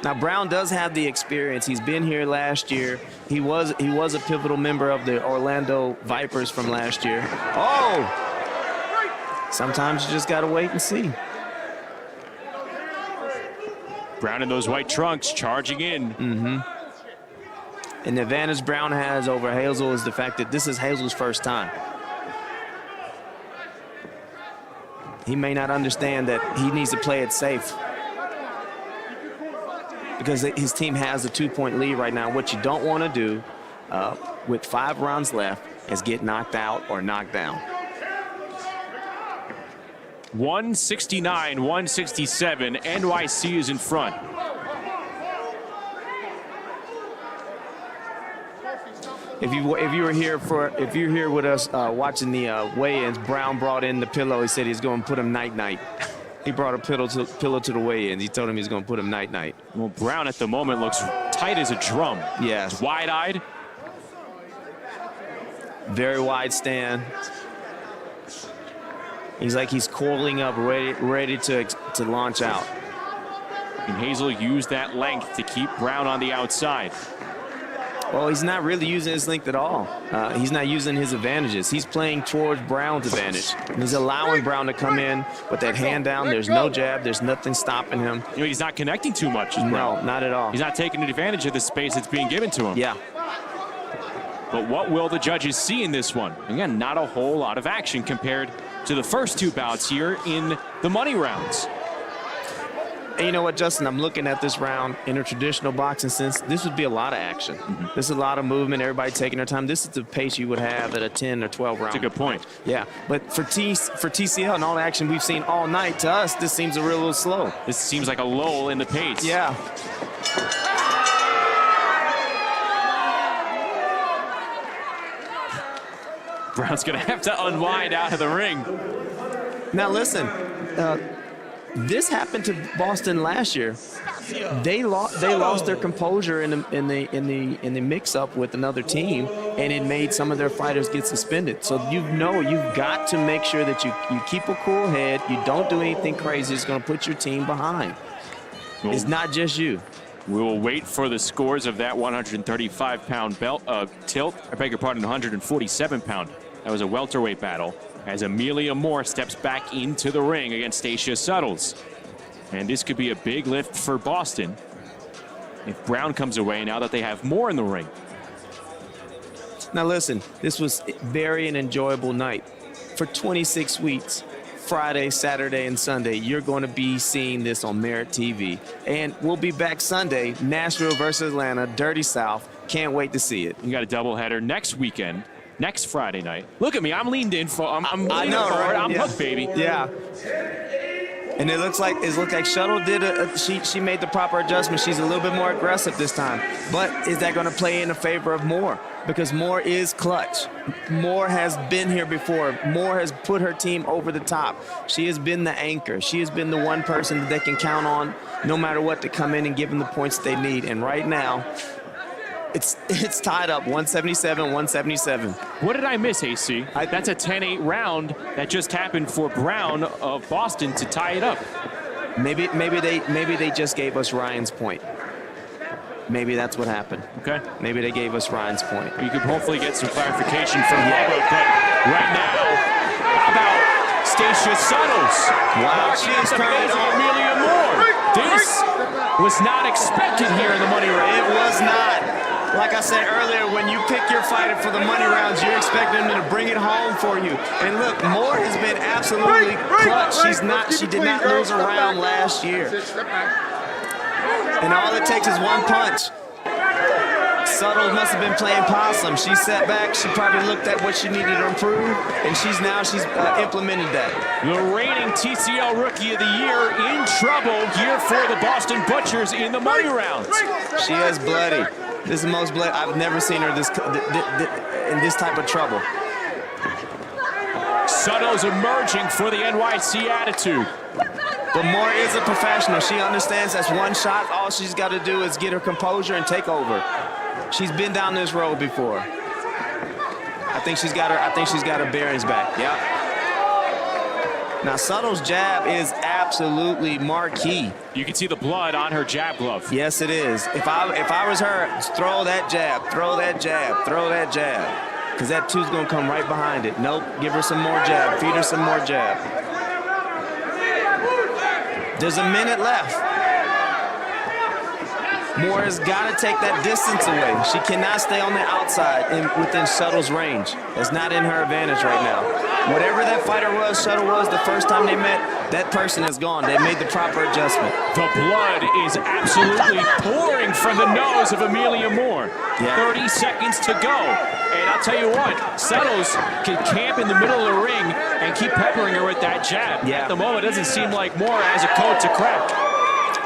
Now Brown does have the experience. He's been here last year. He was a pivotal member of the Orlando Vipers from last year. Oh! Sometimes you just got to wait and see. Brown in those white trunks charging in. And the advantage Brown has over Hazel is the fact that this is Hazel's first time. He may not understand that he needs to play it safe, because his team has a 2-point lead right now. What you don't want to do with 5 rounds left is get knocked out or knocked down. 169-167. NYC is in front. If you're here with us watching the weigh-ins, Brown brought in the pillow. He said he's going to put him night-night. He brought a pillow to the weigh-ins. He told him he's going to put him night-night. Well, Brown at the moment looks tight as a drum. Yes. Wide-eyed. Very wide stand. He's like he's coiling up, ready to launch out. And Hazel used that length to keep Brown on the outside. Well, he's not really using his length at all. He's not using his advantages. He's playing towards Brown's advantage. And he's allowing Brown to come in with that hand down. There's no jab. There's nothing stopping him. You know, he's not connecting too much. No, not at all. He's not taking advantage of the space that's being given to him. Yeah. But what will the judges see in this one? Again, not a whole lot of action compared to the first two bouts here in the money rounds. And you know what, Justin? I'm looking at this round in a traditional boxing sense. This would be a lot of action. This is a lot of movement, everybody taking their time. This is the pace you would have at a 10 or 12 round. That's a good point. Yeah, but for TCL and all the action we've seen all night, to us, this seems a little slow. This seems like a lull in the pace. Yeah. Brown's going to have to unwind out of the ring. Now listen, this happened to Boston last year. They lost their composure in the mix-up with another team, and it made some of their fighters get suspended. So you've got to make sure that you keep a cool head. You don't do anything crazy. It's going to put your team behind. It's not just you. We will wait for the scores of that 135-pound belt tilt. I beg your pardon, 147-pound. That was a welterweight battle as Amelia Moore steps back into the ring against Stacia Suttles. And this could be a big lift for Boston if Brown comes away now that they have Moore in the ring. Now listen, this was very an enjoyable night. For 26 weeks, Friday, Saturday, and Sunday, you're going to be seeing this on Merit TV. And we'll be back Sunday, Nashville versus Atlanta, Dirty South. Can't wait to see it. You got a doubleheader next weekend, next Friday night. Look at me, I'm leaned in. I'm I know, right? I'm hooked, baby. Yeah. And it looks like Shuttle did she made the proper adjustment. She's a little bit more aggressive this time. But is that going to play in the favor of Moore? Because Moore is clutch. Moore has been here before. Moore has put her team over the top. She has been the anchor. She has been the one person that they can count on no matter what to come in and give them the points they need. And right now, it's tied up 177-177. What did I miss, AC? That's a 10-8 round that just happened for Brown of Boston to tie it up. Maybe they just gave us Ryan's point. Maybe that's what happened. Okay. Maybe they gave us Ryan's point. You could hopefully get some clarification from Bubba, but right now, how about Stacia Suttles? Wow, she is turning on Amelia Moore. This was not expected here in the money round. It was not. Like I said earlier, when you pick your fighter for the money rounds, you're expecting them to bring it home for you. And look, Moore has been absolutely clutch. She did not lose a round last year. And all it takes is one punch. Suttles must have been playing possum. She sat back. She probably looked at what she needed to improve, and she's implemented that. The reigning TCL Rookie of the Year in trouble here for the Boston Butchers in the money rounds. She is bloody. This is the most bloody. I've never seen her in this type of trouble. Suttles emerging for the NYC Attitude. But Moore is a professional. She understands that's one shot. All she's got to do is get her composure and take over. She's been down this road before. I think she's got her bearings back. Yeah. Now Suttles' jab is absolutely marquee. You can see the blood on her jab glove. Yes, it is. If I was her, throw that jab, throw that jab, throw that jab. Because that two's going to come right behind it. Nope, give her some more jab, feed her some more jab. There's a minute left. Moore has got to take that distance away. She cannot stay on the outside within Shuttle's range. That's not in her advantage right now. Whatever that fighter was, Shuttle was, the first time they met, that person is gone. They made the proper adjustment. The blood is absolutely pouring from the nose of Amelia Moore. Yeah. 30 seconds to go. And I'll tell you what, Suttles can camp in the middle of the ring and keep peppering her with that jab. Yeah. At the moment, it doesn't seem like Moore has a code to crack.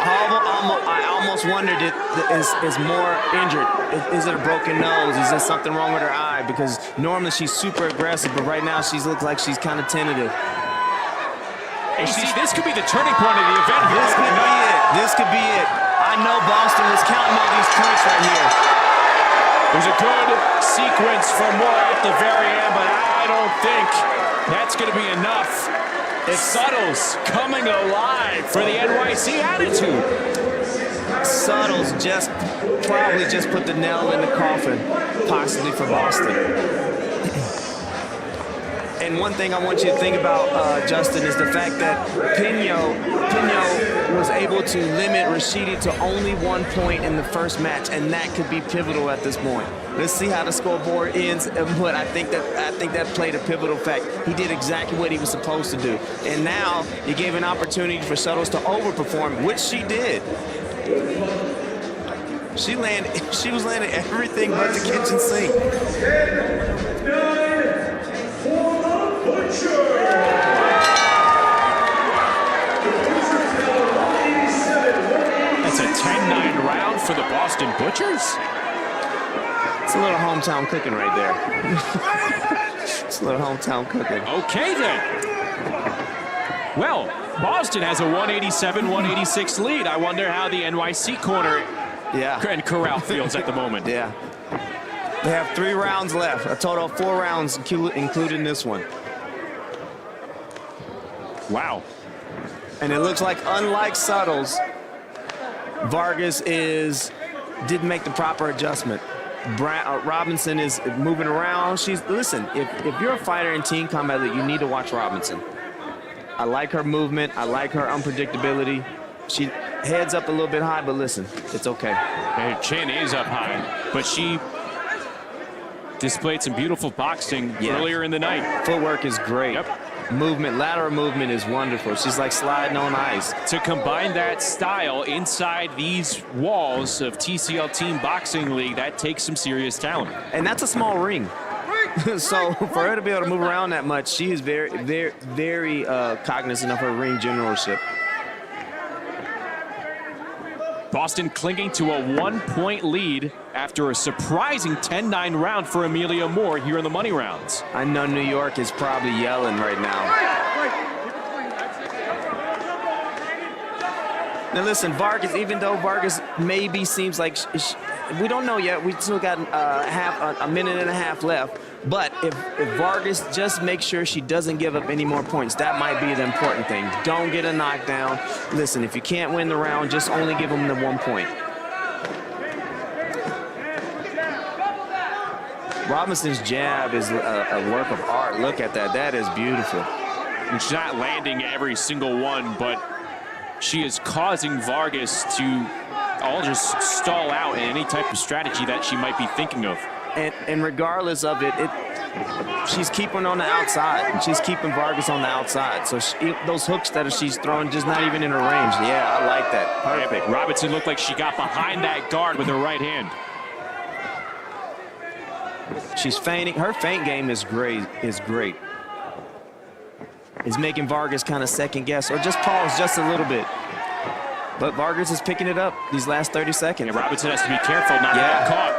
I almost wondered, is Moore injured? Is it a broken nose? Is there something wrong with her eye? Because normally she's super aggressive, but right now she looks like she's kind of tentative. And this could be the turning point of the event. This could be it. This could be it. I know Boston was counting all these points right here. There's a good sequence for Moore at the very end, but I don't think that's going to be enough. It's Suttles coming alive for the NYC Attitude. Suttles probably just put the nail in the coffin, possibly for Boston. And one thing I want you to think about, Justin, is the fact that Pino was able to limit Rashidi to only 1 point in the first match, and that could be pivotal at this point. Let's see how the scoreboard ends, but I think that played a pivotal fact. He did exactly what he was supposed to do, and now he gave an opportunity for Suttles to overperform, which she did. She was landing everything but the kitchen sink. That's a 10-9 round for the Boston Butchers. It's a little hometown cooking right there. It's a little hometown cooking. Okay, then. Well, Boston has a 187-186 lead. I wonder how the NYC corner and corral feels at the moment. Yeah. They have 3 rounds left, a total of 4 rounds, including this one. Wow. And it looks like, unlike Suttles, Vargas didn't make the proper adjustment. Robinson is moving around. Listen, if you're a fighter in Team Combat League, you need to watch Robinson. I like her movement. I like her unpredictability. She heads up a little bit high, but listen, it's okay. Her chin is up high, but she displayed some beautiful boxing earlier in the night. Footwork is great. Yep. Movement, lateral movement is wonderful. She's like sliding on ice. To combine that style inside these walls of TCL Team Boxing League, that takes some serious talent. And that's a small ring. So for her to be able to move around that much, she is very, very, very cognizant of her ring generalship. Boston clinging to a 1-point lead after a surprising 10-9 round for Amelia Moore here in the money rounds. I know New York is probably yelling right now. Now listen, Vargas, even though Vargas maybe seems like, we don't know yet, we still got a minute and a half left, but if Vargas just makes sure she doesn't give up any more points, that might be the important thing. Don't get a knockdown. Listen, if you can't win the round, just only give them the 1 point. Robinson's jab is a work of art. Look at that. That is beautiful. And she's not landing every single one, but she is causing Vargas to all just stall out in any type of strategy that she might be thinking of. And regardless of it, she's keeping on the outside. And she's keeping Vargas on the outside. So those hooks that she's throwing, just not even in her range. Yeah, I like that. Perfect. Robinson looked like she got behind that guard with her right hand. She's feinting. Her feint game is great. It's making Vargas kind of second guess or just pause just a little bit. But Vargas is picking it up these last 30 seconds. And Robinson has to be careful not to get caught.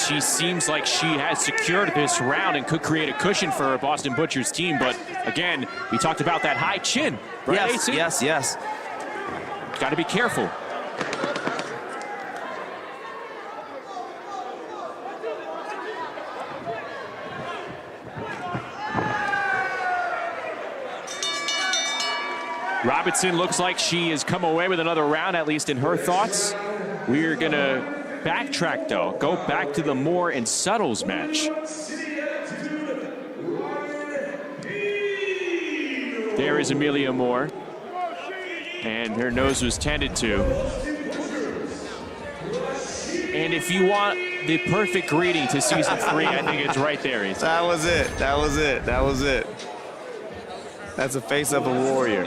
She seems like she has secured this round and could create a cushion for her Boston Butchers team. But again, we talked about that high chin. Right, AC? Yes. Got to be careful. Robinson looks like she has come away with another round, at least in her thoughts. We're going to backtrack, though. Go back to the Moore and Suttles match. There is Amelia Moore. And her nose was tended to. And if you want the perfect greeting to season 3, I think it's right there. That was it. That's a face of a warrior.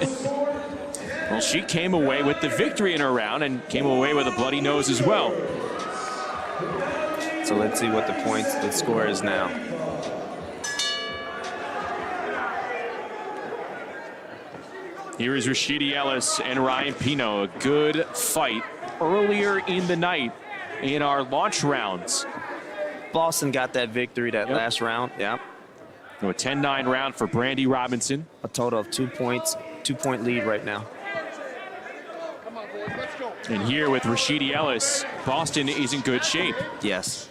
Well, she came away with the victory in her round and came away with a bloody nose as well. So let's see what the score is now. Here is Rashidi Ellis and Ryan Pino. A good fight earlier in the night in our launch rounds. Boston got that victory last round. Yeah. So a 10-9 round for Brandy Robinson. A total of 2 points, 2-point lead right now. And here with Rashidi Ellis, Boston is in good shape. Yes.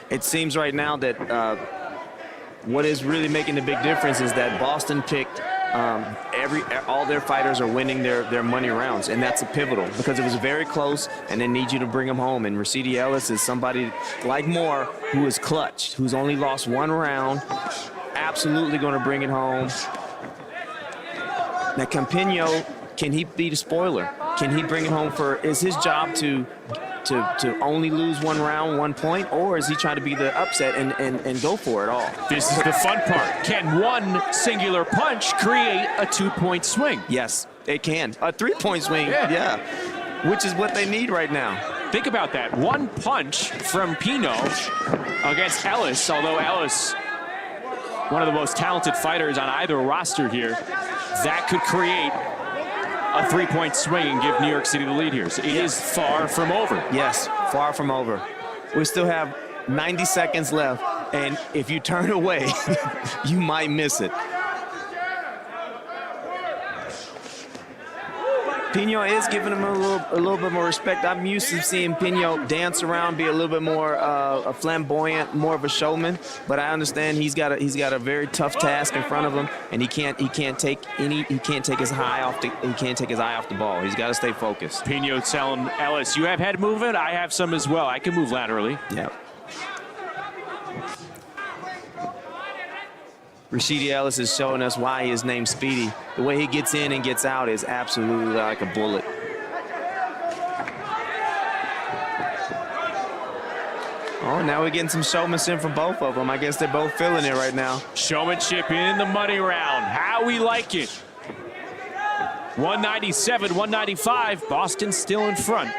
It seems right now that what is really making the big difference is that Boston picked all their fighters are winning their money rounds, and that's a pivotal because it was very close, and they need you to bring them home. And Rashidi Ellis is somebody like Moore who is clutch, who's only lost one round, absolutely going to bring it home. Now, Campino, can he be the spoiler? Can he bring it home is his job to only lose one round, 1 point, or is he trying to be the upset and go for it all? This is the fun part. Can one singular punch create a 2-point swing? Yes, it can. A 3-point swing, yeah. Which is what they need right now. Think about that. One punch from Pino against Ellis, although Ellis, one of the most talented fighters on either roster here, that could create a 3-point swing and give New York City the lead here. So it is far from over. Yes, far from over. We still have 90 seconds left, and if you turn away, you might miss it. Pino is giving him a little bit more respect. I'm used to seeing Pino dance around, be a little bit more flamboyant, more of a showman. But I understand he's got a very tough task in front of him, and he can't take his eye off the ball. He's got to stay focused. Pino telling Ellis, "You have head movement. I have some as well. I can move laterally." Yeah. Rashidi Ellis is showing us why his name's Speedy. The way he gets in and gets out is absolutely like a bullet. Oh, now we're getting some showmanship from both of them. I guess they're both feeling it right now. Showmanship in the money round. How we like it. 197, 195. Boston still in front.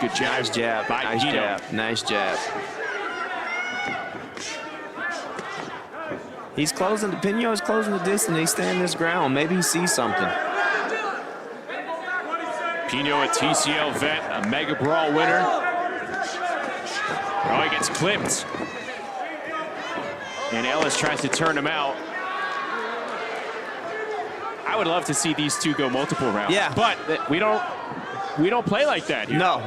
Good jab. Nice jab. Nice jab. Nice jab. He's closing. Pino is closing the distance. He's standing his ground. Maybe he sees something. Pino, a TCL vet, a Mega Brawl winner. Oh, he gets clipped. And Ellis tries to turn him out. I would love to see these two go multiple rounds. Yeah. But we don't play like that here. No.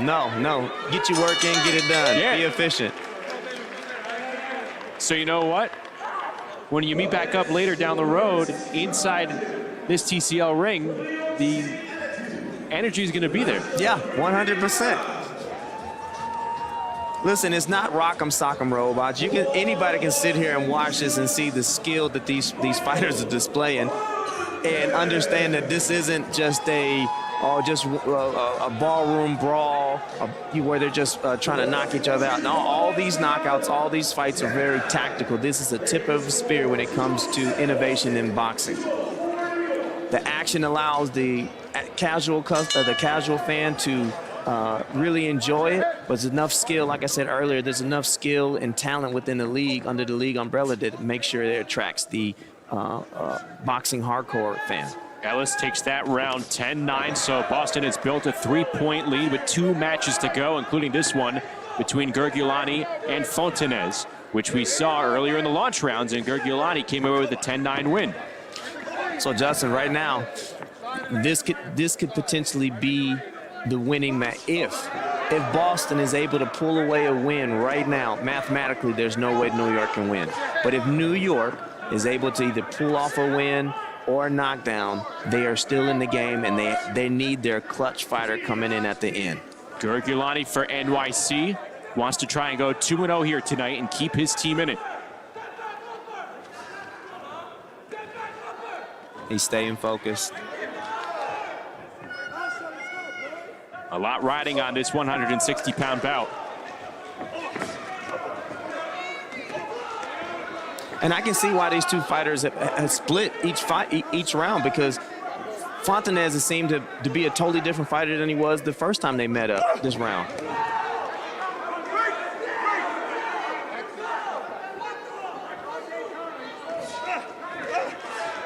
Get your work in, get it done. Yeah. Be efficient. So you know what? When you meet back up later down the road, inside this TCL ring, the energy is going to be there. Yeah, 100%. Listen, it's not rock'em sock'em robots. Anybody can sit here and watch this and see the skill that these fighters are displaying, and understand that this isn't just a ballroom brawl where they're just trying to knock each other out. No, all these knockouts, all these fights are very tactical. This is the tip of the spear when it comes to innovation in boxing. The action allows the casual fan to really enjoy it, but there's enough skill, like I said earlier, there's enough skill and talent within the league, under the league umbrella, that makes sure it attracts the boxing hardcore fan. Ellis takes that round 10-9, so Boston has built a 3-point lead with 2 matches to go, including this one between Gurgulani and Fontanez, which we saw earlier in the launch rounds, and Gurgulani came away with a 10-9 win. So Justin, right now, this could potentially be the winning match. If Boston is able to pull away a win right now, mathematically, there's no way New York can win. But if New York is able to either pull off a win or a knockdown, they are still in the game, and they need their clutch fighter coming in at the end. Gurgulani for NYC wants to try and go 2-0 here tonight and keep his team in it. He's staying focused. A lot riding on this 160-pound bout. And I can see why these two fighters have split each round, because Fontanez has seemed to be a totally different fighter than he was the first time they met up this round.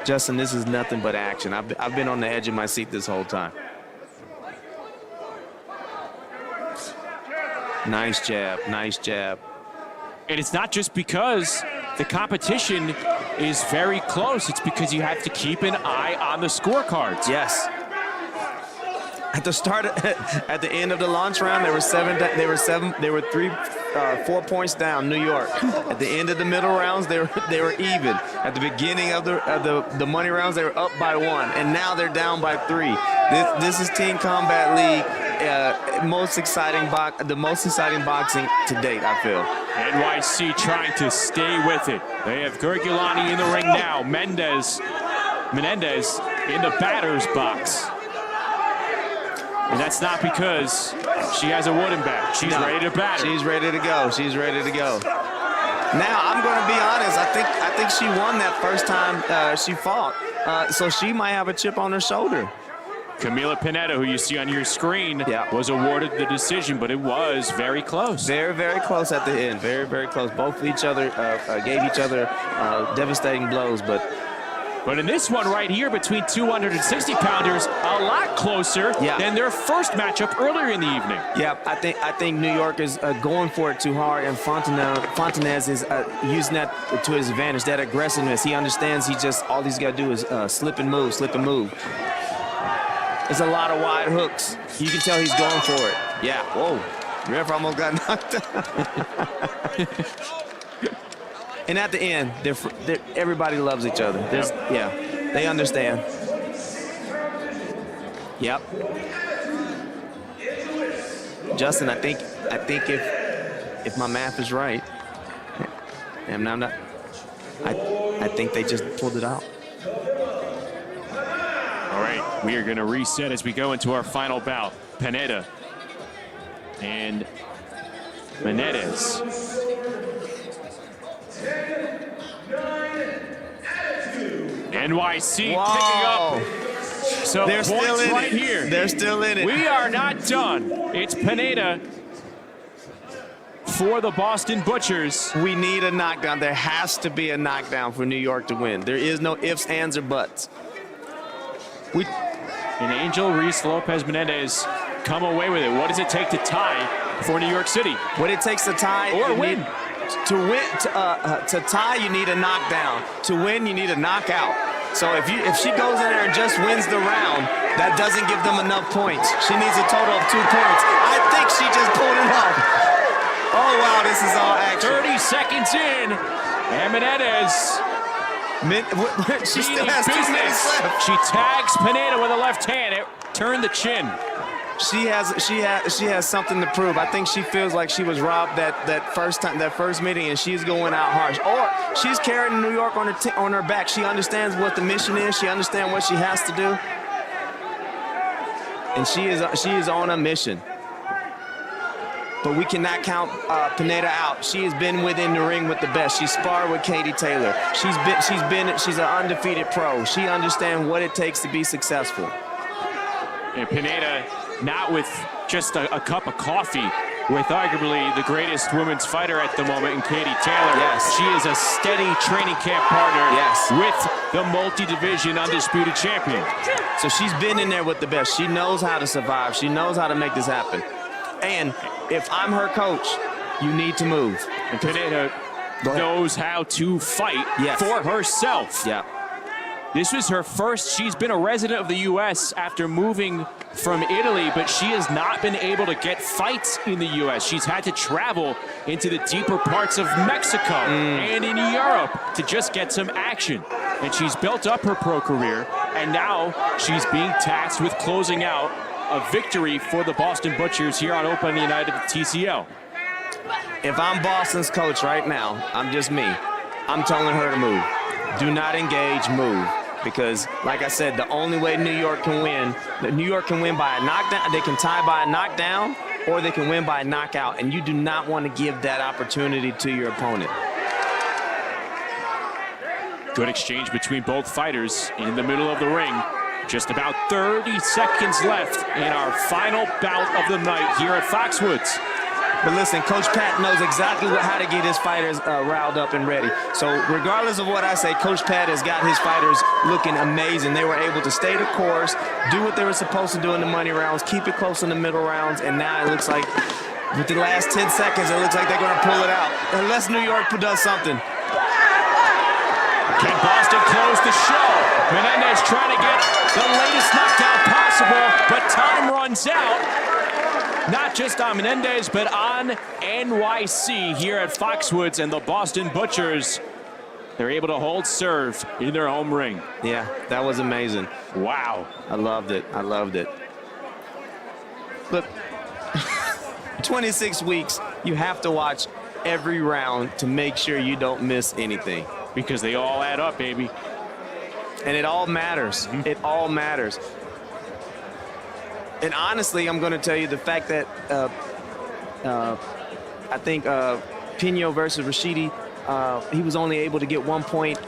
Justin, this is nothing but action. I've been on the edge of my seat this whole time. Nice jab, nice jab. And it's not just because the competition is very close. It's because you have to keep an eye on the scorecards. Yes. At the end of the launch round, there were 4 points down, New York. At the end of the middle rounds, they were even. At the beginning of the money rounds, they were up by 1, and now they're down by 3. This is Team Combat League, the most exciting boxing to date, I feel. NYC trying to stay with it. They have Gurgulani in the ring now. Menendez in the batter's box. And that's not because she has a wooden bat. She's ready to batter. She's ready to go. She's ready to go. Now, I'm going to be honest. I think she won that first time she fought. So she might have a chip on her shoulder. Camila Pineda, who you see on your screen, was awarded the decision, but it was very close. Very, very close at the end. Very, very close. Both of each other gave each other devastating blows, But in this one right here between 260-pounders, a lot closer than their first matchup earlier in the evening. Yeah, I think New York is going for it too hard, and Fontanez is using that to his advantage, that aggressiveness. He understands all he's got to do is slip and move, slip and move. There's a lot of wide hooks. You can tell he's going for it. Yeah, whoa. Ref almost got knocked out. And at the end, everybody loves each other. They understand. Yep. Justin, I think if my math is right, and I'm not, I think they just pulled it out. All right, we are going to reset as we go into our final bout. Pineda and Menendez. NYC picking up some They're points still in right it. here. They're still in it. We are not done. It's Pineda for the Boston Butchers. We need a knockdown. There has to be a knockdown for New York to win. There is no ifs, ands, or buts. And Angel Reese Lopez Menendez come away with it. What does it take to tie for New York City? What it takes to tie or win. To tie, you need a knockdown. To win, you need a knockout. So if she goes in there and just wins the round, that doesn't give them enough points. She needs a total of 2 points. I think she just pulled it off. Oh, wow, this is all action. 30 seconds in, and Menendez. She still has 2 minutes left. She tags Pineda with a left hand. It turned the chin. She has something to prove. I think she feels like she was robbed that first meeting, and she's going out harsh. Or she's carrying New York on her back. She understands what the mission is. She understands what she has to do, and she is on a mission. But we cannot count Pineda out. She has been within the ring with the best. She sparred with Katie Taylor. She's an undefeated pro. She understands what it takes to be successful. And Pineda, not with just a cup of coffee, with arguably the greatest women's fighter at the moment in Katie Taylor. Yes. She is a steady training camp partner with the multi-division undisputed champion. So she's been in there with the best. She knows how to survive. She knows how to make this happen. And if I'm her coach, you need to move. And Pineda knows how to fight for herself. Yeah. This was her first. She's been a resident of the U.S. after moving from Italy, but she has not been able to get fights in the U.S. She's had to travel into the deeper parts of Mexico and in Europe to just get some action. And she's built up her pro career, and now she's being tasked with closing out a victory for the Boston Butchers here on Open United TCL. If I'm Boston's coach right now, I'm just me. I'm telling her to move. Do not engage, move. Because, like I said, the only way New York can win by a knockdown. They can tie by a knockdown, or they can win by a knockout. And you do not want to give that opportunity to your opponent. Good exchange between both fighters in the middle of the ring. Just about 30 seconds left in our final bout of the night here at Foxwoods. But listen, Coach Pat knows exactly how to get his fighters riled up and ready. So regardless of what I say, Coach Pat has got his fighters looking amazing. They were able to stay the course, do what they were supposed to do in the money rounds, keep it close in the middle rounds, and now it looks like with the last 10 seconds, it looks like they're going to pull it out. Unless New York does something. Can Boston close the show? Menendez trying to get the latest knockdown possible, but time runs runs out, not just on Menendez, but on NYC here at Foxwoods, and the Boston Butchers, they're able to hold serve in their home ring. Yeah, that was amazing. Wow. I loved it. I loved it. Look, 26 weeks, you have to watch every round to make sure you don't miss anything. Because they all add up, baby. And it all matters. It all matters. And honestly, I'm going to tell you the fact that I think Pino versus Rashidi, he was only able to get 1 point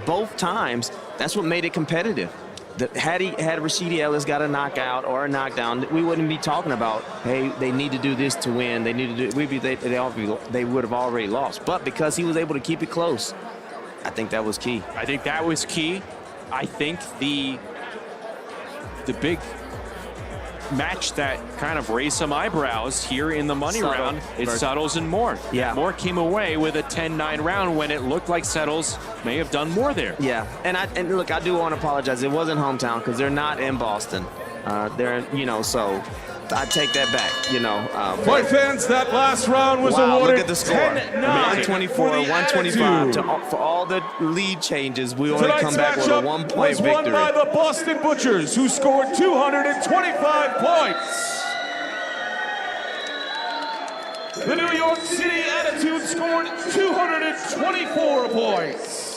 both times. That's what made it competitive. Had Rashidi Ellis got a knockout or a knockdown, we wouldn't be talking about, hey, they need to do this to win. They need to do. They would have already lost. But because he was able to keep it close, I think that was key. I think that was key. I think the big match that kind of raised some eyebrows here in the money round is Settles and Moore. Yeah. Moore came away with a 10-9 round when it looked like Settles may have done more there. Yeah, and look, I do want to apologize. It wasn't hometown because they're not in Boston. They're, so I take that back, Fight fans, that last round was wow, awarded look at the score. 10-9 124, 125. For all the lead changes, we only come back with a 1 point victory. Was won by the Boston Butchers, who scored 225 points. The New York City Attitude scored 224 points.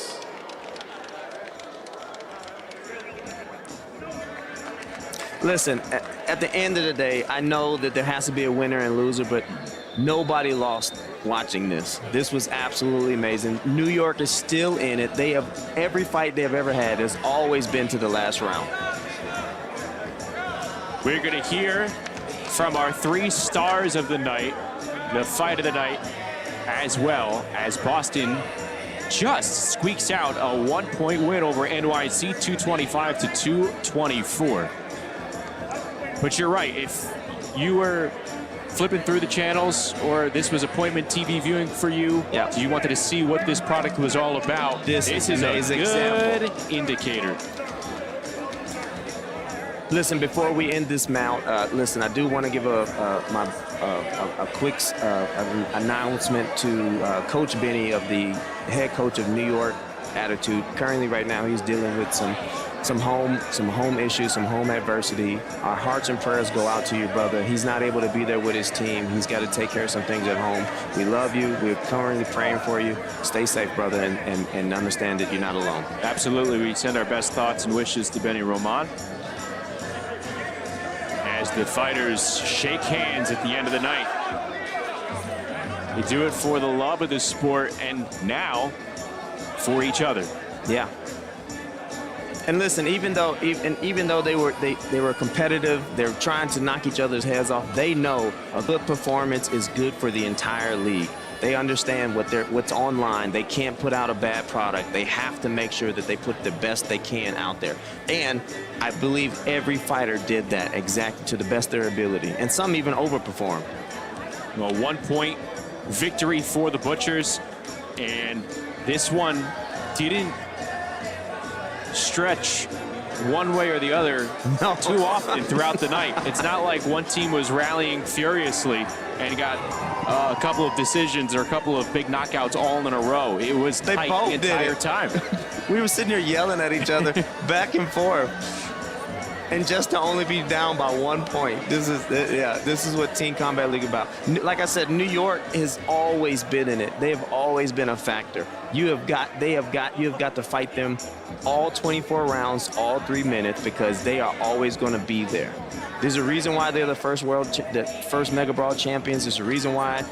Listen, at the end of the day, I know that there has to be a winner and loser, but nobody lost watching this. This was absolutely amazing. New York is still in it. They have every fight they've ever had has always been to the last round. We're going to hear from our 3 stars of the night, the fight of the night, as well as Boston just squeaks out a 1 point win over NYC, 225 to 224. But you're right, if you were flipping through the channels or this was appointment TV viewing for you, you wanted to see what this product was all about, this is a good indicator. Listen, before we end this mount, listen, I do want to give a quick announcement to Coach Benny, of the head coach of New York Attitude. Currently, right now, he's dealing with some home issues, some home adversity. Our hearts and prayers go out to you, brother. He's not able to be there with his team. He's got to take care of some things at home. We love you. We're currently praying for you. Stay safe, brother, and understand that you're not alone. Absolutely. We send our best thoughts and wishes to Benny Roman as the fighters shake hands at the end of the night. They do it for the love of the sport and now for each other. Yeah. And listen, even though they were competitive, they were trying to knock each other's heads off, they know a good performance is good for the entire league. They understand what's online. They can't put out a bad product. They have to make sure that they put the best they can out there. And I believe every fighter did that exactly to the best of their ability. And some even overperformed. Well, 1 point victory for the Butchers. And this one didn't stretch one way or the other too often throughout the night. It's not like one team was rallying furiously and got a couple of decisions or a couple of big knockouts all in a row. It was tight the entire time. We were sitting here yelling at each other back and forth. And just to only be down by 1 point. This is what Team Combat League about. Like I said, New York has always been in it. They have always been a factor. You have got to fight them all 24 rounds, all 3 minutes, because they are always going to be there. There's a reason why they're the first Mega Brawl champions. There's a reason why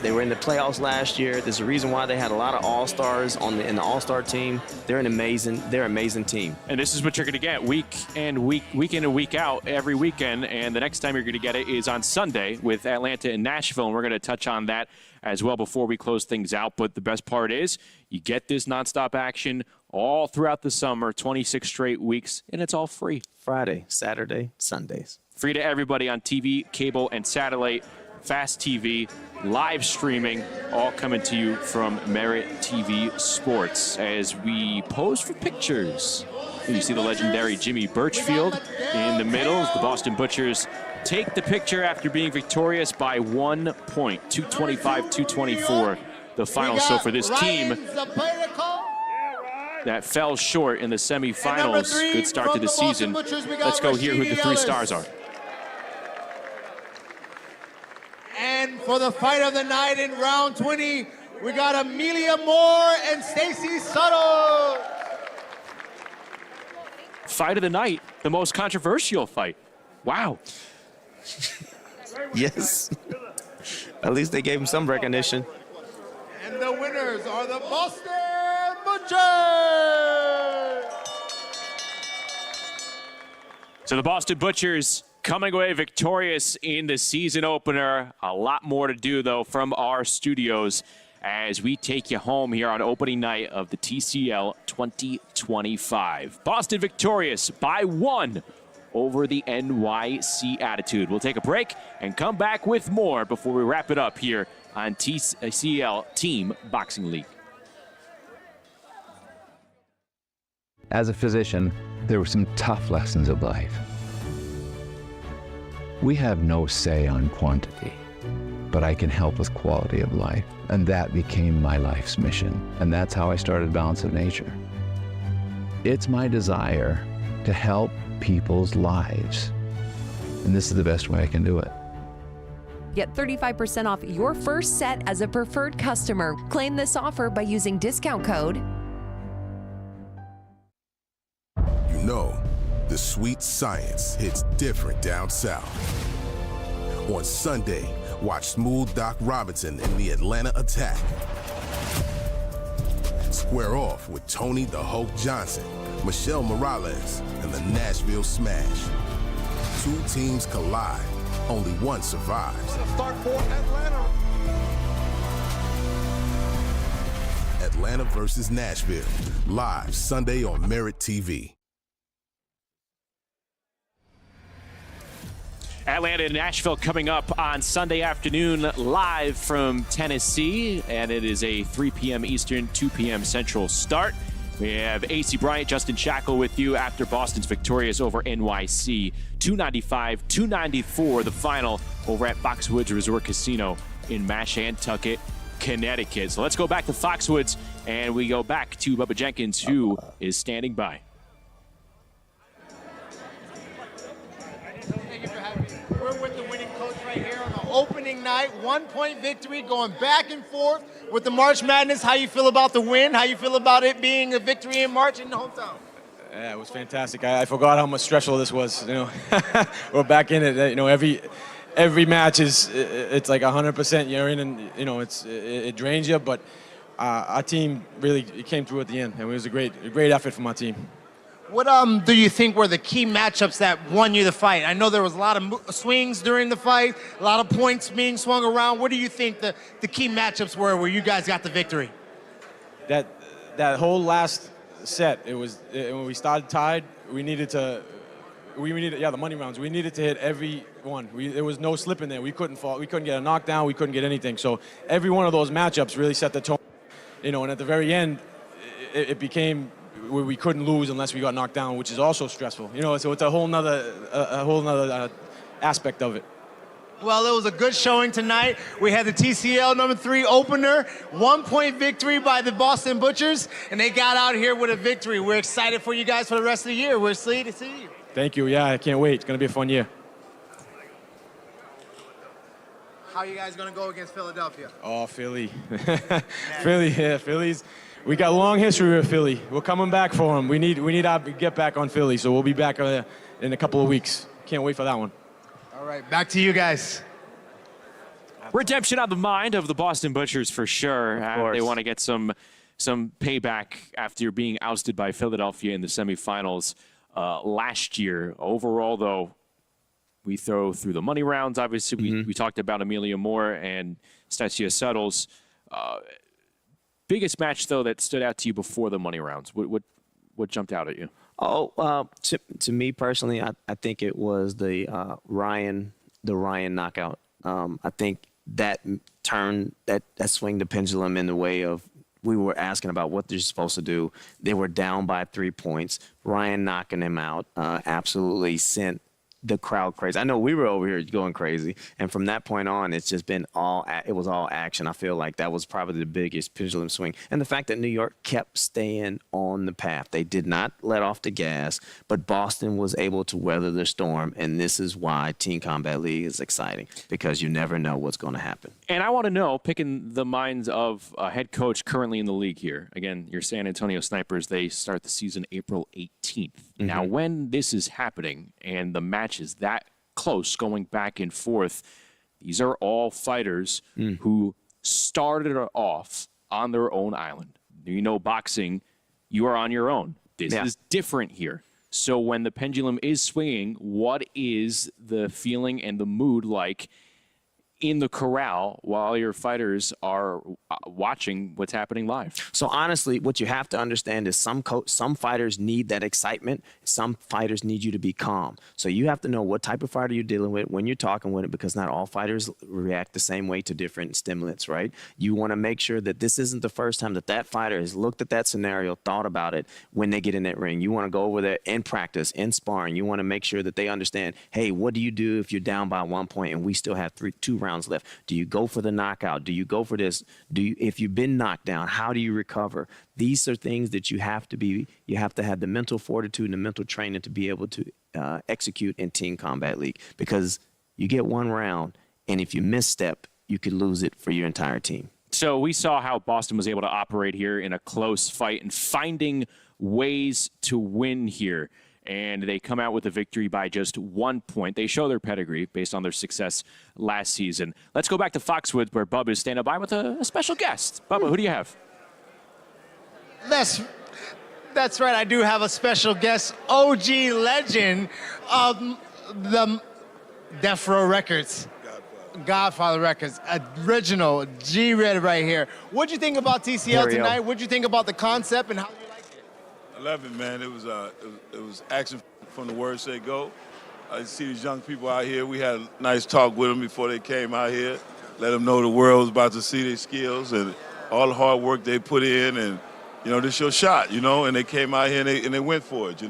they were in the playoffs last year. There's a reason why they had a lot of all-stars in the all-star team. They're an amazing team. And this is what you're going to get week in and week out every weekend. And the next time you're going to get it is on Sunday with Atlanta and Nashville. And we're going to touch on that as well before we close things out. But the best part is you get this nonstop action all throughout the summer, 26 straight weeks, and it's all free. Friday, Saturday, Sundays. Free to everybody on TV, cable, and satellite. Fast TV, live streaming, all coming to you from Merit TV Sports as we pose for pictures. You see the legendary Jimmy Birchfield in the middle as the Boston Butchers take the picture after being victorious by 1 point, 225-224, the final. So for this team that fell short in the semifinals, good start to the season. Let's go hear who the 3 stars are. And for the fight of the night in round 20, we got Amelia Moore and Stacey Suttle. Fight of the night, the most controversial fight. Wow. Yes. At least they gave him some recognition. And the winners are the Boston Butchers. So the Boston Butchers coming away victorious in the season opener. A lot more to do, though, from our studios as we take you home here on opening night of the TCL 2025. Boston victorious by 1 over the NYC Attitude. We'll take a break and come back with more before we wrap it up here on TCL Team Boxing League. As a physician, there were some tough lessons of life. We have no say on quantity, but I can help with quality of life. And that became my life's mission. And that's how I started Balance of Nature. It's my desire to help people's lives. And this is the best way I can do it. Get 35% off your first set as a preferred customer. Claim this offer by using discount code. You know, the sweet science hits different down south. On Sunday, watch Smooth Doc Robinson in the Atlanta Attack. Square off with Tony the Hulk Johnson, Michelle Morales, and the Nashville Smash. 2 teams collide, only one survives. Start for Atlanta. Atlanta versus Nashville, live Sunday on Merit TV. Atlanta and Nashville coming up on Sunday afternoon live from Tennessee, and it is a 3 p.m. Eastern, 2 p.m. Central start. We have AC Bryant, Justin Shackle with you after Boston's victorious over NYC. 295-294 the final over at Foxwoods Resort Casino in Mashantucket, Connecticut. So let's go back to Foxwoods, and we go back to Bubba Jenkins, who is standing by. We're with the winning coach right here on the opening night. 1-point victory, going back and forth with the March Madness. How you feel about the win? How you feel about it being a victory in March in the hometown? Yeah, it was fantastic. I forgot how much stressful this was. You know, we're back in it. You know, every match it's like 100%. You're in, and you know it drains you. But our team really came through at the end, and it was a great effort from our team. What do you think were the key matchups that won you the fight? I know there was a lot of swings during the fight, a lot of points being swung around. What do you think the key matchups were where you guys got the victory? That whole last set, it was when we started tied. We needed the money rounds. We needed to hit every one. There was no slip in there. We couldn't fall. We couldn't get a knockdown. We couldn't get anything. So every one of those matchups really set the tone. You know, and at the very end, it became where we couldn't lose unless we got knocked down, which is also stressful. You know, so it's a whole nother aspect of it. Well, it was a good showing tonight. We had the TCL number 3 opener, 1-point victory by the Boston Butchers, and they got out here with a victory. We're excited for you guys for the rest of the year. We're excited to see you. Thank you. Yeah, I can't wait. It's going to be a fun year. How are you guys going to go against Philadelphia? Oh, Philly. Philly, yeah, Philly's. We got a long history with Philly. We're coming back for them. We need our get back on Philly, so we'll be back in a couple of weeks. Can't wait for that one. All right, back to you guys. Redemption on the mind of the Boston Butchers for sure. They want to get some payback after being ousted by Philadelphia in the semifinals last year. Overall, though, we throw through the money rounds. Obviously, we talked about Amelia Moore and Stacey Suttles. Biggest match, though, that stood out to you before the money rounds? What jumped out at you? Oh, to me personally, I think it was the Ryan knockout. I think that turned that swing the pendulum in the way of we were asking about what they're supposed to do. They were down by 3 points. Ryan knocking them out absolutely sent the crowd crazy. I know we were over here going crazy, and from that point on, it's just been it was all action. I feel like that was probably the biggest pendulum swing, and the fact that New York kept staying on the path. They did not let off the gas, but Boston was able to weather the storm, and this is why Team Combat League is exciting, because you never know what's going to happen. And I want to know, picking the minds of a head coach currently in the league here. Again, your San Antonio Snipers, they start the season April 18th. Now, when this is happening and the match is that close, going back and forth, these are all fighters who started off on their own island. You know, boxing, you are on your own. This is different here. So when the pendulum is swinging, what is the feeling and the mood like in the corral while your fighters are watching what's happening live? So honestly, what you have to understand is some fighters need that excitement. Some fighters need you to be calm. So you have to know what type of fighter you're dealing with when you're talking with it, because not all fighters react the same way to different stimulants, right? You want to make sure that this isn't the first time that fighter has looked at that scenario, thought about it when they get in that ring. You want to go over there in practice, in sparring. You want to make sure that they understand, hey, what do you do if you're down by 1 point and we still have 2 rounds left? Do you go for the knockout? Do you go for this? If you've been knocked down, how do you recover? These are things that you have to have the mental fortitude and the mental training to be able to execute in Team Combat League, because you get 1 round, and if you misstep, you could lose it for your entire team. So we saw how Boston was able to operate here in a close fight and finding ways to win here. And they come out with a victory by just 1 point. They show their pedigree based on their success last season. Let's go back to Foxwoods, where Bubba is standing by with a special guest. Bubba, who do you have? That's right. I do have a special guest, OG legend of the Death Row Records. Godfather Records, original G-Red right here. What'd you think about TCL tonight? What'd you think about the concept, and how you like it? I love it, man. It was action from the word say go. I see these young people out here. We had a nice talk with them before they came out here. Let them know the world was about to see their skills and all the hard work they put in, and this is your shot, and they came out here and they went for it,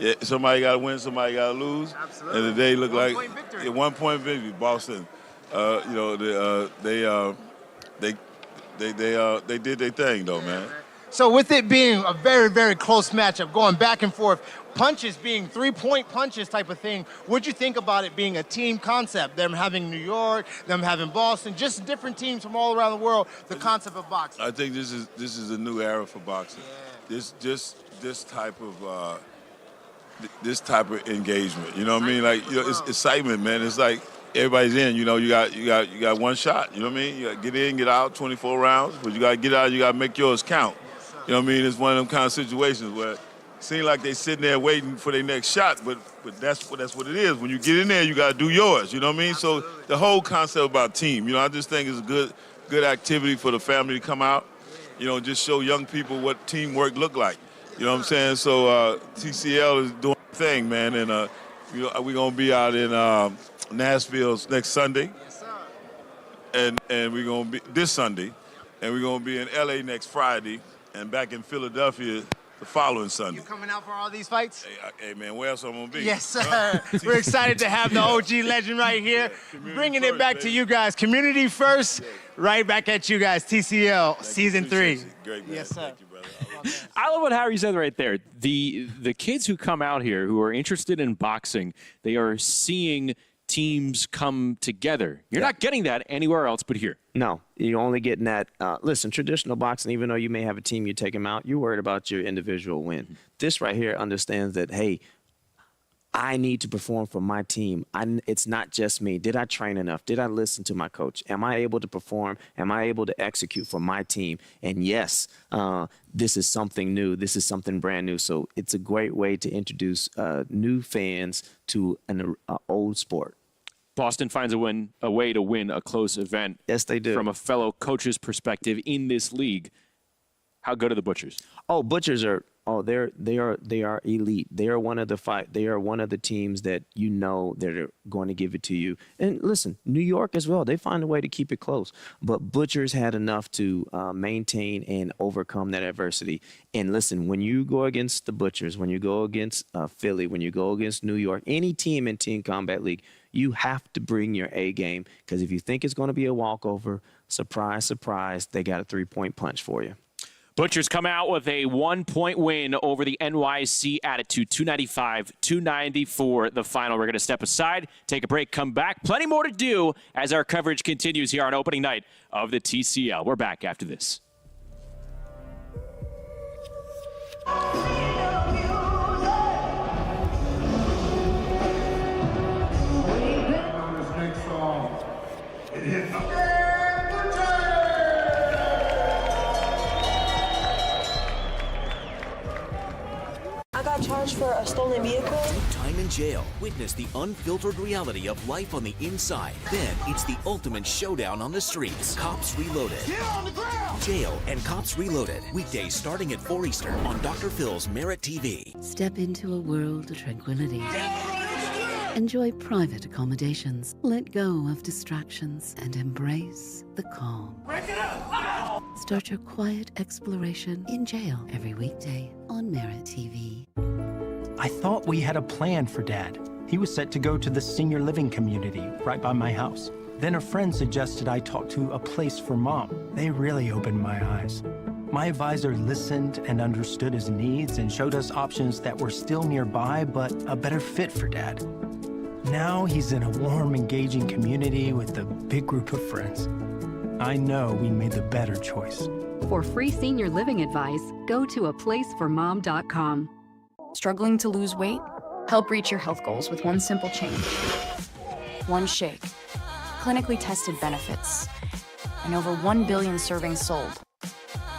Yeah, somebody got to win, somebody got to lose. Absolutely. And today looked like 1-point victory. Boston, they did their thing though, man. So with it being a very, very close matchup, going back and forth, punches being 3-point punches type of thing, what'd you think about it being a team concept? Them having New York, them having Boston, just different teams from all around the world, the concept of boxing. I think this is a new era for boxing. Yeah. This type of engagement. You know what I mean? Like it's excitement, man. It's like everybody's in. You got one shot. You know what I mean? You got to get in, get out, 24 rounds. But you got to get out. You got to make yours count. You know what I mean? It's one of them kind of situations where it seems like they're sitting there waiting for their next shot, but that's what it is. When you get in there, you got to do yours. You know what I mean? Absolutely. So the whole concept about team, I just think it's a good activity for the family to come out. Just show young people what teamwork look like. You know what I'm saying? So TCL is doing the thing, man, and we're gonna be out in Nashville next Sunday, yes, sir. And we're gonna be this Sunday, and we're gonna be in LA next Friday, and back in Philadelphia the following Sunday. You coming out for all these fights? Hey man, where else I'm gonna be? Yes, sir. We're excited to have the OG legend right here, bringing it back to you guys. Community first, right back at you guys. TCL season 3. Great, man. Yes, sir. Thank you, brother. I love what Harry said right there. The kids who come out here who are interested in boxing, they are seeing teams come together. You're not getting that anywhere else but here. No, you're only getting that. Listen, traditional boxing, even though you may have a team, you take them out, you're worried about your individual win. This right here understands that, hey, I need to perform for my team. It's not just me. Did I train enough? Did I listen to my coach? Am I able to perform? Am I able to execute for my team? And yes, this is something new. This is something brand new. So it's a great way to introduce new fans to an old sport. Boston finds a way to win a close event. Yes, they do. From a fellow coach's perspective in this league, how good are the Butchers? Oh, Butchers are Oh, they are elite. They are one of the teams that you know that are going to give it to you. And listen, New York as well. They find a way to keep it close. But Butchers had enough to maintain and overcome that adversity. And listen, when you go against the Butchers, when you go against Philly, when you go against New York, any team in Team Combat League, you have to bring your A game, because if you think it's going to be a walkover, surprise, surprise, they got a 3-point punch for you. Butchers come out with a 1-point win over the NYC Attitude, 295-294, the final. We're going to step aside, take a break, come back. Plenty more to do as our coverage continues here on opening night of the TCL. We're back after this. I got charged for a stolen vehicle. Time in jail. Witness the unfiltered reality of life on the inside. Then it's the ultimate showdown on the streets. Cops Reloaded. Get on the ground! Jail and Cops Reloaded. Weekdays starting at 4 Eastern on Dr. Phil's Merit TV. Step into a world of tranquility. Enjoy private accommodations. Let go of distractions and embrace the calm. Break it up! Start your quiet exploration in jail every weekday on Merit TV. I thought we had a plan for Dad. He was set to go to the senior living community right by my house. Then a friend suggested I talk to a place for Mom. They really opened my eyes. My advisor listened and understood his needs and showed us options that were still nearby, but a better fit for Dad. Now he's in a warm, engaging community with a big group of friends. I know we made the better choice. For free senior living advice, go to aplaceformom.com. Struggling to lose weight? Help reach your health goals with one simple change. One shake. Clinically tested benefits. And over 1 billion servings sold.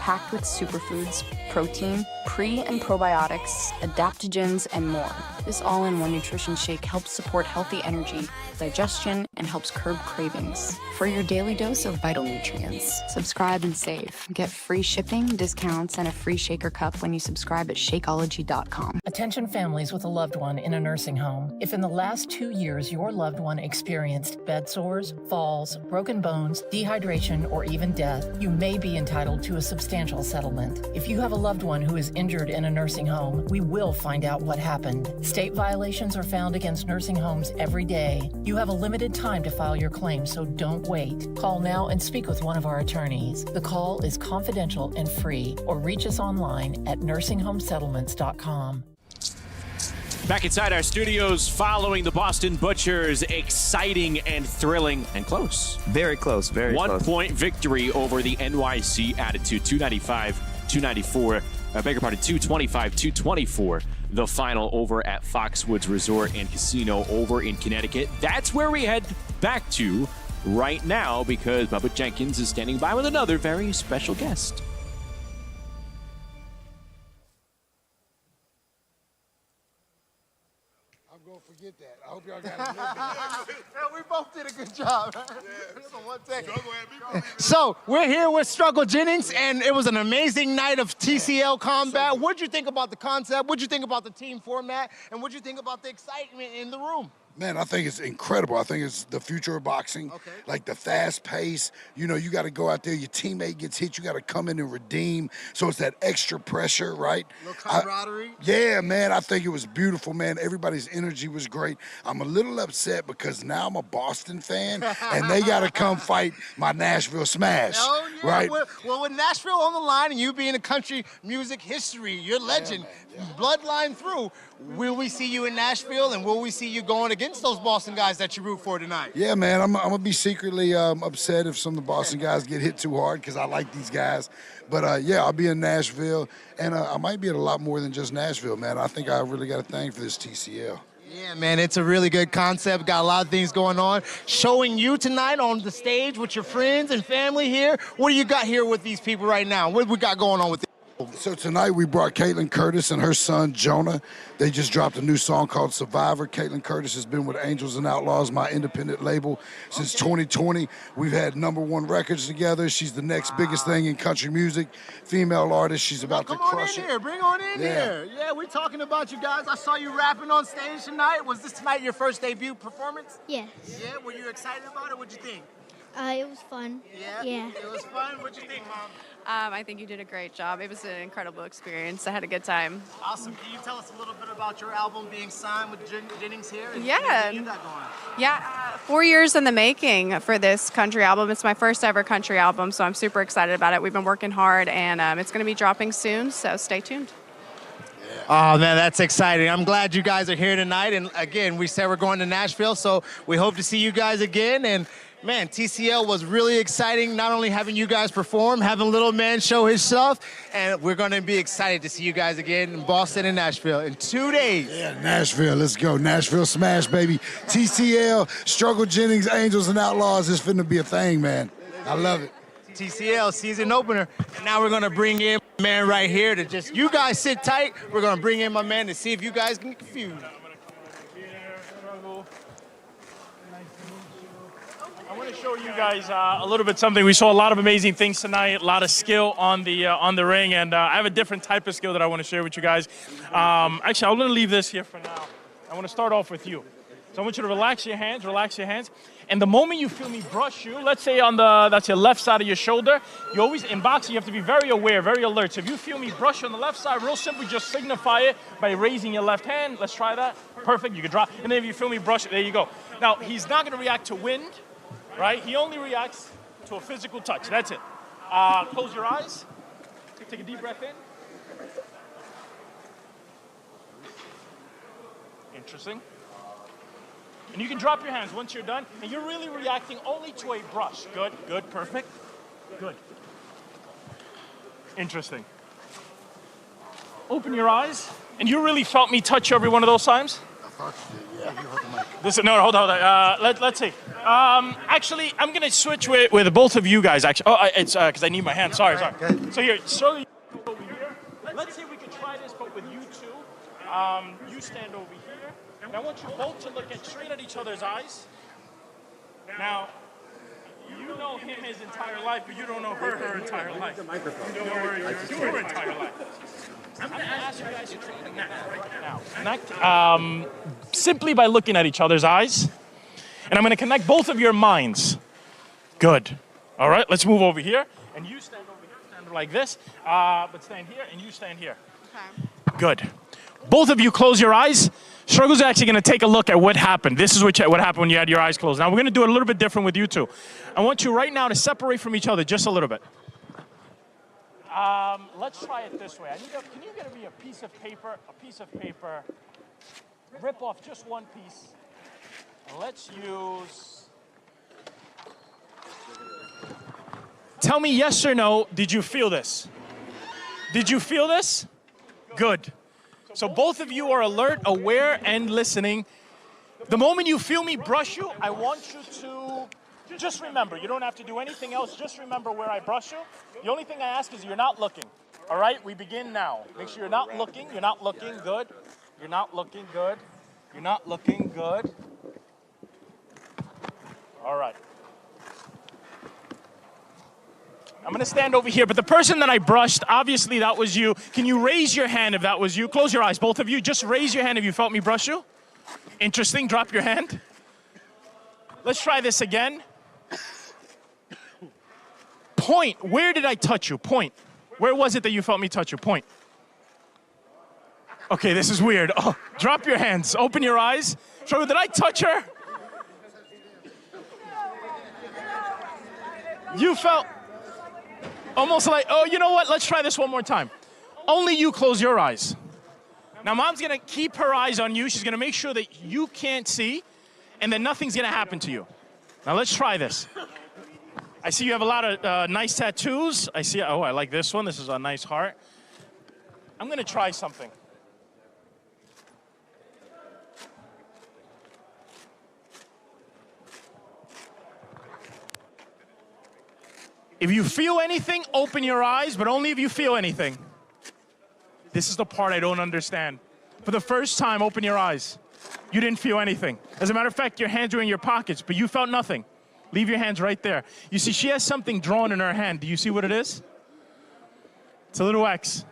Packed with superfoods, protein, pre- and probiotics, adaptogens, and more. This all-in-one nutrition shake helps support healthy energy, digestion, and helps curb cravings. For your daily dose of vital nutrients, subscribe and save. Get free shipping, discounts, and a free shaker cup when you subscribe at Shakeology.com. Attention families with a loved one in a nursing home. If in the last 2 years your loved one experienced bed sores, falls, broken bones, dehydration, or even death, you may be entitled to a substantial settlement. If you have a loved one who is injured in a nursing home, we will find out what happened. State violations are found against nursing homes every day. You have a limited time to file your claim, so don't wait. Call now and speak with one of our attorneys. The call is confidential and free, or reach us online at nursinghomesettlements.com. Back inside our studios following the Boston Butchers' exciting and thrilling and close. Very close, very close. 1-point victory over the NYC Attitude, 295-294. Beg your pardon, 225-224. The final over at Foxwoods Resort and Casino over in Connecticut. That's where we head back to right now, because Bubba Jenkins is standing by with another very special guest. Forget that. I hope y'all got it. Yeah, we both did a good job. One take. So we're here with Struggle Jennings, and it was an amazing night of TCL combat. What'd you think about the concept? What'd you think about the team format? And what'd you think about the excitement in the room? Man, I think it's incredible. I think it's the future of boxing. Okay. Like the fast pace. You know, you got to go out there. Your teammate gets hit. You got to come in and redeem. So it's that extra pressure, right? A little camaraderie. Yeah, man. I think it was beautiful, man. Everybody's energy was great. I'm a little upset because now I'm a Boston fan, and they got to come fight my Nashville Smash. Oh, yeah. Right? Well, with Nashville on the line and you being a country music history, you're legend, bloodline through, will we see you in Nashville, and will we see you going against those Boston guys that you root for tonight? Yeah, man, I'm going to be secretly upset if some of the Boston guys get hit too hard because I like these guys. But, yeah, I'll be in Nashville, and I might be at a lot more than just Nashville, man. I think I really got a thing for this TCL. Yeah, man, it's a really good concept. Got a lot of things going on. Showing you tonight on the stage with your friends and family here. What do you got here with these people right now? What we got going on with it? So tonight we brought Caitlin Curtis and her son Jonah. They just dropped a new song called Survivor. Caitlin Curtis has been with Angels and Outlaws, my independent label, since 2020. We've had #1 records together. She's the next biggest thing in country music. Female artist. She's about to crush it. Bring on in here. Yeah, we're talking about you guys. I saw you rapping on stage tonight. Was this tonight your first debut performance? Yes. Yeah, were you excited about it? What'd you think? It was fun. Yeah. It was fun. What'd you think, Mom? I think you did a great job. It was an incredible experience. I had a good time. Awesome. Can you tell us a little bit about your album being signed with Jennings here? Yeah. You got going? Yeah, 4 years in the making for this country album. It's my first ever country album, so I'm super excited about it. We've been working hard, and it's going to be dropping soon, so stay tuned. Oh, man, that's exciting. I'm glad you guys are here tonight. And again, we said we're going to Nashville, so we hope to see you guys again. And man, TCL was really exciting, not only having you guys perform, having Little Man show his stuff, and we're going to be excited to see you guys again in Boston and Nashville in 2 days. Yeah, Nashville, let's go. Nashville smash, baby. TCL, Struggle Jennings, Angels and Outlaws is finna be a thing, man. I love it. TCL season opener. And now we're going to bring in my man right here to just, you guys sit tight. We're going to bring in my man to see if you guys get confused. I want to show you guys a little bit something. We saw a lot of amazing things tonight, a lot of skill on the ring, and I have a different type of skill that I want to share with you guys. Actually, I'm going to leave this here for now. I want to start off with you. So I want you to relax your hands, and the moment you feel me brush you, let's say that's your left side of your shoulder, you always, in boxing, you have to be very aware, very alert. So if you feel me brush you on the left side, real simple, just signify it by raising your left hand. Let's try that. Perfect, you can drop. And then if you feel me brush it, there you go. Now, he's not going to react to wind, right? He only reacts to a physical touch. That's it. Close your eyes. Take a deep breath in. Interesting. And you can drop your hands once you're done, and you're really reacting only to a brush. Good, good, perfect. Good. Interesting. Open your eyes, and you really felt me touch every one of those times? I thought you did, yeah. You heard the mic. Listen, no, hold on. Let's see. Actually, I'm going to switch with both of you guys, actually. Oh, it's because I need my hand. Sorry. So here, so you over here. Let's see if we can try this, but with you two. You stand over here. And I want you both to look straight at each other's eyes. Now, you know him his entire life, but you don't know her entire life. You know her entire life. I'm going to ask you guys to try to connect right now. Simply by looking at each other's eyes. And I'm going to connect both of your minds. Good. All right, let's move over here. And you stand over here, stand like this. But stand here, and you stand here. Okay. Good. Both of you close your eyes. Struggle's actually going to take a look at what happened. This is what happened when you had your eyes closed. Now, we're going to do it a little bit different with you two. I want you right now to separate from each other just a little bit. Let's try it this way. Can you get me a piece of paper? Rip off just one piece. And let's use... Tell me yes or no, did you feel this? Did you feel this? Good. So both of you are alert, aware, and listening. The moment you feel me brush you, I want you to just remember. You don't have to do anything else. Just remember where I brush you. The only thing I ask is you're not looking. All right? We begin now. Make sure you're not looking. You're not looking. Good. You're not looking. Good. You're not looking. Good. All right. I'm going to stand over here, but the person that I brushed, obviously that was you. Can you raise your hand if that was you? Close your eyes, both of you. Just raise your hand if you felt me brush you. Interesting. Drop your hand. Let's try this again. Point. Where did I touch you? Point. Where was it that you felt me touch you? Point. Okay, this is weird. Oh, drop your hands. Open your eyes. Did I touch her? You felt... almost like, oh, you know what? Let's try this one more time. Only you close your eyes. Now, Mom's going to keep her eyes on you. She's going to make sure that you can't see, and then nothing's going to happen to you. Now, let's try this. I see you have a lot of nice tattoos. I see, oh, I like this one. This is a nice heart. I'm going to try something. If you feel anything, open your eyes, but only if you feel anything. This is the part I don't understand. For the first time, open your eyes. You didn't feel anything. As a matter of fact, your hands were in your pockets, but you felt nothing. Leave your hands right there. You see, she has something drawn in her hand. Do you see what it is? It's a little X.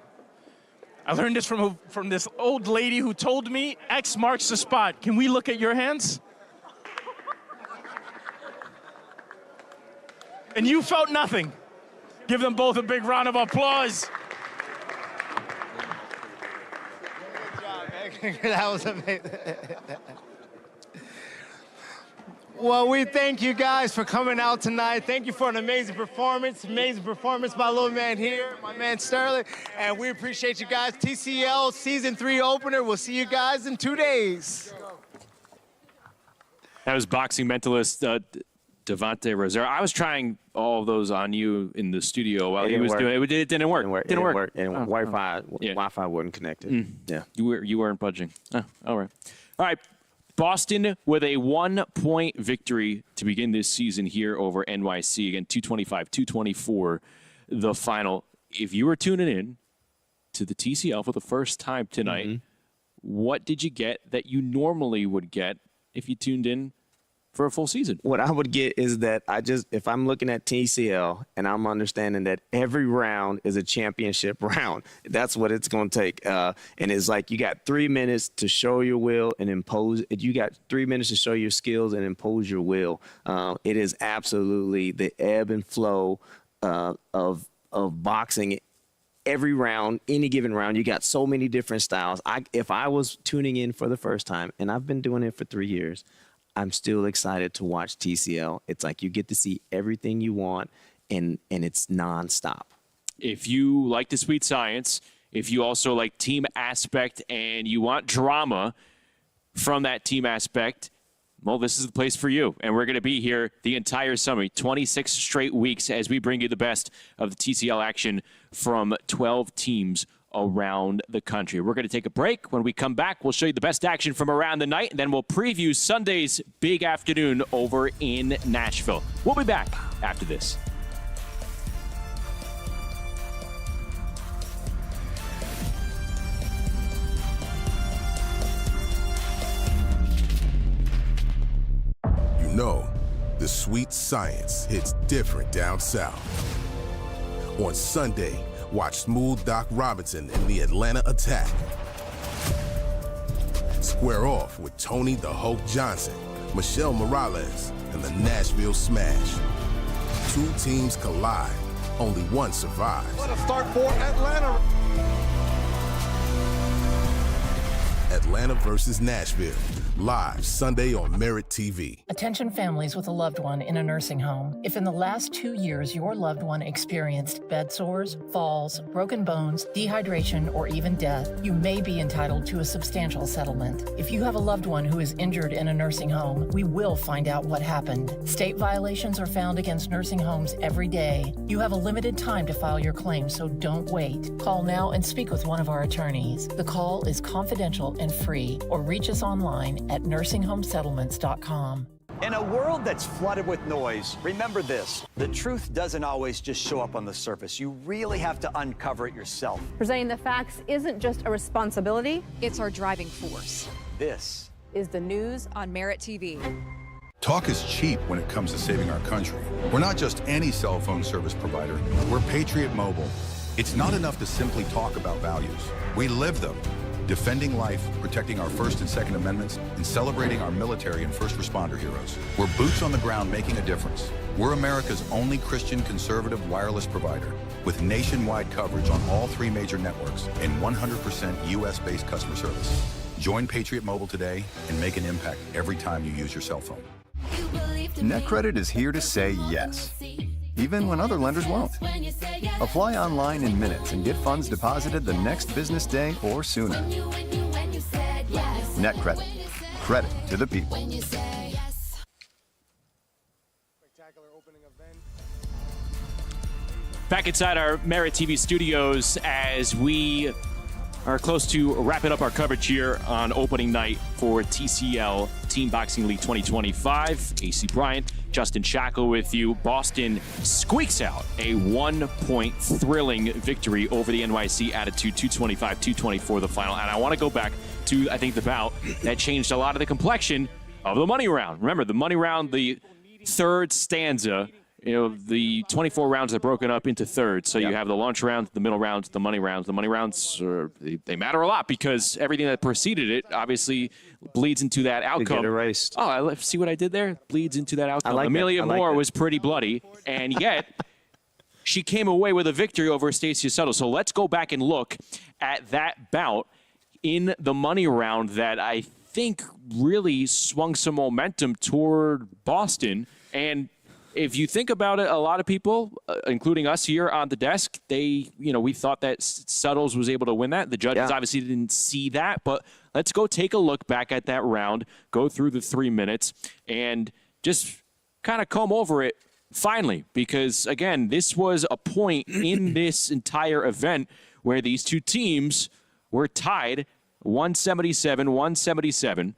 I learned this from this old lady who told me X marks the spot. Can we look at your hands? And you felt nothing. Give them both a big round of applause. Good job, man. That was amazing. Well, we thank you guys for coming out tonight. Thank you for an amazing performance by little man here, my man Sterling. And we appreciate you guys. TCL Season 3 opener. We'll see you guys in 2 days. That was boxing mentalist Devontae Rosero. I was trying all of those on you in the studio while he was doing it. It didn't work. Didn't work. And Wi-Fi wasn't connected. Yeah. You weren't budging. Oh, all right. All right. Boston with a 1-point victory to begin this season here over NYC. Again, 225-224, the final. If you were tuning in to the TCL for the first time tonight, what did you get that you normally would get if you tuned in for a full season? What I would get is that if I'm looking at TCL and I'm understanding that every round is a championship round, that's what it's going to take. And it's like you got 3 minutes to show your will and impose. You got 3 minutes to show your skills and impose your will. It is absolutely the ebb and flow of boxing. Every round, any given round, you got so many different styles. If I was tuning in for the first time, and I've been doing it for 3 years, I'm still excited to watch TCL. It's like you get to see everything you want, and it's nonstop. If you like the sweet science, if you also like team aspect and you want drama from that team aspect, well, this is the place for you. And we're going to be here the entire summer, 26 straight weeks, as we bring you the best of the TCL action from 12 teams around the country. We're going to take a break. When we come back, we'll show you the best action from around the night, and then we'll preview Sunday's big afternoon over in Nashville. We'll be back after this. You know, the sweet science hits different down south. On Sunday, watch Smooth Doc Robinson in the Atlanta Attack. Square off with Tony the Hulk Johnson, Michelle Morales, and the Nashville Smash. 2 teams collide, only one survives. What a start for Atlanta. Atlanta versus Nashville, live Sunday on Merit TV. Attention families with a loved one in a nursing home. If in the last 2 years your loved one experienced bed sores, falls, broken bones, dehydration, or even death, you may be entitled to a substantial settlement. If you have a loved one who is injured in a nursing home, we will find out what happened. State violations are found against nursing homes every day. You have a limited time to file your claim, so don't wait. Call now and speak with one of our attorneys. The call is confidential and free, or reach us online at nursinghomesettlements.com. In a world that's flooded with noise, remember this: the truth doesn't always just show up on the surface. You really have to uncover it yourself. Presenting the facts isn't just a responsibility, it's our driving force. This is the news on Merit TV. Talk is cheap when it comes to saving our country. We're not just any cell phone service provider. We're Patriot Mobile. It's not enough to simply talk about values. We live them. Defending life, protecting our First and Second Amendments, and celebrating our military and first responder heroes. We're boots on the ground making a difference. We're America's only Christian conservative wireless provider with nationwide coverage on all 3 major networks and 100% U.S.-based customer service. Join Patriot Mobile today and make an impact every time you use your cell phone. NetCredit is here to say yes, even when other lenders won't. Apply online in minutes and get funds deposited the next business day or sooner. NetCredit. Credit to the people. Back inside our Merit TV studios as we are close to wrapping up our coverage here on opening night for TCL Team Boxing League 2025. AC Bryant, Justin Shackle with you. Boston squeaks out a 1-point thrilling victory over the NYC Attitude, 225-224 the final. And I want to go back to, I think, the bout that changed a lot of the complexion of the money round. Remember, the money round, the third stanza, the 24 rounds are broken up into thirds. So you have the lunch round, the middle rounds, the money rounds. The money rounds, they matter a lot because everything that preceded it obviously bleeds into that outcome. Get erased. Oh, see what I did there? Bleeds into that outcome. Like Amelia Moore was pretty bloody, and yet she came away with a victory over Stacia Suttle. So let's go back and look at that bout in the money round that I think really swung some momentum toward Boston. And if you think about it, a lot of people, including us here on the desk, we thought that Suttles was able to win that. The judges obviously didn't see that, but let's go take a look back at that round, go through the 3 minutes, and just kind of comb over it finally, because, again, this was a point in this entire event where these two teams were tied 177-177.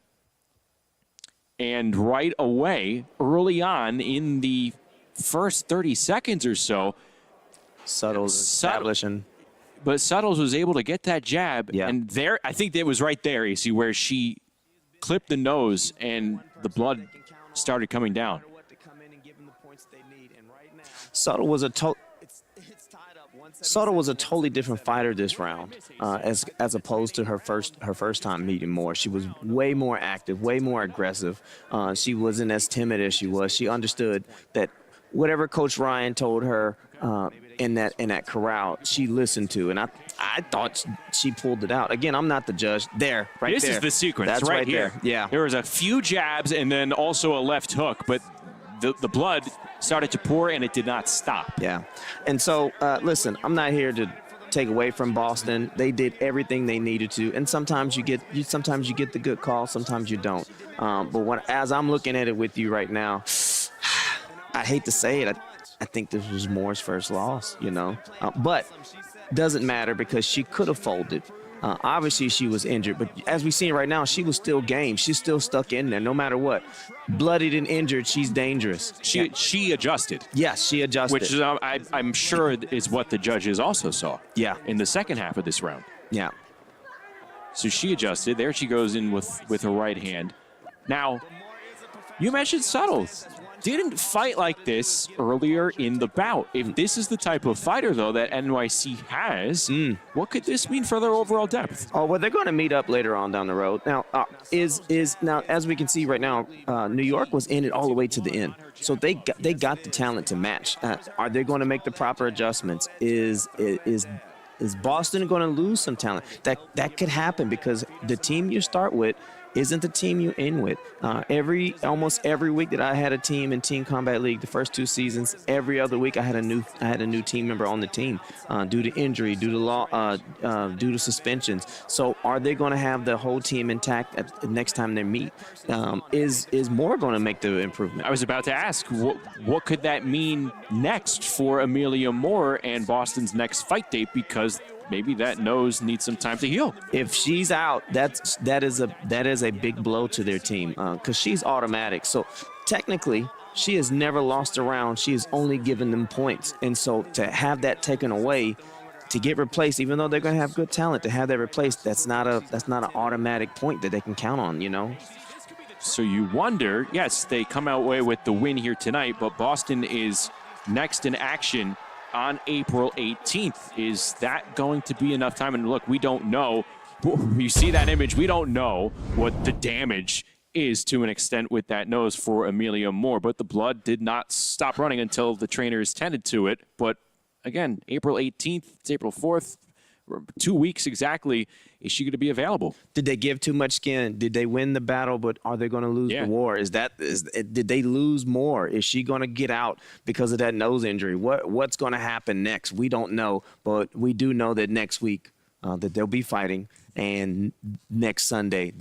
And right away, early on in the first 30 seconds or so, Suttles establishing. But Suttles was able to get that jab. Yeah. And there, I think it was right there, AC, where she clipped the nose and the blood started coming down. Suttle was a totally different fighter this round, as opposed to her first time meeting Moore. She was way more active, way more aggressive. She wasn't as timid as she was. She understood that whatever Coach Ryan told her in that corral, she listened to, and I thought she pulled it out. Again, I'm not the judge. This is the sequence. That's right here. There. Yeah. There was a few jabs and then also a left hook, but the blood started to pour and it did not stop. Yeah. And so, listen, I'm not here to take away from Boston. They did everything they needed to, and sometimes you get the good call, sometimes you don't. But as I'm looking at it with you right now, I hate to say it, I think this was Moore's first loss, but doesn't matter because she could have folded. Obviously, she was injured, but as we see right now, she was still game. She's still stuck in there, no matter what. Bloodied and injured, she's dangerous. She adjusted. Yes, she adjusted. Which is, I'm sure is what the judges also saw. Yeah. In the second half of this round. Yeah. So she adjusted. There she goes in with her right hand. Now, you mentioned Suttle. Didn't fight like this earlier in the bout. If this is the type of fighter, though, that NYC has, what could this mean for their overall depth? Oh, well, they're going to meet up later on down the road. Now, now as we can see right now, New York was in it all the way to the end. So they got the talent to match. Are they going to make the proper adjustments? Is Boston going to lose some talent? That could happen because the team you start with isn't the team you end with. Almost every week that I had a team in Team Combat League, the first 2 seasons, every other week I had a new team member on the team due to injury, due to suspensions. So are they going to have the whole team intact next time they meet? Is Moore going to make the improvement? I was about to ask, what could that mean next for Amelia Moore and Boston's next fight date? Because maybe that nose needs some time to heal. If she's out, that is a big blow to their team because she's automatic. So technically, she has never lost a round. She has only given them points. And so to have that taken away, to get replaced, even though they're going to have good talent, to have that replaced, that's not an automatic point that they can count on, So you wonder, yes, they come out away with the win here tonight, but Boston is next in action on April 18th. Is that going to be enough time? And look, we don't know. You see that image, we don't know what the damage is to an extent with that nose for Amelia Moore, but the blood did not stop running until the trainers tended to it. But again, April 18th, it's April 4th, 2 weeks exactly. Is she going to be available? Did they give too much skin? Did they win the battle, but are they going to lose the war? Did they lose more? Is she going to get out because of that nose injury? What's going to happen next? We don't know, but we do know that next week that they'll be fighting. And this Sunday,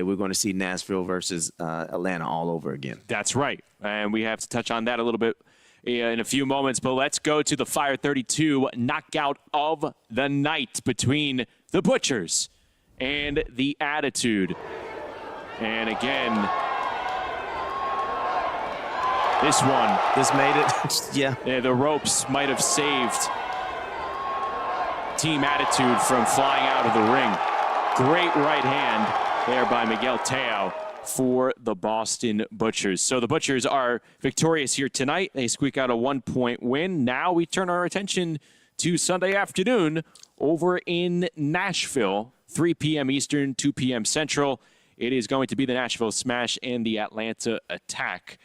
we're going to see Nashville versus Atlanta all over again. That's right. And we have to touch on that a little bit in a few moments, but let's go to the Fire 32 knockout of the night between the Butchers and the Attitude. And again, this made it. Yeah, the ropes might have saved Team Attitude from flying out of the ring. Great right hand there by Miguel Teo for the Boston Butchers. So the Butchers are victorious here tonight. They squeak out a 1-point win. Now we turn our attention to Sunday afternoon over in Nashville, 3 p.m. Eastern, 2 p.m. Central. It is going to be the Nashville Smash and the Atlanta Attack.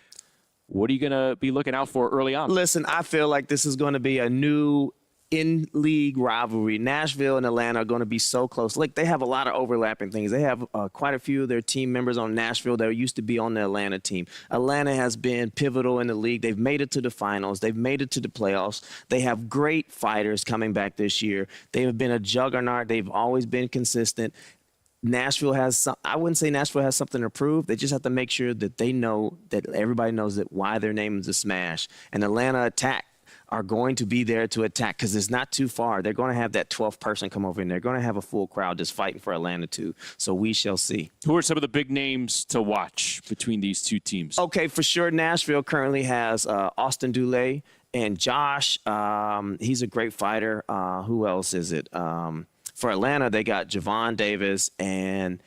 What are you going to be looking out for early on? Listen, I feel like this is going to be a new in-league rivalry. Nashville and Atlanta are going to be so close. Like, they have a lot of overlapping things. They have quite a few of their team members on Nashville that used to be on the Atlanta team. Atlanta has been pivotal in the league. They've made it to the finals. They've made it to the playoffs. They have great fighters coming back this year. They have been a juggernaut. They've always been consistent. Nashville has I wouldn't say Nashville has something to prove. They just have to make sure that they know, that everybody knows that why their name is the Smash. And Atlanta Attack are going to be there to attack because it's not too far. They're going to have that 12th person come over, and they're going to have a full crowd just fighting for Atlanta too. So we shall see. Who are some of the big names to watch between these two teams? Okay, for sure, Nashville currently has Austin Dulé and Josh. He's a great fighter. Who else is it? For Atlanta, they got Javon Davis, and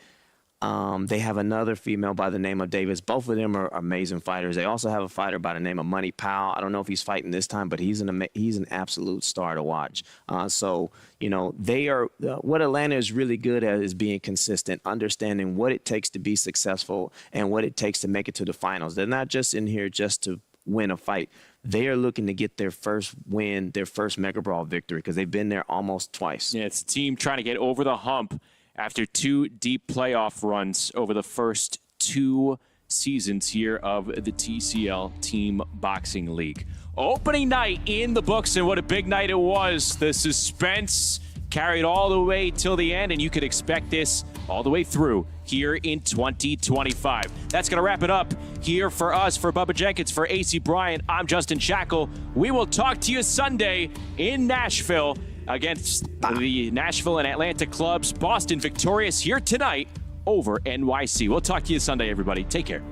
they have another female by the name of Davis. Both of them are amazing fighters. They also have a fighter by the name of Money Powell. I don't know if he's fighting this time, but he's an absolute star to watch. So, you know, they are what Atlanta is really good at is being consistent, understanding what it takes to be successful and what it takes to make it to the finals. They're not just in here just to win a fight. They are looking to get their first win, their first Mega Brawl victory, because they've been there almost twice. Yeah, it's a team trying to get over the hump after 2 deep playoff runs over the first 2 seasons here of the TCL Team Boxing League. Opening night in the books, and what a big night it was. The suspense carried all the way till the end, and you could expect this all the way through here in 2025. That's going to wrap it up here for us. For Bubba Jenkins, for AC Bryant, I'm Justin Shackle. We will talk to you Sunday in Nashville against the Nashville and Atlanta clubs. Boston victorious here tonight over NYC. We'll talk to you Sunday, everybody. Take care.